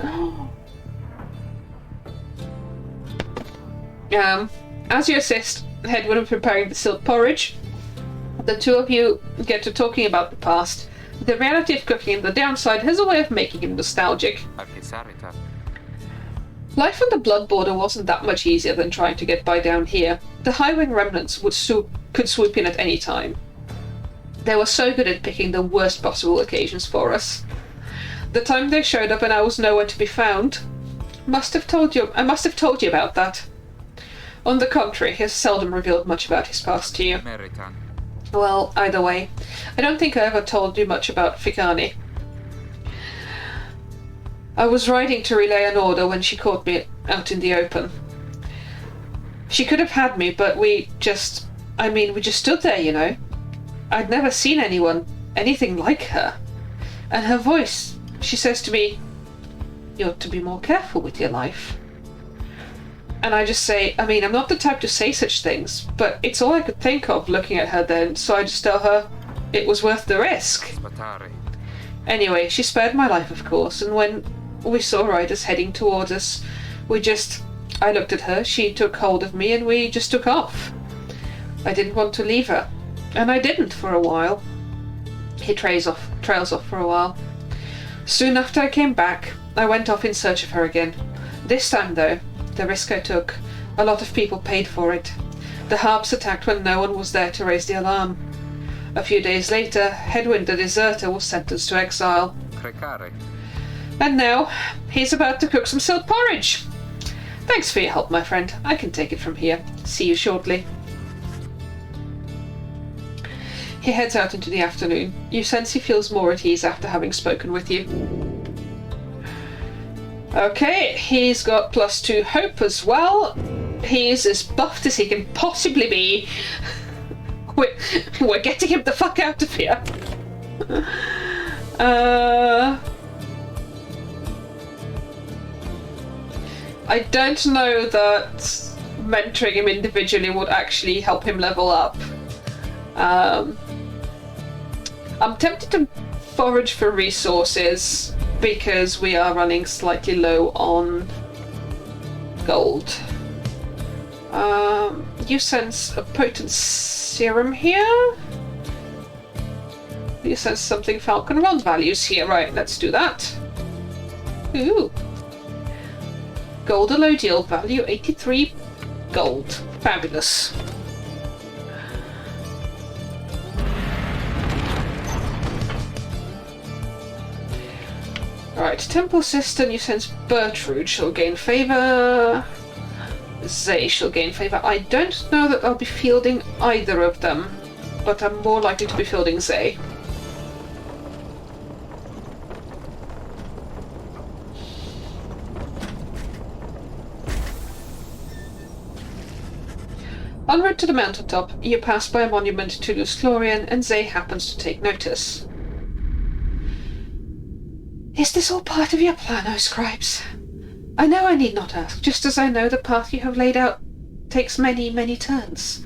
A: As you assist Hedwin in preparing the silt porridge, the two of you get to talking about the past. The reality of cooking and the downside has a way of making him nostalgic. Life on the Blood Border wasn't that much easier than trying to get by down here. The Highwing remnants could swoop in at any time. They were so good at picking the worst possible occasions for us. The time they showed up and I was nowhere to be found. I must have told you about that. On the contrary, he has seldom revealed much about his past to you. Well, either way, I don't think I ever told you much about Fikani. I was riding to relay an order when she caught me out in the open. She could have had me, but we just stood there, you know. I'd never seen anything like her. And her voice, she says to me, "You ought to be more careful with your life." And I just say, I'm not the type to say such things, but it's all I could think of looking at her then, so I just tell her it was worth the risk. Anyway, she spared my life, of course, and when we saw riders heading towards us, I looked at her, she took hold of me, and we just took off. I didn't want to leave her, and I didn't for a while. He trails off for a while. Soon after I came back, I went off in search of her again. This time, though, the risk I took, a lot of people paid for it. The Harps attacked when no one was there to raise the alarm. A few days later, Hedwin the deserter was sentenced to exile. And now, he's about to cook some silt porridge. Thanks for your help, my friend. I can take it from here. See you shortly. He heads out into the afternoon. You sense he feels more at ease after having spoken with you. Okay, he's got +2 hope as well. He's as buffed as he can possibly be. We're getting him the fuck out of here. I don't know that mentoring him individually would actually help him level up. I'm tempted to forage for resources because we are running slightly low on gold. You sense a potent serum here? You sense something Falcon Run values here. Right, let's do that. Ooh. Gold allodial value 83 gold. Fabulous. Alright, Temple Cistern, you sense Bertrude shall gain favour. Zay shall gain favour. I don't know that I'll be fielding either of them, but I'm more likely to be fielding Zay. En route to the mountaintop, you pass by a monument to Lusclorian, and Zay happens to take notice. Is this all part of your plan, O scribes? I know I need not ask, just as I know the path you have laid out takes many, many turns.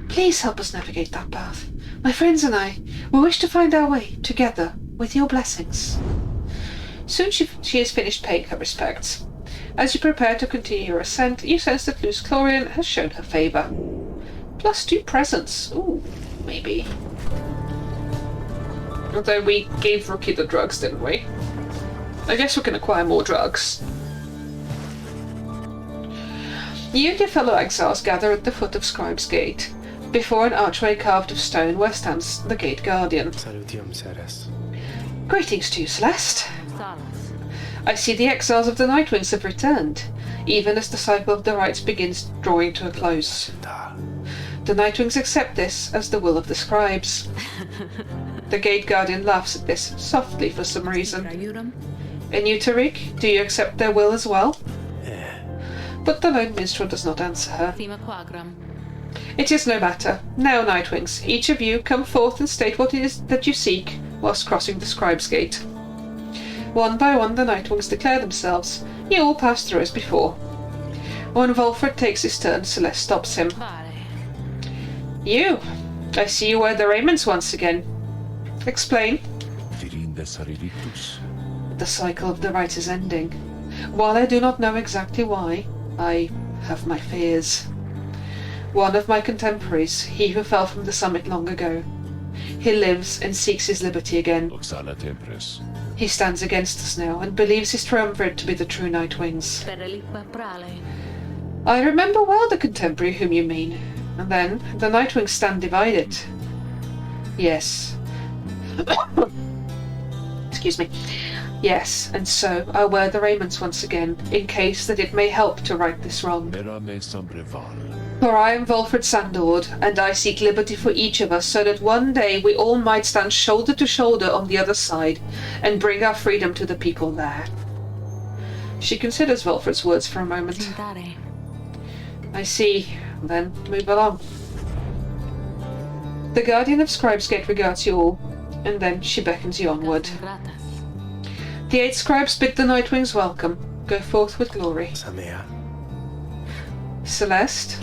A: Please help us navigate that path. My friends and I, we wish to find our way, together, with your blessings. Soon she has finished paying her respects. As you prepare to continue your ascent, you sense that Lusclorian has shown her favour. +2 presents. Ooh, maybe. Although we gave Rookie the drugs, didn't we? I guess we can acquire more drugs. You and your fellow exiles gather at the foot of Scribe's Gate, before an archway carved of stone where stands the Gate Guardian.
D: Salutium, Ceres.
A: Greetings to you, Celeste. I see the exiles of the Nightwings have returned, even as the cycle of the rites begins drawing to a close. The Nightwings accept this as the will of the scribes. The Gate Guardian laughs at this, softly for some reason. And you, Tariq, do you accept their will as well? But the lone minstrel does not answer her. It is no matter. Now, Nightwings, each of you come forth and state what it is that you seek whilst crossing the Scribe's Gate. One by one the Nightwings declare themselves. You all pass through as before. When Volfred takes his turn, Celeste stops him. You! I see you wear the raiments once again. Explain. The cycle of the rite is ending. While I do not know exactly why, I have my fears. One of my contemporaries, he who fell from the summit long ago. He lives and seeks his liberty again. He stands against us now and believes his triumvirate to be the true Nightwings. I remember well the contemporary whom you mean. And then, the Nightwings stand divided. Yes. Excuse me. Yes, and so I wear the raiments once again, in case that it may help to right this wrong. For I am Volfred Sandord, and I seek liberty for each of us, so that one day we all might stand shoulder to shoulder on the other side, and bring our freedom to the people there. She considers Volfred's words for a moment. I see. Then move along. The Guardian of Scribe's Gate regards you all, and then she beckons you onward. The 8 scribes bid the Nightwings welcome. Go forth with glory.
D: Samea.
A: Celeste?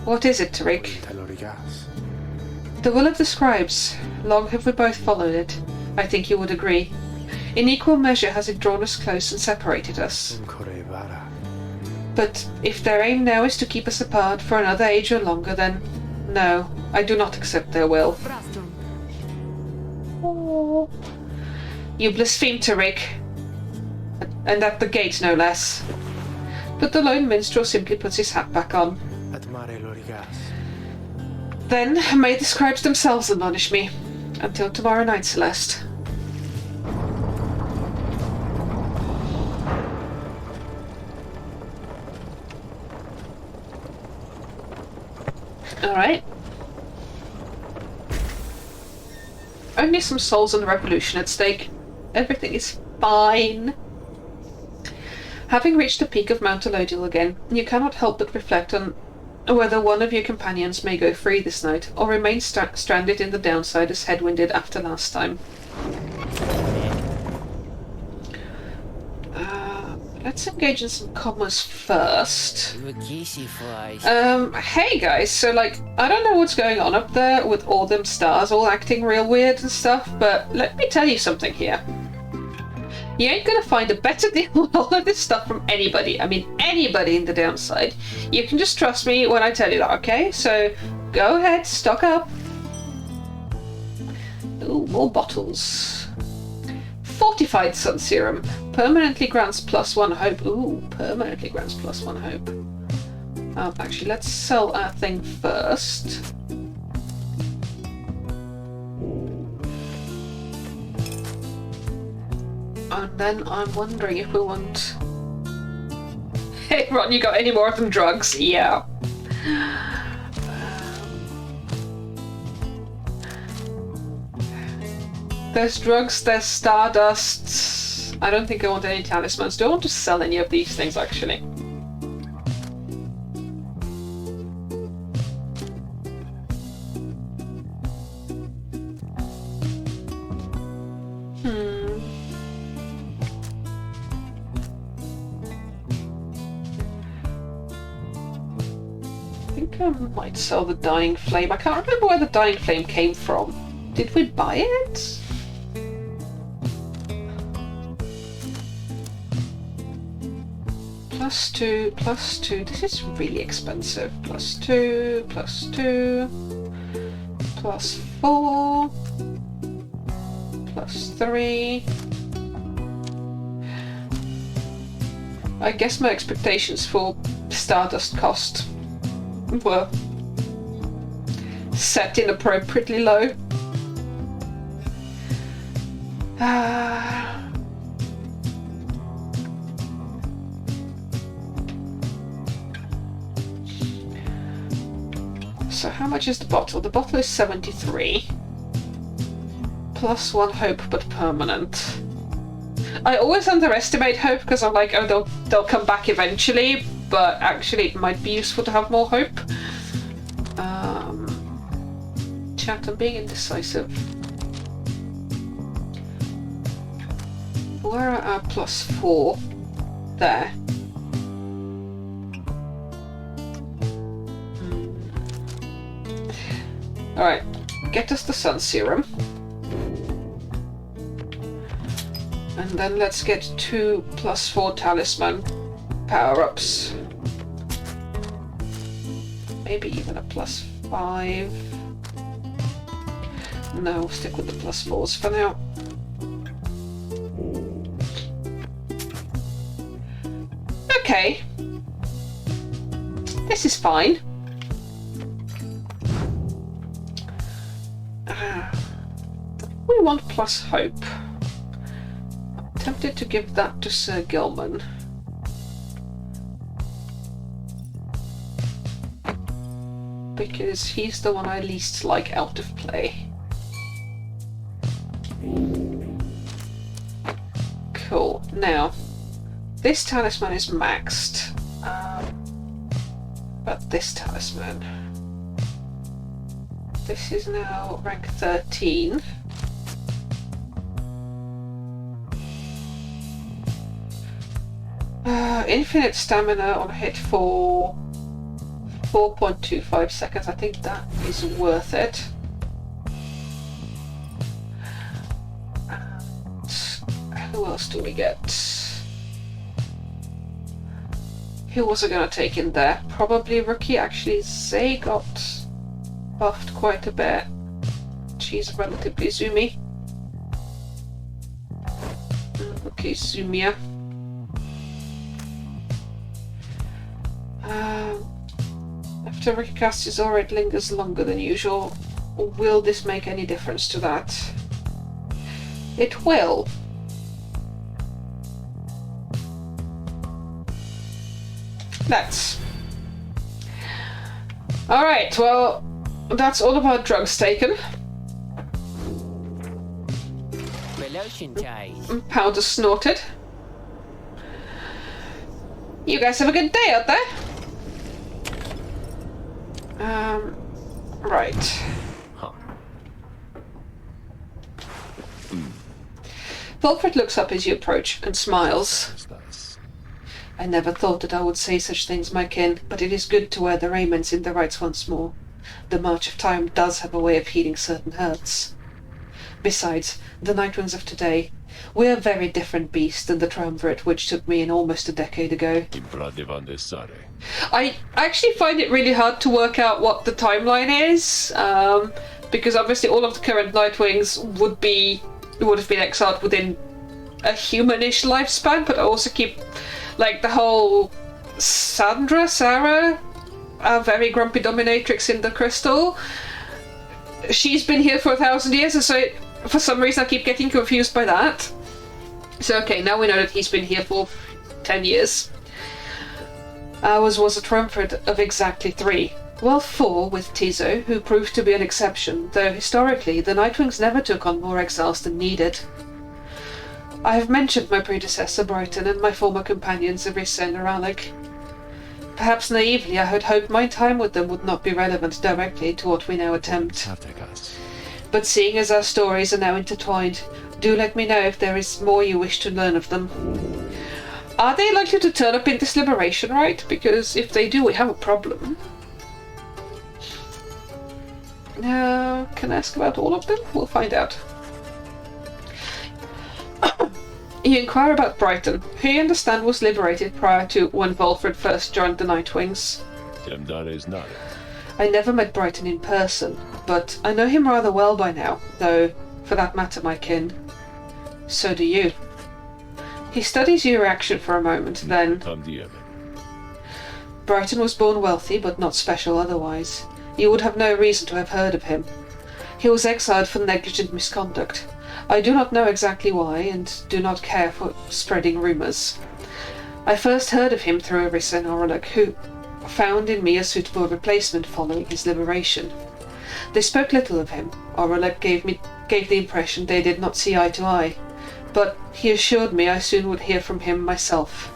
A: What is it, Tariq? The will of the scribes. Long have we both followed it. I think you would agree. In equal measure has it drawn us close and separated us. But if their aim now is to keep us apart for another age or longer, then no, I do not accept their will. Oh. You blaspheme, Tariq. And at the gate, no less. But the lone minstrel simply puts his hat back on. Then may the scribes themselves admonish me. Until tomorrow night, Celeste. Alright. Only some souls and the revolution at stake. Everything is fine. Having reached the peak of Mount Elodil again, you cannot help but reflect on whether one of your companions may go free this night, or remain stranded in the downside as headwinded after last time. let's engage in some commerce first. Hey guys, so like, I don't know what's going on up there with all them stars all acting real weird and stuff, but let me tell you something here. You ain't gonna find a better deal with all of this stuff from anybody. I mean, anybody in the downside. You can just trust me when I tell you that, okay? So, go ahead, stock up. Ooh, more bottles. Fortified Sun Serum. Permanently grants +1 hope. Ooh, permanently grants +1 hope. Actually, let's sell our thing first. And then I'm wondering if we want... Hey Ron, you got any more of them drugs? Yeah. There's drugs, there's stardust. I don't think I want any talismans. Do I want to sell any of these things actually? I might sell the Dying Flame. I can't remember where the Dying Flame came from. Did we buy it? +2, +2. This is really expensive. +2, +2, +4, +3. I guess my expectations for Stardust cost were set inappropriately low. So how much is the bottle? The bottle is 73. +1 hope, but permanent. I always underestimate hope because I'm like, oh, they'll come back eventually. But actually it might be useful to have more hope. Chat, I'm being indecisive. Where are our +4? There. Alright, get us the Sun Serum. And then let's get 2 +4 talisman power-ups. Maybe even a +5. No, we'll stick with the +4s for now. Okay. This is fine. We want plus hope. I'm tempted to give that to Sir Gilman. Because he's the one I least like out of play. Cool. Now, this talisman is maxed. But this talisman... This is now rank 13. Infinite stamina on hit for 4.25 seconds. I think that is worth it. And who else do we get? Who was I going to take in there? Probably Rookie. Actually, Zay got buffed quite a bit. She's relatively zoomy. Okay, zoomier. After Rookie cast his aura, it lingers longer than usual. Will this make any difference to that? It will. Let's. Alright, well, that's all of our drugs taken. Powder snorted. You guys have a good day out there. Right. Volfred looks up as you approach and smiles. I never thought that I would say such things, my kin, but it is good to wear the raiments in the rites once more. The march of time does have a way of healing certain hurts. Besides, the Nightwings of today, we're a very different beast than the triumvirate which took me in almost a decade ago. I actually find it really hard to work out what the timeline is, because obviously all of the current Nightwings would have been exiled within a humanish lifespan, but I also keep, like, the whole Sarah, a very grumpy dominatrix in the Crystal. She's been here for 1,000 years, and so for some reason I keep getting confused by that. So okay, now we know that he's been here for 10 years. Ours was a triumvirate of exactly 3. Well, 4 with Tizo, who proved to be an exception, though historically the Nightwings never took on more exiles than needed. I have mentioned my predecessor Brighton and my former companions Arissa and Aralek. Perhaps naively I had hoped my time with them would not be relevant directly to what we now attempt. But seeing as our stories are now intertwined, do let me know if there is more you wish to learn of them. Are they likely to turn up in this liberation rite? Because if they do, we have a problem. Now, can I ask about all of them? We'll find out. You inquire about Brighton, who you understand was liberated prior to when Volfred first joined the Nightwings. I never met Brighton in person, but I know him rather well by now, though, for that matter, my kin. So do you. He studies your reaction for a moment, then... Brighton was born wealthy, but not special otherwise. You would have no reason to have heard of him. He was exiled for negligent misconduct. I do not know exactly why, and do not care for spreading rumours. I first heard of him through Arissa and Oraluk, who found in me a suitable replacement following his liberation. They spoke little of him. Oraluk gave the impression they did not see eye to eye, but he assured me I soon would hear from him myself.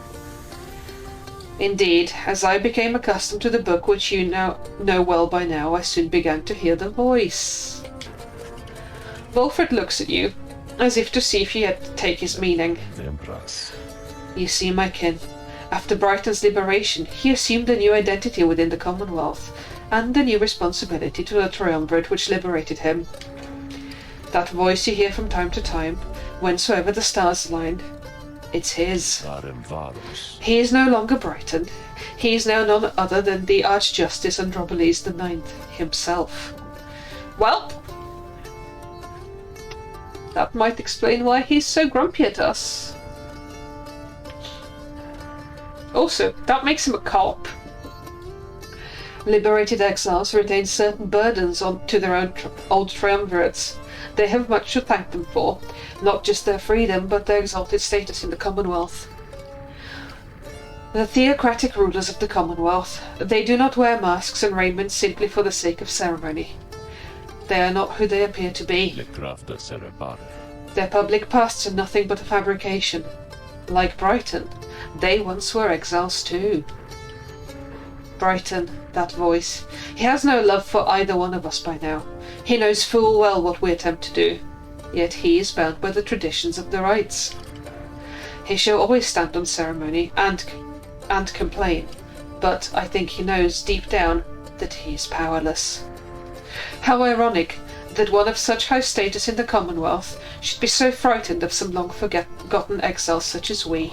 A: Indeed, as I became accustomed to the book which you now know well by now, I soon began to hear the voice. Volfred looks at you, as if to see if you yet take his meaning. You see, my kin, after Brighton's liberation, he assumed a new identity within the Commonwealth, and a new responsibility to the triumvirate which liberated him. That voice you hear from time to time, whensoever the stars align, it's his. He is no longer Brighton. He is now none other than the Archjustice Andromeles IX himself. Well, that might explain why he's so grumpy at us. Also, that makes him a cop. Liberated exiles retain certain burdens to their own old triumvirates. They have much to thank them for, not just their freedom, but their exalted status in the Commonwealth. The theocratic rulers of the Commonwealth, they do not wear masks and raiment simply for the sake of ceremony. They are not who they appear to be. Their public pasts are nothing but a fabrication. Like Brighton, they once were exiles too. Brighton, that voice, he has no love for either one of us by now. He knows full well what we attempt to do, yet he is bound by the traditions of the rites. He shall always stand on ceremony and complain, but I think he knows deep down that he is powerless. How ironic that one of such high status in the Commonwealth should be so frightened of some long-forgotten exiles such as we.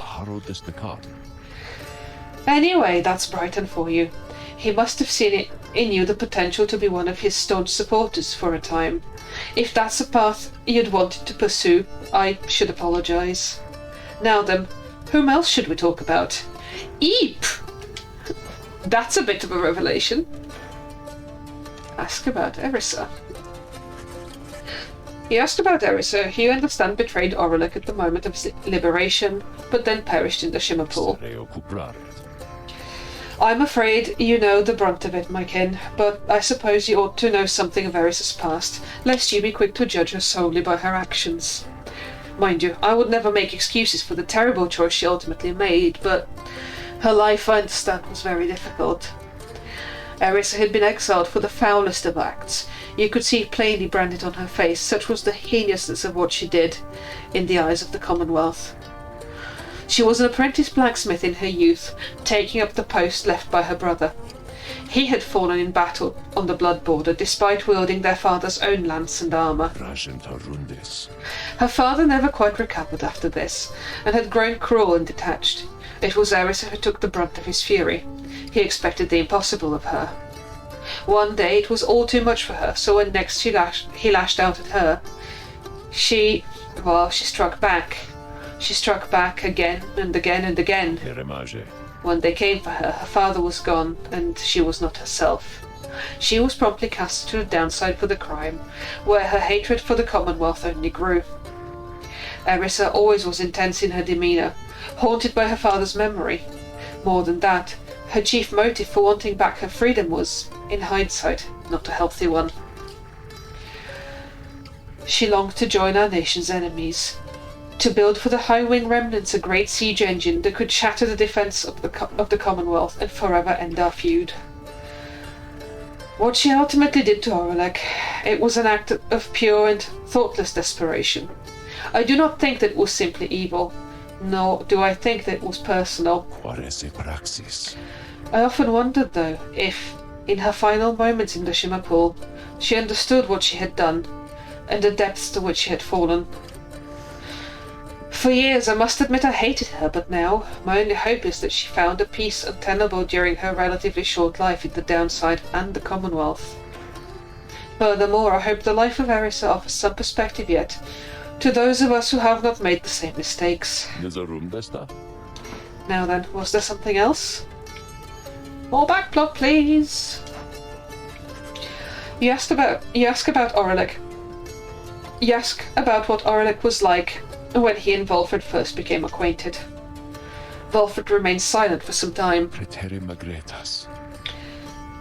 A: Anyway, that's Brighton for you. He must have seen it in you the potential to be one of his staunch supporters for a time. If that's a path you'd wanted to pursue, I should apologise. Now then, whom else should we talk about? Eep! That's a bit of a revelation. Ask about Arissa. He asked about Arissa, who you understand betrayed Oraluk at the moment of his liberation, but then perished in the Shimmer Pool. I'm afraid you know the brunt of it, my kin, but I suppose you ought to know something of Arissa's past, lest you be quick to judge her solely by her actions. Mind you, I would never make excuses for the terrible choice she ultimately made, but her life, I understand, was very difficult. Arissa had been exiled for the foulest of acts. You could see it plainly branded on her face, such was the heinousness of what she did in the eyes of the Commonwealth. She was an apprentice blacksmith in her youth, taking up the post left by her brother. He had fallen in battle on the blood border, despite wielding their father's own lance and armour. Her father never quite recovered after this, and had grown cruel and detached. It was Erisa who took the brunt of his fury. He expected the impossible of her. One day it was all too much for her, so when next he lashed out at her, she struck back. She struck back again and again and again. When they came for her, her father was gone, and she was not herself. She was promptly cast to the downside for the crime, where her hatred for the Commonwealth only grew. Erisa always was intense in her demeanour, haunted by her father's memory. More than that, her chief motive for wanting back her freedom was, in hindsight, not a healthy one. She longed to join our nation's enemies, to build for the High Wing remnants a great siege engine that could shatter the defence of the Commonwealth and forever end our feud. What she ultimately did to Oralek, it was an act of pure and thoughtless desperation. I do not think that it was simply evil, nor do I think that it was personal. I often wondered, though, if, in her final moments in the Shimmer Pool, she understood what she had done, and the depths to which she had fallen. For years I must admit I hated her, but now my only hope is that she found a peace untenable during her relatively short life in the Downside and the Commonwealth. Furthermore, I hope the life of Erisa offers some perspective yet to those of us who have not made the same mistakes. Now then, was there something else? More backplot, please. You ask about Oralek. You ask about what Oralek was like when he and Volfred first became acquainted. Volfred remained silent for some time.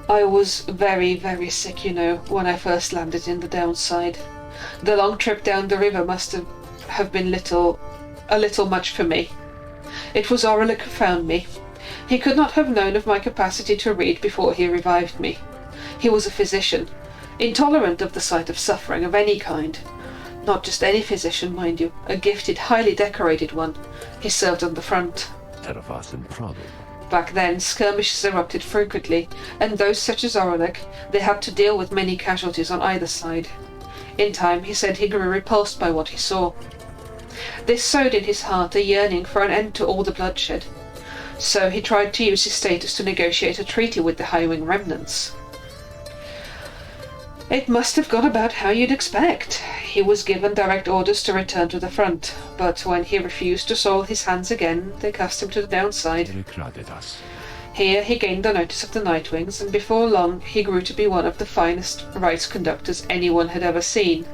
A: I was very, very sick, when I first landed in the Downside. The long trip down the river must have been a little much for me. It was Oralek who found me. He could not have known of my capacity to read before he revived me. He was a physician, intolerant of the sight of suffering of any kind. Not just any physician, mind you, a gifted, highly decorated one. He served on the front. Back then, skirmishes erupted frequently, and those such as Oralek, they had to deal with many casualties on either side. In time, he said he grew repulsed by what he saw. This sowed in his heart a yearning for an end to all the bloodshed. So he tried to use his status to negotiate a treaty with the High Wing remnants. It must have gone about how you'd expect. He was given direct orders to return to the front, but when he refused to soil his hands again, they cast him to the Downside. Here he gained the notice of the Nightwings, and before long he grew to be one of the finest rites conductors anyone had ever seen.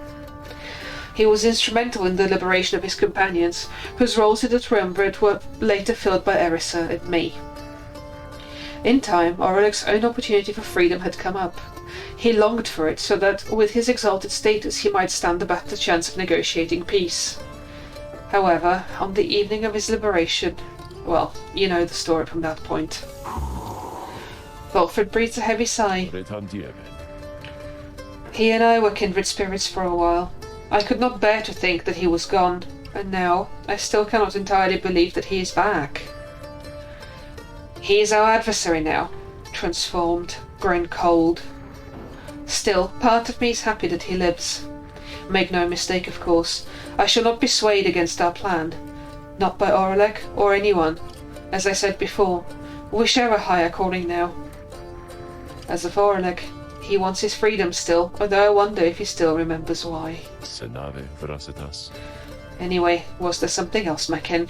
A: He was instrumental in the liberation of his companions, whose roles in the Triumvirate were later filled by Erisa and me. In time, Oralek's own opportunity for freedom had come up. He longed for it so that, with his exalted status, he might stand a better chance of negotiating peace. However, on the evening of his liberation, well, you know the story from that point. Volfred breathed a heavy sigh. He and I were kindred spirits for a while. I could not bear to think that he was gone, and now I still cannot entirely believe that he is back. He is our adversary now, transformed, grown cold. Still, part of me is happy that he lives. Make no mistake, of course, I shall not be swayed against our plan. Not by Oralek or anyone. As I said before, we share a higher calling now. As of Oralek, he wants his freedom still, although I wonder if he still remembers why. Anyway, was there something else, my kin?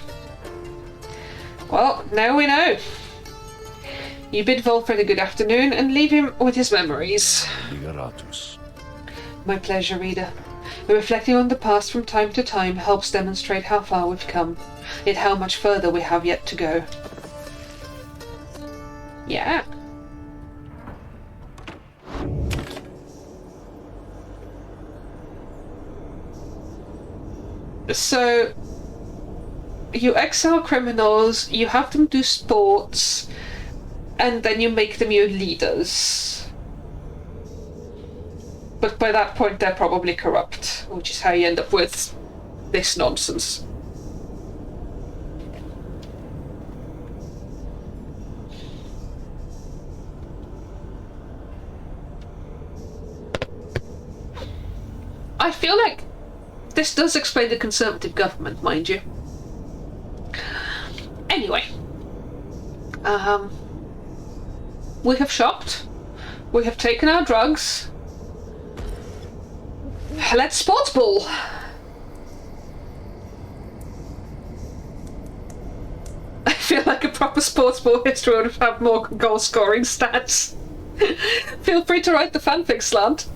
A: Well, now we know. You bid Volfred a good afternoon and leave him with his memories. My pleasure, reader. Reflecting on the past from time to time helps demonstrate how far we've come, yet how much further we have yet to go. Yeah. So, you exile criminals, you have them do sports, and then you make them your leaders. But by that point they're probably corrupt, which is how you end up with this nonsense. feel like this does explain the Conservative government, mind you. Anyway. We have shopped. We have taken our drugs. Let's sports ball. I feel like a proper sports ball history would have more goal scoring stats. Feel free to write the fanfic, Slant.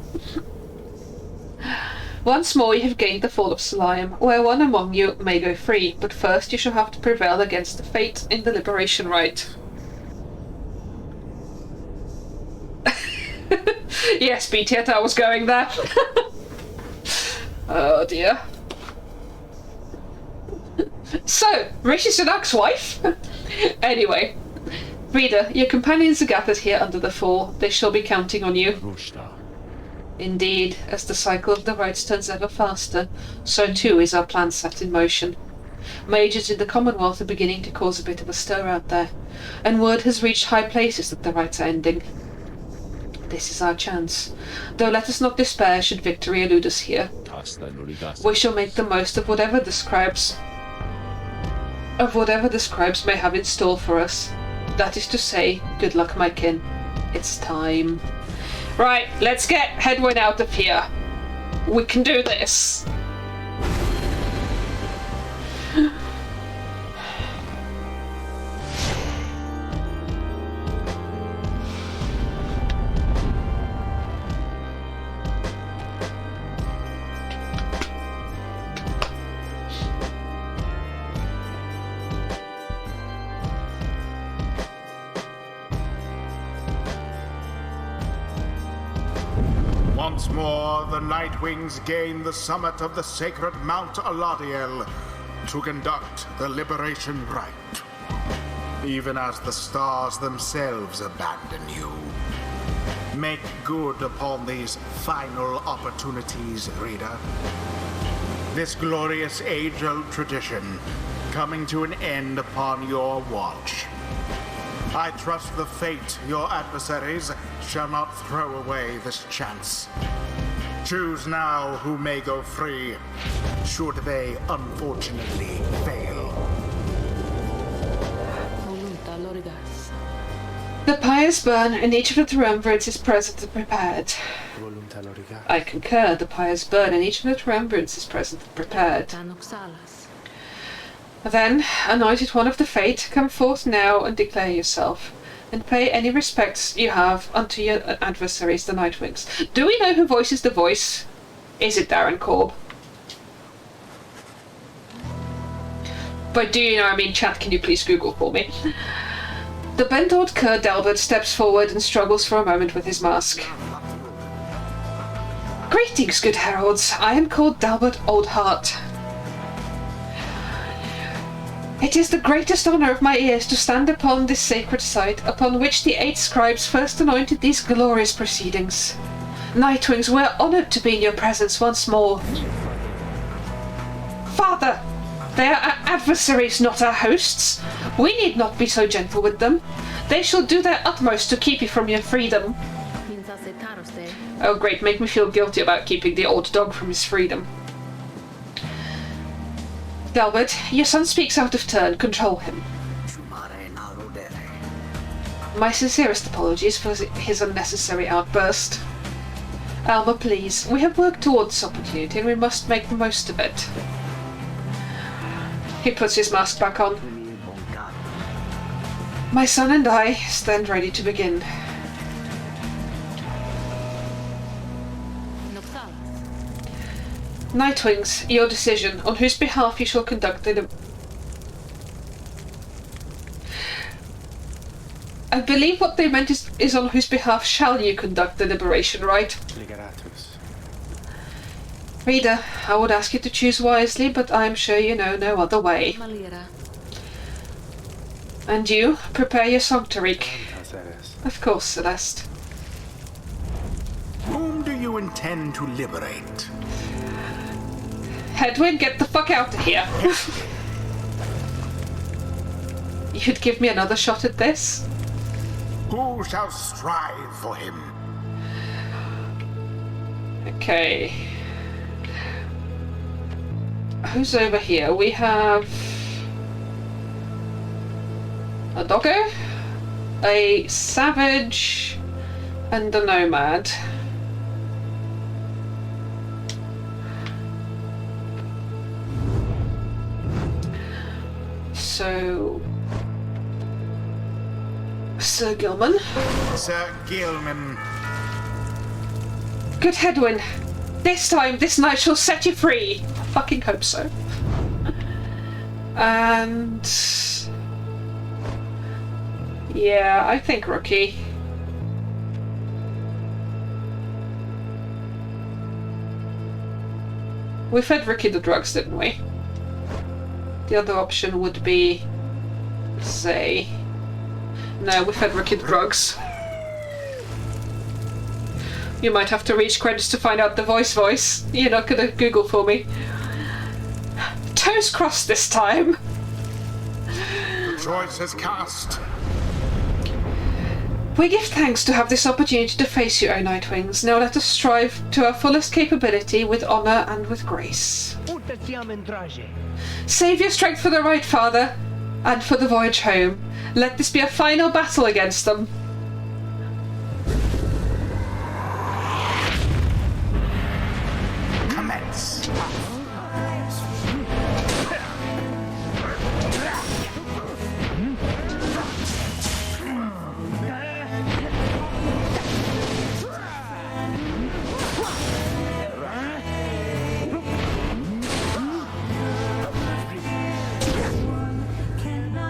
A: Once more you have gained the Fall of Solium, where one among you may go free, but first you shall have to prevail against the fate in the liberation rite. Yes, BTS, I was going there. Oh dear. So, Rishi Sunak's wife? Anyway, reader, your companions are gathered here under the fall. They shall be counting on you. Indeed, as the cycle of the rites turns ever faster, so too is our plan set in motion. Majors in the Commonwealth are beginning to cause a bit of a stir out there, and word has reached high places that the rites are ending. This is our chance, though let us not despair should victory elude us here. We shall make the most of whatever the scribes may have in store for us. That is to say, good luck, my kin. It's time. Right, let's get Hedwyn out of here. We can do this.
B: Once more, the Nightwings gain the summit of the sacred Mount Aladiel to conduct the liberation rite. Even as the stars themselves abandon you. Make good upon these final opportunities, reader. This glorious age-old tradition coming to an end upon your watch. I trust the fate your adversaries shall not throw away this chance. Choose now who may go free, should they unfortunately fail.
A: The pyres burn, and each of the triumvirates is present and prepared. I concur, the pyres burn, and each of the triumvirates is present and prepared. Then, anointed one of the Fate, come forth now and declare yourself, and pay any respects you have unto your adversaries, the Nightwings. Do we know who voices the voice? Is it Darren Korb? By do you know, I mean chat, can you please Google for me? The bent-old cur Delbert steps forward and struggles for a moment with his mask. Greetings, good heralds. I am called Delbert Oldheart. It is the greatest honour of my ears to stand upon this sacred site upon which the 8 scribes first anointed these glorious proceedings. Nightwings, we're honoured to be in your presence once more. Father, they are our adversaries, not our hosts. We need not be so gentle with them. They shall do their utmost to keep you from your freedom. Oh great, make me feel guilty about keeping the old dog from his freedom. Delbert, your son speaks out of turn. Control him. My sincerest apologies for his unnecessary outburst. Alma, please. We have worked towards this opportunity and we must make the most of it. He puts his mask back on. My son and I stand ready to begin. Nightwings, your decision, on whose behalf you shall conduct the... I believe what they meant is on whose behalf shall you conduct the liberation rite. Reader, I would ask you to choose wisely, but I am sure you know no other way. And you, prepare your song, Tariq. Of course, Celeste.
B: Whom do you intend to liberate?
A: Hedwyn, get the fuck out of here. You'd give me another shot at this?
B: Who shall strive for him?
A: Okay. who's over here? We have a doggo, a savage, and a nomad. So, Sir Gilman.
B: Sir Gilman.
A: Good Hedwyn. This time, this night shall set you free. I fucking hope so. And... yeah, I think Rookie. We fed Ricky the drugs, didn't we? The other option would be... Zay. No, we fed Ricky the drugs. You might have to reach credits to find out the voice. You're not gonna Google for me. Toes crossed this time.
B: The choice is cast.
A: We give thanks to have this opportunity to face you, O Nightwings. Now let us strive to our fullest capability with honour and with grace. Save your strength for the right, Father, and for the voyage home. Let this be a final battle against them.
B: Commence.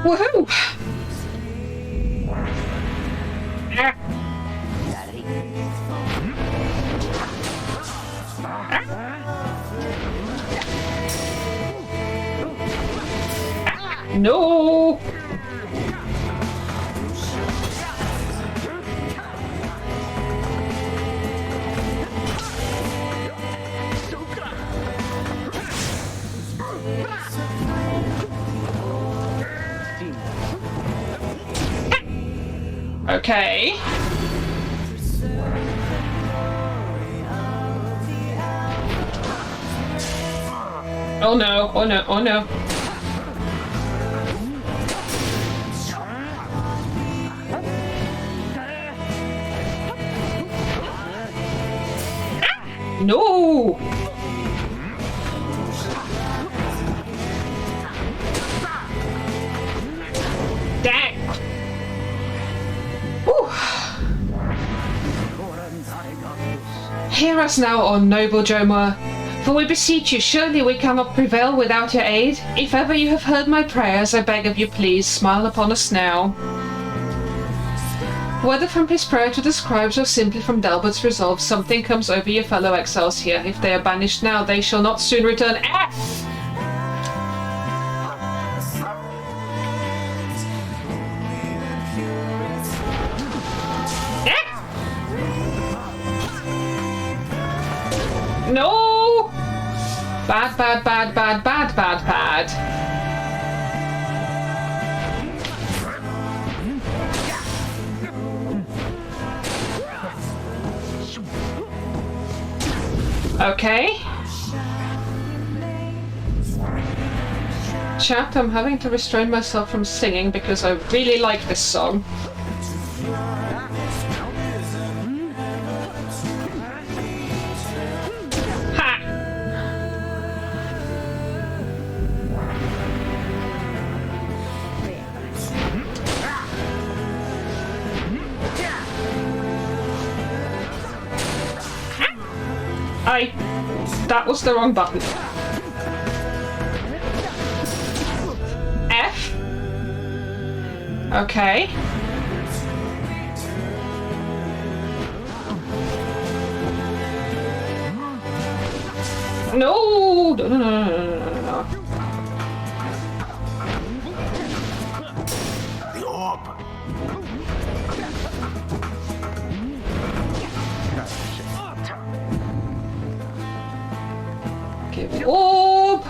A: Woohoo! No! Okay. Oh no, oh no, oh no. No! Dang! Whew. Hear us now, O noble Jomar, for we beseech you, surely we cannot prevail without your aid. If ever you have heard my prayers, I beg of you, please smile upon us now. Whether from his prayer to the scribes or simply from Delbert's resolve, something comes over your fellow exiles here. If they are banished now, they shall not soon return. F! No! Bad, bad, bad, bad, bad, bad, bad. Okay. Chat, I'm having to restrain myself from singing because I really like this song. Ha! That was the wrong button. F. Okay. No! No, no, no, no, no, no.
B: The orb.
A: Give the orb.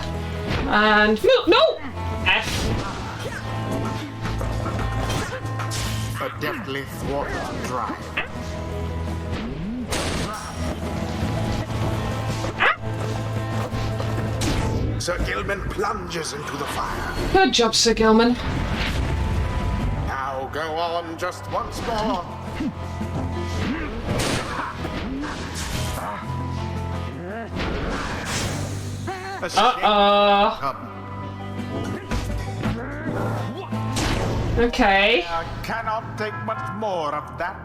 A: And no! F.
B: A deftly thwarted drive. Sir Gilman plunges into the fire.
A: Good job, Sir Gilman.
B: Now go on just once more.
A: Okay.
B: I cannot take much more of that.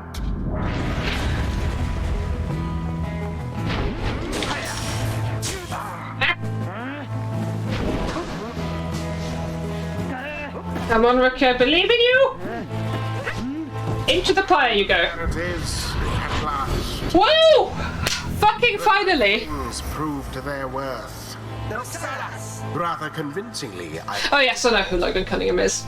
A: Come on, Rook, I believe in you! Into the pyre you go.
B: There it is, at last.
A: Woo! Fucking finally!
B: Things proved their worth. Rather convincingly,
A: Oh yes, I know who Logan Cunningham is.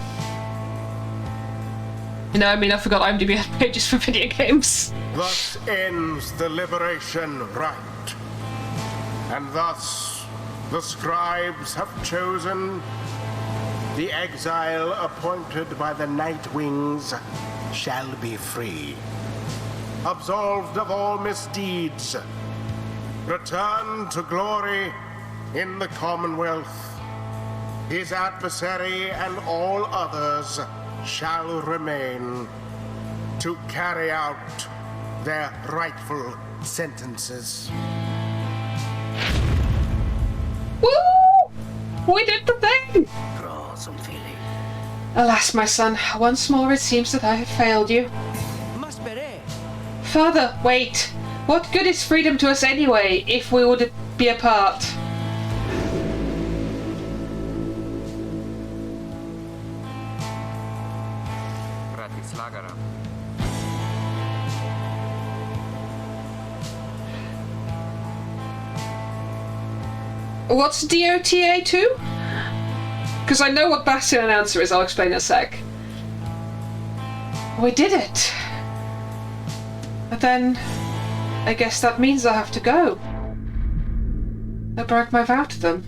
A: You know, I mean, I forgot IMDb had pages for video games.
B: Thus ends the liberation rite. And thus, the scribes have chosen the exile appointed by the Night Wings shall be free. Absolved of all misdeeds. Return to glory in the Commonwealth. His adversary and all others shall remain to carry out their rightful sentences.
A: Woo! We did the thing! Alas, my son, once more it seems that I have failed you. Father, wait. What good is freedom to us anyway, if we would be apart? What's DOTA 2? Because I know what Bastion Announcer is, I'll explain in a sec. We did it! But then, I guess that means I have to go. I broke my vow to them,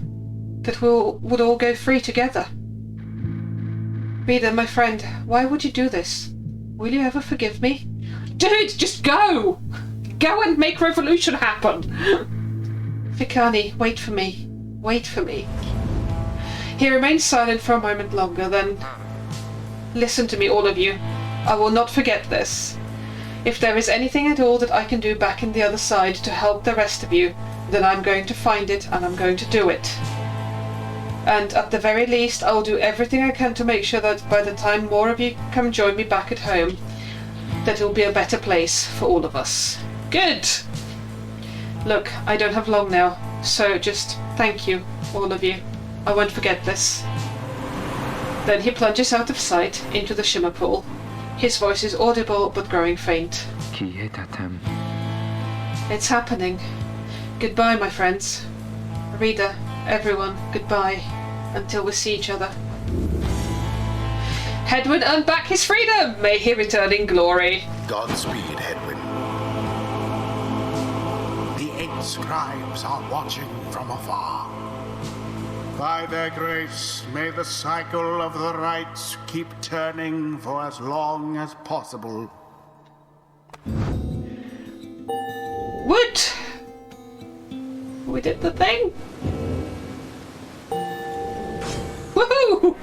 A: that we would all go free together. Reader, my friend, why would you do this? Will you ever forgive me? Dude, just go! Go and make revolution happen! Vikani, wait for me. Wait for me. He remained silent for a moment longer, then... Listen to me, all of you. I will not forget this. If there is anything at all that I can do back in the other side to help the rest of you, then I'm going to find it and I'm going to do it. And at the very least, I'll do everything I can to make sure that by the time more of you come join me back at home, that it will be a better place for all of us. Good! Look, I don't have long now, so just thank you, all of you. I won't forget this. Then he plunges out of sight into the shimmer pool. His voice is audible but growing faint. It's happening. Goodbye, my friends. Reader, everyone, goodbye. Until we see each other. Hedwyn earned back his freedom! May he return in glory.
B: Godspeed, Hedwyn. The 8 scribes are watching from afar. By their grace, may the cycle of the rites keep turning for as long as possible.
A: Wood! We did the thing! Woohoo!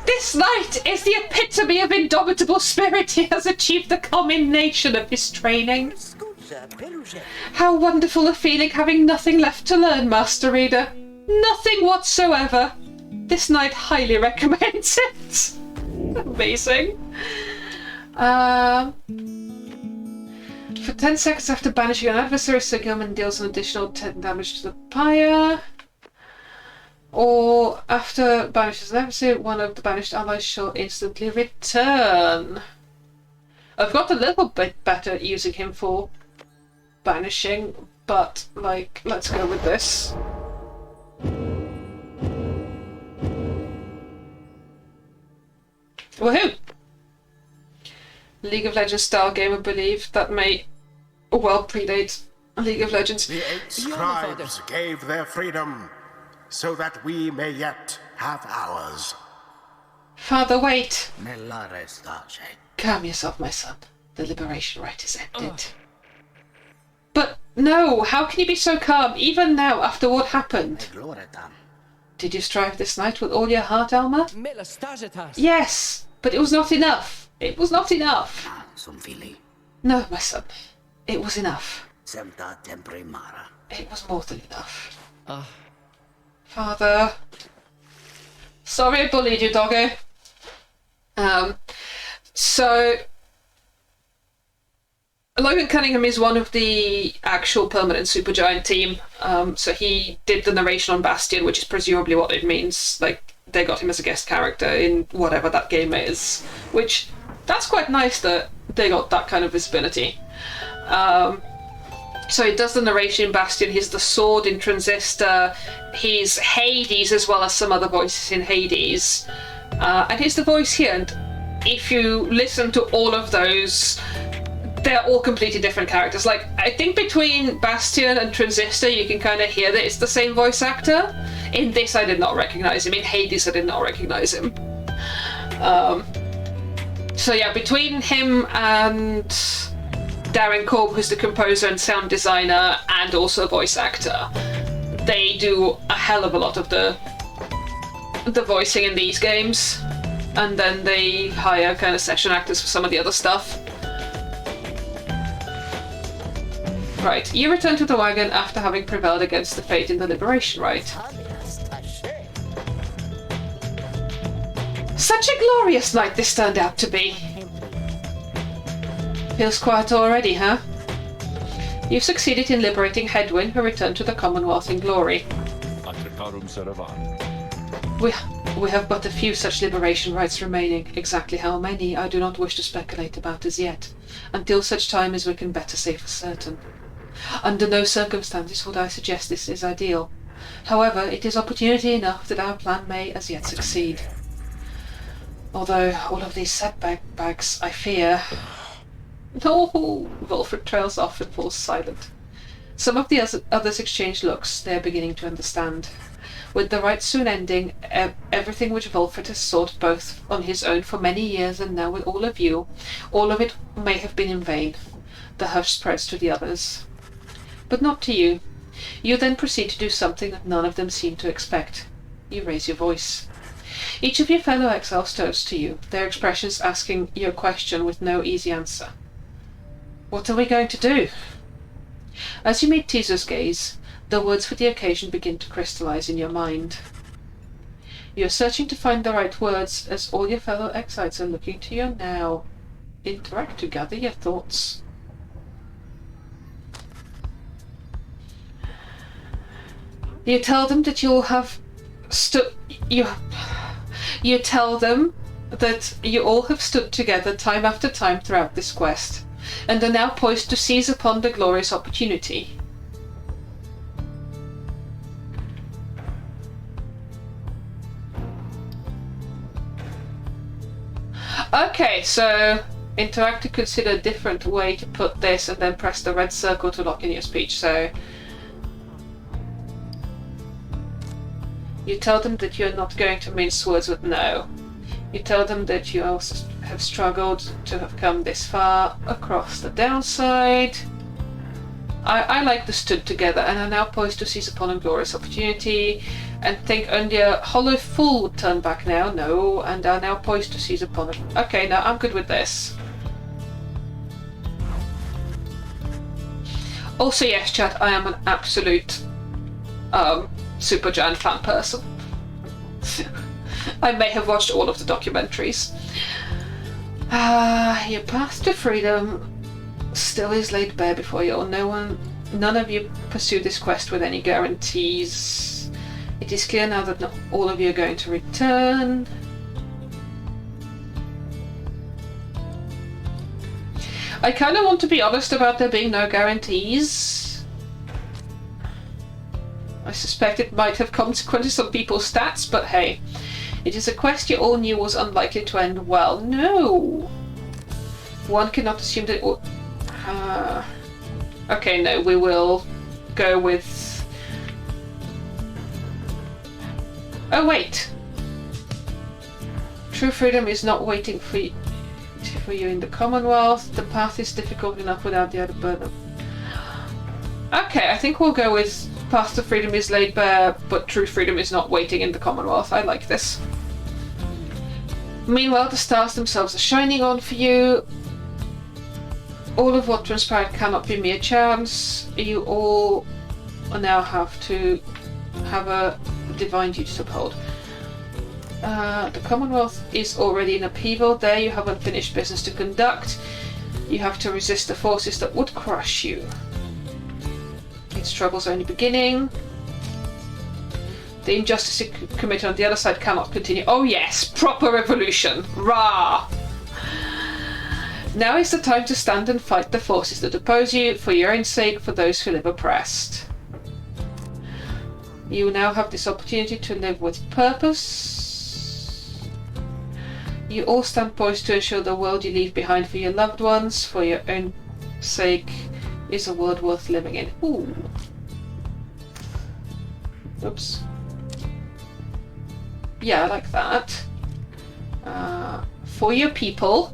A: This knight is the epitome of indomitable spirit. He has achieved the culmination of his training. How wonderful a feeling having nothing left to learn, Master Reader. Nothing whatsoever. This knight highly recommends it. Amazing. For 10 seconds after banishing an adversary, Sir Gilman deals an additional 10 damage to the pyre. Or after banishes an adversary, one of the banished allies shall instantly return. I've got a little bit better at using him for banishing, but, like, let's go with this. Woohoo! League of Legends style game, I believe. That may well predate League of Legends.
B: The 8 scribes gave their freedom, so that we may yet have ours.
A: Father, wait! Calm yourself, my son. The liberation rite is ended. But No, how can you be so calm, even now, after what happened? Did you strive this night with all your heart, Alma? Yes, but it was not enough. It was not enough. No, my son. It was enough. It was more than enough. Father. Sorry I bullied you, doggo. So... Logan Cunningham is one of the actual permanent Supergiant team. So he did the narration on Bastion, which is presumably what it means. Like, they got him as a guest character in whatever that game is. Which, that's quite nice that they got that kind of visibility. So he does the narration in Bastion, he's the sword in Transistor, he's Hades as well as some other voices in Hades. And he's the voice here, and if you listen to all of those, they're all completely different characters. Like, I think between Bastion and Transistor, you can kind of hear that it's the same voice actor. In this, I did not recognize him. In Hades, I did not recognize him. So yeah, between him and Darren Korb, who's the composer and sound designer, and also a voice actor, they do a hell of a lot of the voicing in these games. And then they hire kind of session actors for some of the other stuff. Right, you return to the wagon after having prevailed against the fate in the liberation rite. Such a glorious night this turned out to be. Feels quiet already, huh? You've succeeded in liberating Hedwyn, who returned to the Commonwealth in glory. We have but a few such liberation rites remaining. Exactly how many I do not wish to speculate about as yet, until such time as we can better say for certain. Under no circumstances would I suggest this is ideal. However, it is opportunity enough that our plan may as yet succeed. Although all of these setbacks, I fear... No, Wilfred trails off and falls silent. Some of the others exchange looks. They are beginning to understand. With the rite soon ending, everything which Wilfred has sought both on his own for many years and now with all of you, all of it may have been in vain. The hush spreads to the others. But not to you. You then proceed to do something that none of them seem to expect. You raise your voice. Each of your fellow exiles turns to you, their expressions asking you a question with no easy answer. What are we going to do? As you meet Teaser's gaze, the words for the occasion begin to crystallize in your mind. You are searching to find the right words as all your fellow exiles are looking to you now. Interact to gather your thoughts. You tell them that you'll have You tell them that you all have stood together time after time throughout this quest, and are now poised to seize upon the glorious opportunity. Okay, so interact to consider a different way to put this, and then press the red circle to lock in your speech. So you tell them that you're not going to mince words with no. You tell them that you also have struggled to have come this far across the downside. I like the stood together and are now poised to seize upon a glorious opportunity, and think only a hollow fool would turn back now. No, and are now poised to seize upon it. Okay, now I'm good with this. Also, yes, chat, I am an absolute Supergiant fan person. I may have watched all of the documentaries. Your path to freedom still is laid bare before you. None of you pursue this quest with any guarantees. It is clear now that not all of you are going to return. I kind of want to be honest about there being no guarantees. I suspect it might have consequences on people's stats, but hey, it is a quest you all knew was unlikely to end well. No! One cannot assume that it will... okay, no, we will go with... Oh, wait! True freedom is not waiting for you in the Commonwealth. The path is difficult enough without the added burden. Okay, I think we'll go with path to freedom is laid bare, but true freedom is not waiting in the Commonwealth. I like this. Meanwhile, the stars themselves are shining on for you. All of what transpired cannot be mere chance. You all now have to have a divine duty to uphold. The Commonwealth is already in upheaval. There you have unfinished business to conduct. You have to resist the forces that would crush you. Its trouble's only beginning. The injustice you committed on the other side cannot continue. Oh yes, proper revolution. Rah! Now is the time to stand and fight the forces that oppose you, for your own sake, for those who live oppressed. You now have this opportunity to live with purpose. You all stand poised to ensure the world you leave behind for your loved ones, for your own sake, is a world worth living in. Ooh. Oops. Yeah, I like that. For your people.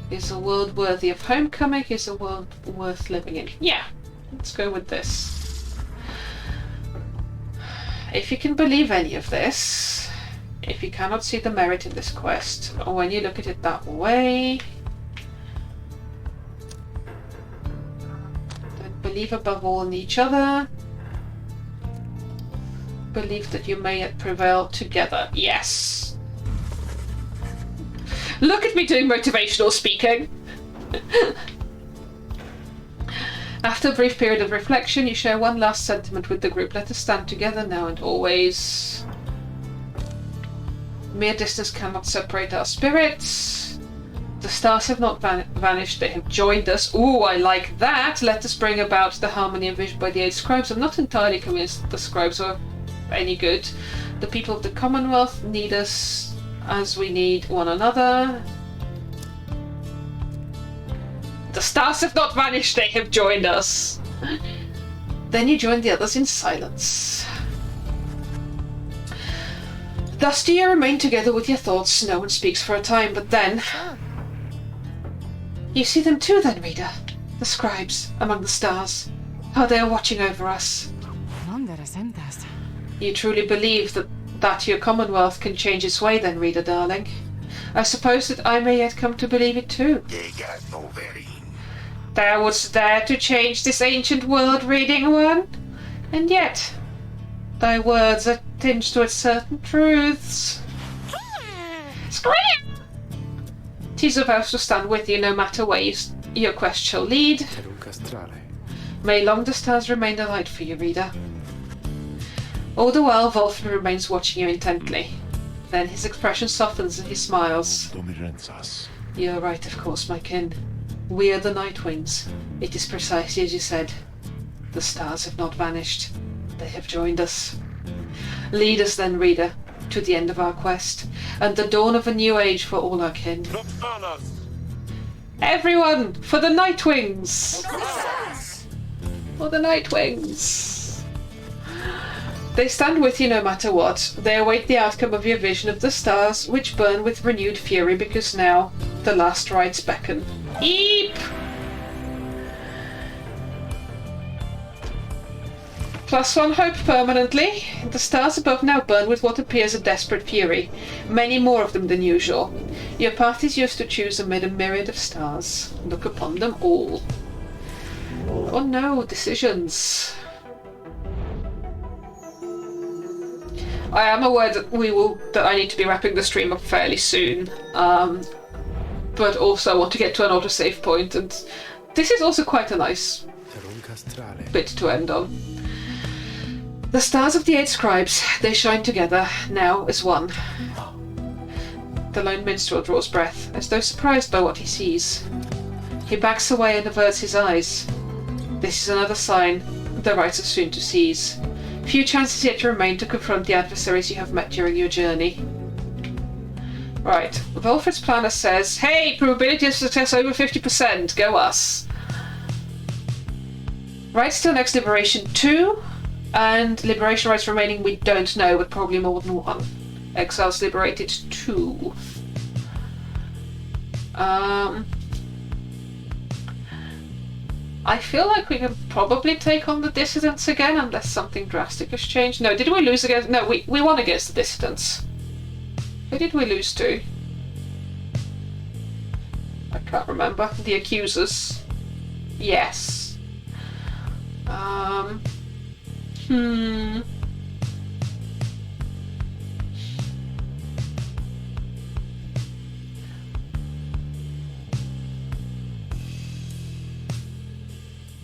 A: Is a world worthy of homecoming, is a world worth living in. Yeah, let's go with this. If you can believe any of this, if you cannot see the merit in this quest, or when you look at it that way, then believe above all in each other. Believe that you may yet prevail together. Yes. Look at me doing motivational speaking. After a brief period of reflection, you share one last sentiment with the group. Let us stand together now and always. Mere distance cannot separate our spirits. The stars have not vanished, they have joined us. Ooh, I like that. Let us bring about the harmony envisioned by the 8 scribes. I'm not entirely convinced the scribes are any good. The people of the Commonwealth need us as we need one another. The stars have not vanished, they have joined us. Then you join the others in silence. Thus do you remain together with your thoughts. No one speaks for a time, but then... You see them too then, reader. The scribes among the stars. How they are watching over us. You truly believe that your Commonwealth can change its way then, reader darling? I suppose that I may yet come to believe it too. Thou wouldst dare to change this ancient world, reading one? And yet, thy words are tinged with certain truths. Scream! 'Tis a vow to stand with you no matter where your quest shall lead. May long the stars remain the light for you, reader. All the while, Wolfram remains watching you intently. Then his expression softens and he smiles. You are right, of course, my kin. We are the Nightwings. It is precisely as you said. The stars have not vanished. They have joined us. Lead us then, reader, to the end of our quest, and the dawn of a new age for all our kin. Everyone, for the Nightwings! For the Nightwings! They stand with you no matter what. They await the outcome of your vision of the stars, which burn with renewed fury because now the last rites beckon. Eep! +1 hope permanently. The stars above now burn with what appears a desperate fury, many more of them than usual. Your path is yours to choose amid a myriad of stars. Look upon them all. Oh no, decisions. I am aware that I need to be wrapping the stream up fairly soon, but also I want to get to an autosave point, and this is also quite a nice bit to end on. The stars of the 8 scribes, they shine together, now as one. The lone minstrel draws breath, as though surprised by what he sees. He backs away and averts his eyes. This is another sign the rites are soon to cease. Few chances yet remain to confront the adversaries you have met during your journey. Right, Volfred's planner says, hey, probability of success over 50%, go us. Rights till next liberation 2, and liberation rights remaining we don't know, but probably more than 1. Exiles liberated 2. I feel like we can probably take on the dissidents again unless something drastic has changed. No, did we lose against... No, we won against the dissidents. Who did we lose to? I can't remember. The accusers. Yes.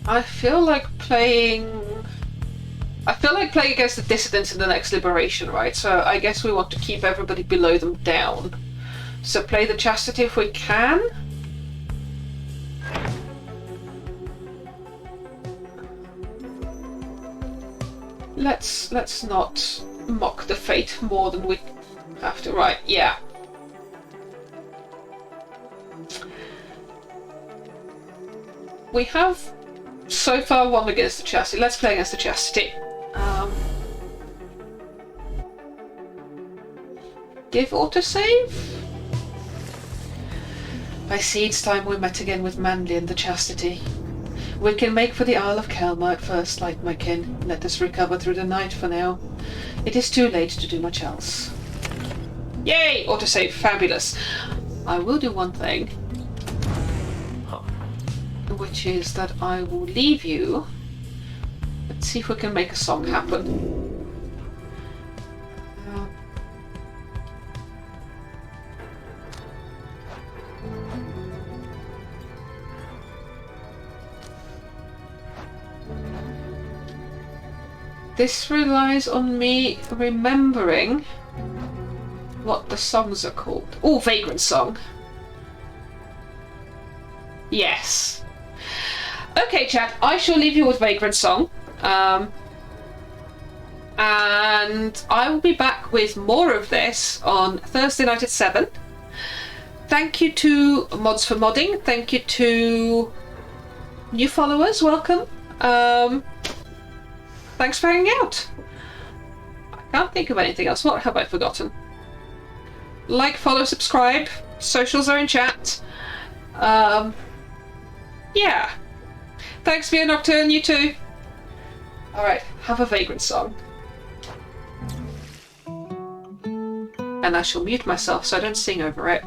A: I feel like playing against the dissidents in the next liberation, right? So I guess we want to keep everybody below them down. So play the chastity if we can. Let's not mock the fate more than we have to, right? Yeah. We have so far won against the chastity. Let's play against the chastity. Give autosave? I see it's time we met again with Manly and the chastity. We can make for the Isle of Kelma at first light, my kin. Let us recover through the night for now. It is too late to do much else. Yay! Autosave, fabulous. I will do one thing. Which is that I will leave you. Let's see if we can make a song happen. This relies on me remembering what the songs are called. Oh, Vagrant Song. Yes. Okay, chat, I shall leave you with Vagrant Song. And I will be back with more of this on Thursday night at 7. Thank you to Mods for Modding. Thank you to new followers. Welcome. Thanks for hanging out. I can't think of anything else. What have I forgotten? Like, follow, subscribe. Socials are in chat. Yeah. Thanks, Via Nocturne, you too. Alright, have a Vagrant Song. And I shall mute myself so I don't sing over it.